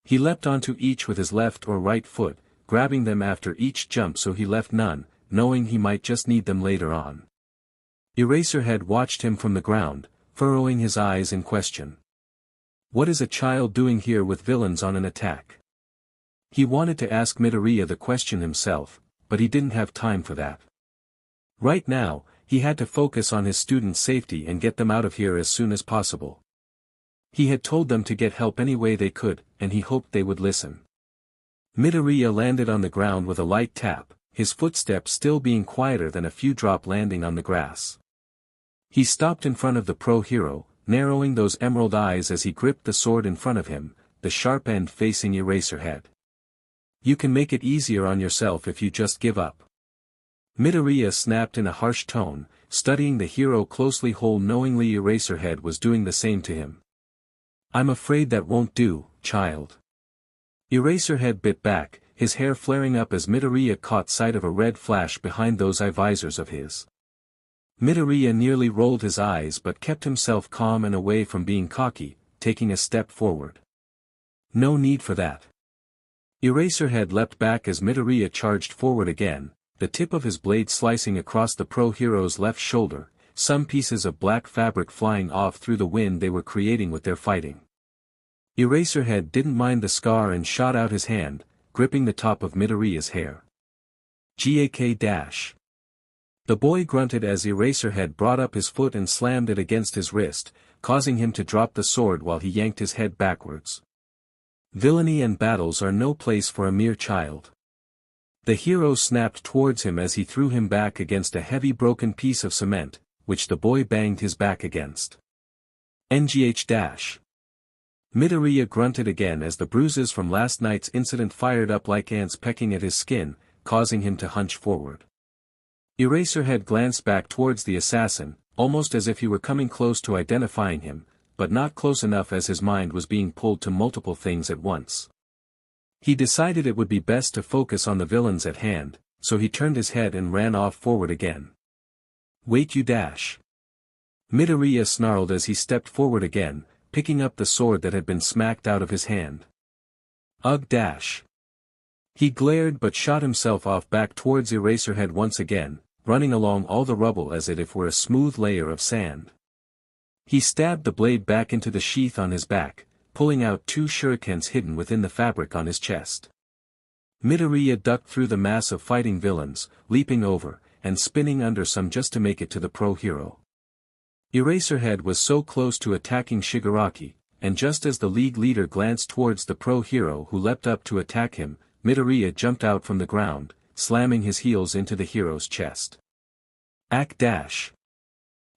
He leapt onto each with his left or right foot, grabbing them after each jump so he left none, knowing he might just need them later on. EraserHead watched him from the ground, furrowing his eyes in question. What is a child doing here with villains on an attack? He wanted to ask Midoriya the question himself, but he didn't have time for that. Right now, he had to focus on his students' safety and get them out of here as soon as possible. He had told them to get help any way they could, and he hoped they would listen. Midoriya landed on the ground with a light tap, his footsteps still being quieter than a few drop landing on the grass. He stopped in front of the pro hero, narrowing those emerald eyes as he gripped the sword in front of him, the sharp end facing EraserHead. You can make it easier on yourself if you just give up. Midoriya snapped in a harsh tone, studying the hero closely whole knowingly EraserHead was doing the same to him. I'm afraid that won't do, child. EraserHead bit back, his hair flaring up as Midoriya caught sight of a red flash behind those eye visors of his. Midoriya nearly rolled his eyes but kept himself calm and away from being cocky, taking a step forward. No need for that. EraserHead leapt back as Midoriya charged forward again, the tip of his blade slicing across the pro hero's left shoulder, some pieces of black fabric flying off through the wind they were creating with their fighting. EraserHead didn't mind the scar and shot out his hand, gripping the top of Midoriya's hair. GAK-. The boy grunted as EraserHead brought up his foot and slammed it against his wrist, causing him to drop the sword while he yanked his head backwards. Villainy and battles are no place for a mere child. The hero snapped towards him as he threw him back against a heavy broken piece of cement, which the boy banged his back against. NGH-. Midoriya grunted again as the bruises from last night's incident fired up like ants pecking at his skin, causing him to hunch forward. EraserHead glanced back towards the assassin, almost as if he were coming close to identifying him, but not close enough as his mind was being pulled to multiple things at once. He decided it would be best to focus on the villains at hand, so he turned his head and ran off forward again. "Wait, you dash!" Midoriya snarled as he stepped forward again, picking up the sword that had been smacked out of his hand. "Ugh, dash!" He glared but shot himself off back towards EraserHead once again, running along all the rubble as if it were a smooth layer of sand. He stabbed the blade back into the sheath on his back, pulling out 2 shurikens hidden within the fabric on his chest. Midoriya ducked through the mass of fighting villains, leaping over, and spinning under some just to make it to the pro-hero. EraserHead was so close to attacking Shigaraki, and just as the league leader glanced towards the pro-hero who leapt up to attack him, Midoriya jumped out from the ground, slamming his heels into the hero's chest. "Ack dash!"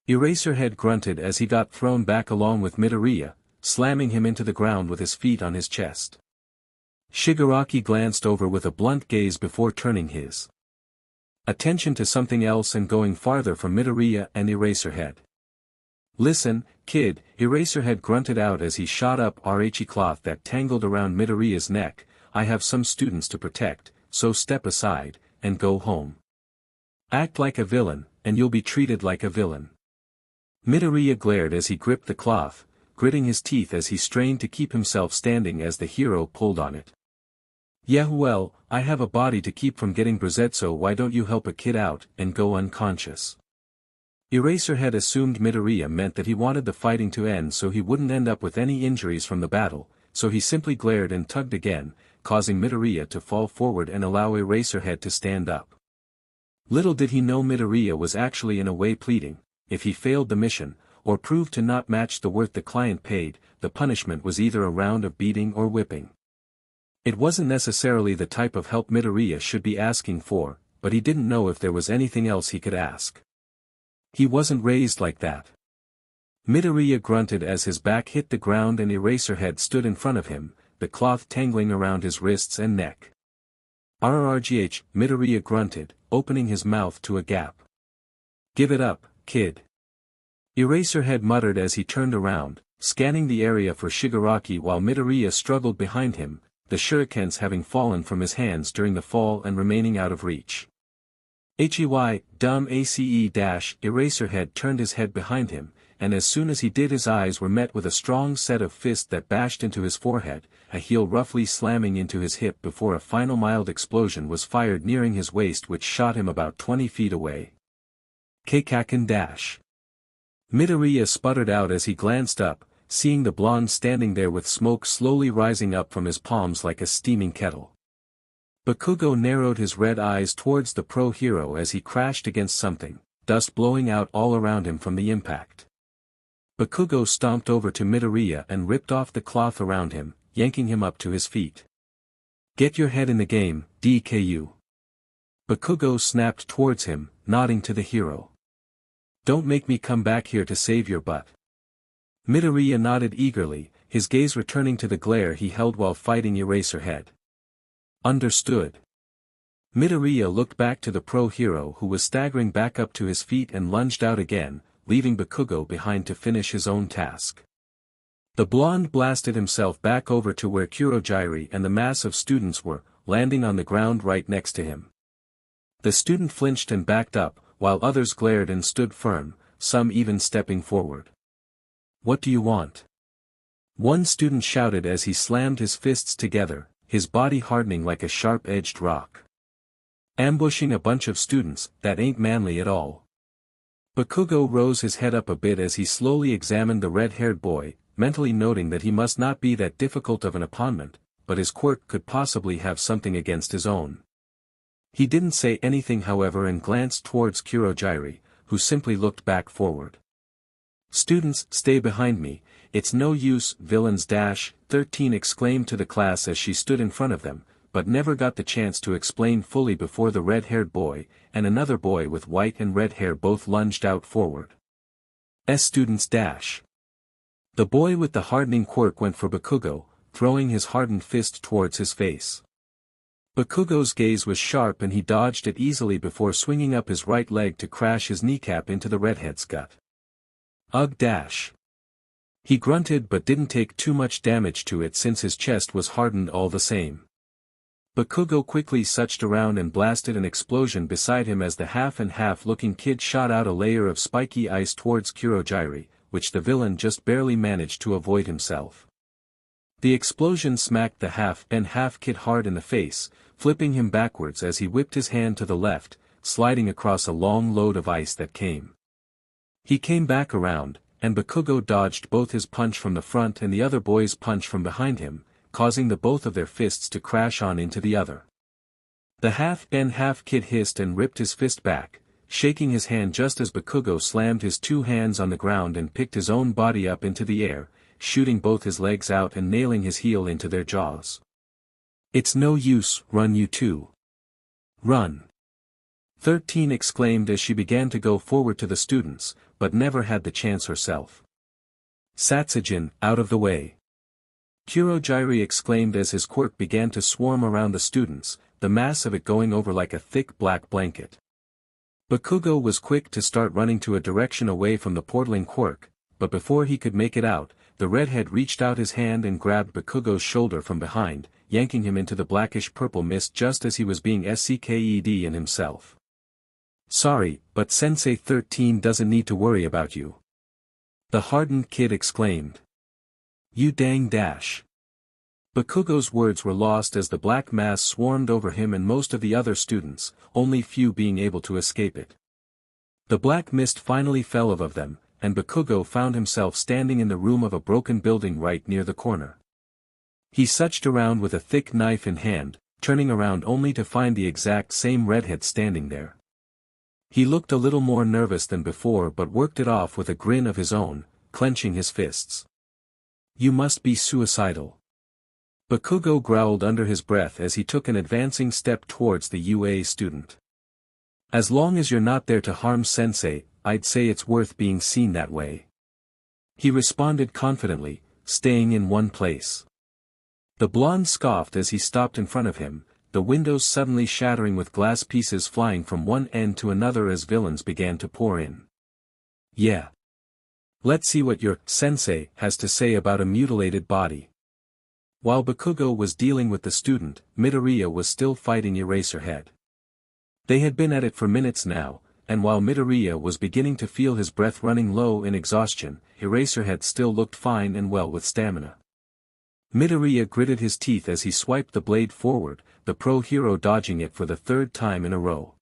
EraserHead grunted as he got thrown back along with Midoriya, slamming him into the ground with his feet on his chest. Shigaraki glanced over with a blunt gaze before turning his attention to something else and going farther from Midoriya and EraserHead. "Listen, kid," EraserHead grunted out as he shot up RHE cloth that tangled around Midoriya's neck, "I have some students to protect, so step aside, and go home. Act like a villain, and you'll be treated like a villain." Midoriya glared as he gripped the cloth, gritting his teeth as he strained to keep himself standing as the hero pulled on it. "Yeah, well, I have a body to keep from getting bruised, so why don't you help a kid out, and go unconscious?" EraserHead assumed Midoriya meant that he wanted the fighting to end so he wouldn't end up with any injuries from the battle, so he simply glared and tugged again, causing Midoriya to fall forward and allow EraserHead to stand up. Little did he know Midoriya was actually in a way pleading, if he failed the mission, or proved to not match the worth the client paid, the punishment was either a round of beating or whipping. It wasn't necessarily the type of help Midoriya should be asking for, but he didn't know if there was anything else he could ask. He wasn't raised like that. Midoriya grunted as his back hit the ground and EraserHead stood in front of him, the cloth tangling around his wrists and neck. "RRGH," Midoriya grunted, opening his mouth to a gap. "Give it up, kid." EraserHead muttered as he turned around, scanning the area for Shigaraki while Midoriya struggled behind him, the shurikens having fallen from his hands during the fall and remaining out of reach. Dumb ace EraserHead turned his head behind him, and as soon as he did his eyes were met with a strong set of fists that bashed into his forehead, a heel roughly slamming into his hip before a final mild explosion was fired nearing his waist which shot him about 20 feet away. Kacchan dash. Midoriya sputtered out as he glanced up, seeing the blonde standing there with smoke slowly rising up from his palms like a steaming kettle. Bakugo narrowed his red eyes towards the pro-hero as he crashed against something, dust blowing out all around him from the impact. Bakugo stomped over to Midoriya and ripped off the cloth around him, yanking him up to his feet. "Get your head in the game, DKU." Bakugo snapped towards him, nodding to the hero. "Don't make me come back here to save your butt." Midoriya nodded eagerly, his gaze returning to the glare he held while fighting EraserHead. "Understood." Midoriya looked back to the pro-hero who was staggering back up to his feet and lunged out again, leaving Bakugo behind to finish his own task. The blonde blasted himself back over to where Kurogiri and the mass of students were, landing on the ground right next to him. The student flinched and backed up, while others glared and stood firm, some even stepping forward. "What do you want?" One student shouted as he slammed his fists together, his body hardening like a sharp-edged rock. "Ambushing a bunch of students, that ain't manly at all." Bakugo rose his head up a bit as he slowly examined the red-haired boy, mentally noting that he must not be that difficult of an opponent, but his quirk could possibly have something against his own. He didn't say anything however and glanced towards Kurogiri, who simply looked back forward. "Students, stay behind me, it's no use," Villains 13 exclaimed to the class as she stood in front of them, but never got the chance to explain fully before the red-haired boy, and another boy with white and red hair both lunged out forward. Students The boy with the hardening quirk went for Bakugo, throwing his hardened fist towards his face. Bakugo's gaze was sharp and he dodged it easily before swinging up his right leg to crash his kneecap into the redhead's gut. Ugh dash. He grunted but didn't take too much damage to it since his chest was hardened all the same. Bakugo quickly suched around and blasted an explosion beside him as the half-and-half looking kid shot out a layer of spiky ice towards Kurogiri, which the villain just barely managed to avoid himself. The explosion smacked the half-and-half kid hard in the face, flipping him backwards as he whipped his hand to the left, sliding across a long load of ice that came. He came back around, and Bakugo dodged both his punch from the front and the other boy's punch from behind him, causing the both of their fists to crash on into the other. The half-and-half kid hissed and ripped his fist back, shaking his hand just as Bakugo slammed his two hands on the ground and picked his own body up into the air, shooting both his legs out and nailing his heel into their jaws. "It's no use, run you two. Run!" 13 exclaimed as she began to go forward to the students, but never had the chance herself. "Satsujin, out of the way!" Kurogiri exclaimed as his quirk began to swarm around the students, the mass of it going over like a thick black blanket. Bakugo was quick to start running to a direction away from the portaling quirk, but before he could make it out, the redhead reached out his hand and grabbed Bakugo's shoulder from behind, yanking him into the blackish-purple mist just as he was being sked in himself. "Sorry, but Sensei 13 doesn't need to worry about you," the hardened kid exclaimed. "You dang dash." Bakugo's words were lost as the black mass swarmed over him and most of the other students, only few being able to escape it. The black mist finally fell above them, and Bakugo found himself standing in the room of a broken building right near the corner. He suched around with a thick knife in hand, turning around only to find the exact same redhead standing there. He looked a little more nervous than before but worked it off with a grin of his own, clenching his fists. "You must be suicidal." Bakugo growled under his breath as he took an advancing step towards the UA student. "As long as you're not there to harm Sensei, I'd say it's worth being seen that way," he responded confidently, staying in one place. The blonde scoffed as he stopped in front of him, the windows suddenly shattering with glass pieces flying from one end to another as villains began to pour in. "Yeah. Let's see what your Sensei has to say about a mutilated body." While Bakugo was dealing with the student, Midoriya was still fighting EraserHead. They had been at it for minutes now, and while Midoriya was beginning to feel his breath running low in exhaustion, EraserHead still looked fine and well with stamina. Midoriya gritted his teeth as he swiped the blade forward, the pro hero dodging it for the third time in a row.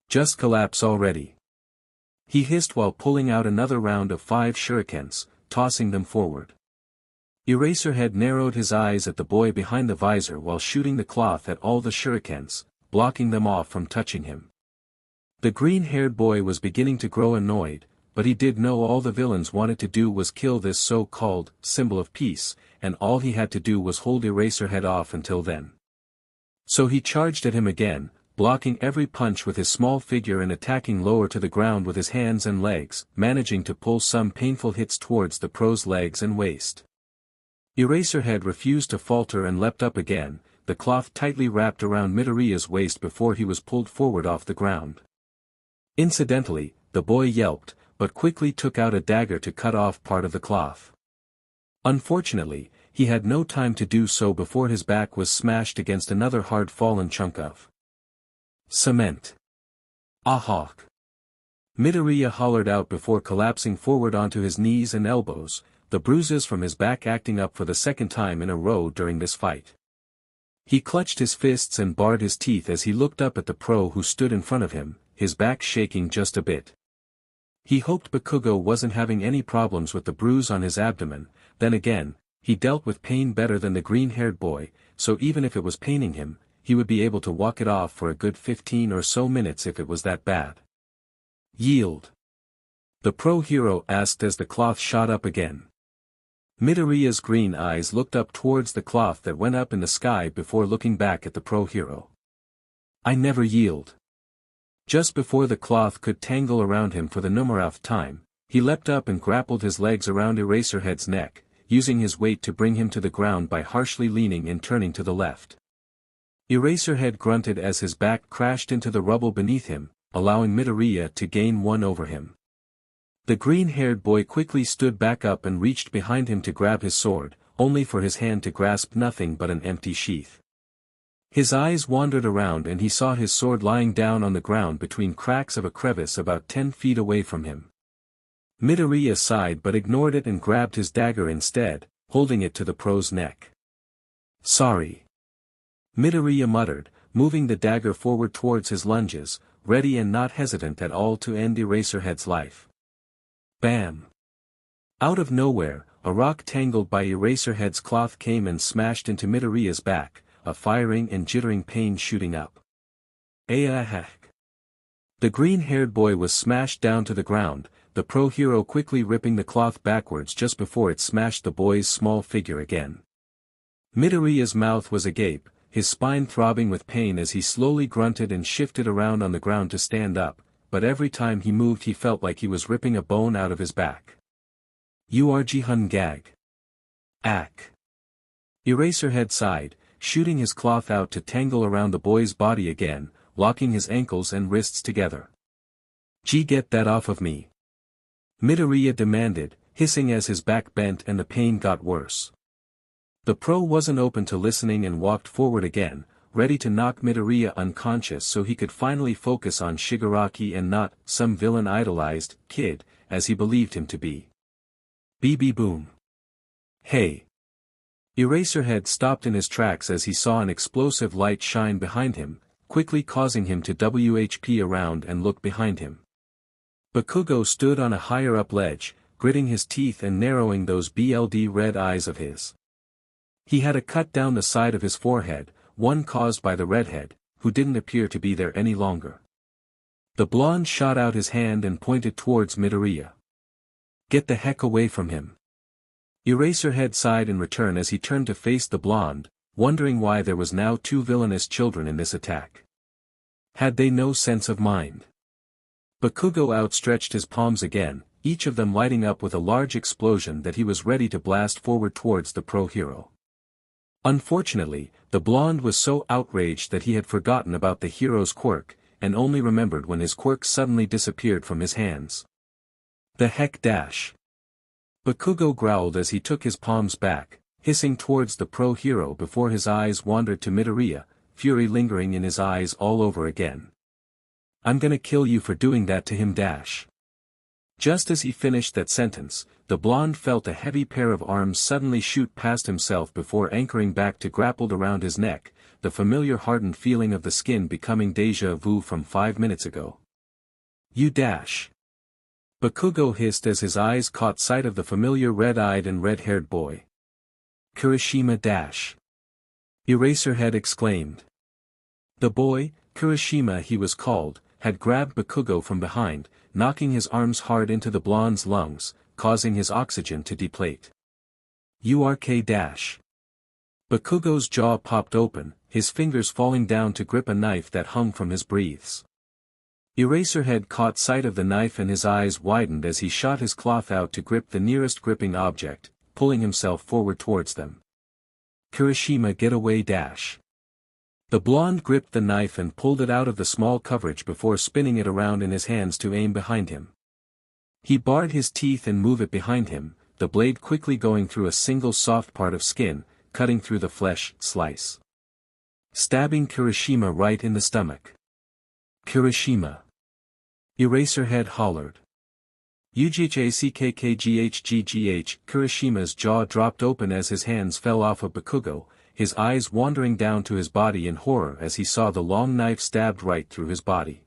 "Just collapse already," he hissed while pulling out another round of 5 shurikens, tossing them forward. EraserHead narrowed his eyes at the boy behind the visor while shooting the cloth at all the shurikens, blocking them off from touching him. The green-haired boy was beginning to grow annoyed, but he did know all the villains wanted to do was kill this so-called symbol of peace, and all he had to do was hold EraserHead off until then. So he charged at him again, blocking every punch with his small figure and attacking lower to the ground with his hands and legs, managing to pull some painful hits towards the pro's legs and waist. EraserHead refused to falter and leapt up again, the cloth tightly wrapped around Midoriya's waist before he was pulled forward off the ground. Incidentally, the boy yelped, but quickly took out a dagger to cut off part of the cloth. Unfortunately, he had no time to do so before his back was smashed against another hard-fallen chunk of cement. "Ahawk!" Midoriya hollered out before collapsing forward onto his knees and elbows, the bruises from his back acting up for the second time in a row during this fight. He clutched his fists and bared his teeth as he looked up at the pro who stood in front of him, his back shaking just a bit. He hoped Bakugo wasn't having any problems with the bruise on his abdomen, then again, he dealt with pain better than the green-haired boy, so even if it was paining him, he would be able to walk it off for a good 15 or so minutes if it was that bad. "Yield?" the pro hero asked as the cloth shot up again. Midoriya's green eyes looked up towards the cloth that went up in the sky before looking back at the pro hero. "I never yield." Just before the cloth could tangle around him for the numerath time, He leapt up and grappled his legs around Eraserhead's neck, using his weight to bring him to the ground by harshly leaning and turning to the left. Eraserhead grunted as his back crashed into the rubble beneath him, allowing Midoriya to gain one over him. The green-haired boy quickly stood back up and reached behind him to grab his sword, only for his hand to grasp nothing but an empty sheath. His eyes wandered around and he saw his sword lying down on the ground between cracks of a crevice about 10 feet away from him. Midoriya sighed but ignored it and grabbed his dagger instead, holding it to the pro's neck. "Sorry," Midoriya muttered, moving the dagger forward towards his lunges, ready and not hesitant at all to end Eraserhead's life. Bam! Out of nowhere, a rock tangled by Eraserhead's cloth came and smashed into Midoriya's back, a firing and jittering pain shooting up. Heck! The green-haired boy was smashed down to the ground, the pro-hero quickly ripping the cloth backwards just before it smashed the boy's small figure again. Midoriya's mouth was agape, his spine throbbing with pain as he slowly grunted and shifted around on the ground to stand up, but every time he moved he felt like he was ripping a bone out of his back. Urgihun gag. Ack. Eraserhead sighed, shooting his cloth out to tangle around the boy's body again, locking his ankles and wrists together. "Gee, get that off of me!" Midoriya demanded, hissing as his back bent and the pain got worse. The pro wasn't open to listening and walked forward again, ready to knock Midoriya unconscious so he could finally focus on Shigaraki and not some villain idolized kid, as he believed him to be. BB boom. Hey! Eraserhead stopped in his tracks as he saw an explosive light shine behind him, quickly causing him to WHP around and look behind him. Bakugo stood on a higher-up ledge, gritting his teeth and narrowing those BLD red eyes of his. He had a cut down the side of his forehead, one caused by the redhead, who didn't appear to be there any longer. The blonde shot out his hand and pointed towards Midoriya. "Get the heck away from him." Eraserhead sighed in return as he turned to face the blonde, wondering why there was now two villainous children in this attack. Had they no sense of mind? Bakugo outstretched his palms again, each of them lighting up with a large explosion that he was ready to blast forward towards the pro-hero. Unfortunately, the blonde was so outraged that he had forgotten about the hero's quirk, and only remembered when his quirk suddenly disappeared from his hands. "The heck dash!" Bakugo growled as he took his palms back, hissing towards the pro-hero before his eyes wandered to Midoriya, fury lingering in his eyes all over again. "I'm gonna kill you for doing that to him dash." Just as he finished that sentence, the blonde felt a heavy pair of arms suddenly shoot past himself before anchoring back to grappled around his neck, the familiar hardened feeling of the skin becoming déjà vu from 5 minutes ago. "You dash!" Bakugo hissed as his eyes caught sight of the familiar red-eyed and red-haired boy. "Kirishima dash!" Eraserhead exclaimed. The boy, Kirishima he was called, had grabbed Bakugo from behind, knocking his arms hard into the blonde's lungs, causing his oxygen to deplete. "URK dash!" Bakugo's jaw popped open, his fingers falling down to grip a knife that hung from his breaths. Eraserhead caught sight of the knife and his eyes widened as he shot his cloth out to grip the nearest gripping object, pulling himself forward towards them. "Kirishima get away dash!" The blonde gripped the knife and pulled it out of the small coverage before spinning it around in his hands to aim behind him. He bared his teeth and moved it behind him, the blade quickly going through a single soft part of skin, cutting through the flesh slice. Stabbing Kirishima right in the stomach. "Kirishima!" Eraserhead hollered. UGHACKKGHGGH. Kirishima's jaw dropped open as his hands fell off of Bakugo, his eyes wandering down to his body in horror as he saw the long knife stabbed right through his body.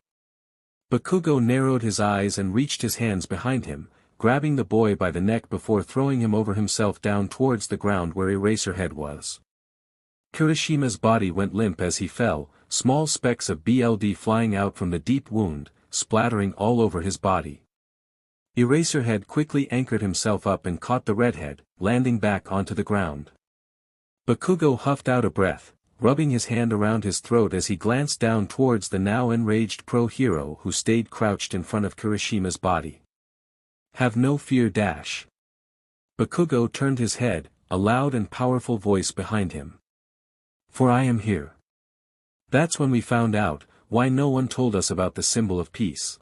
Bakugo narrowed his eyes and reached his hands behind him, grabbing the boy by the neck before throwing him over himself down towards the ground where Eraserhead was. Kirishima's body went limp as he fell, small specks of BLD flying out from the deep wound, splattering all over his body. Eraserhead quickly anchored himself up and caught the redhead, landing back onto the ground. Bakugo huffed out a breath, rubbing his hand around his throat as he glanced down towards the now enraged pro-hero who stayed crouched in front of Kirishima's body. Have no fear. Bakugo turned his head, a loud and powerful voice behind him. For I am here. That's when we found out why no one told us about the symbol of peace.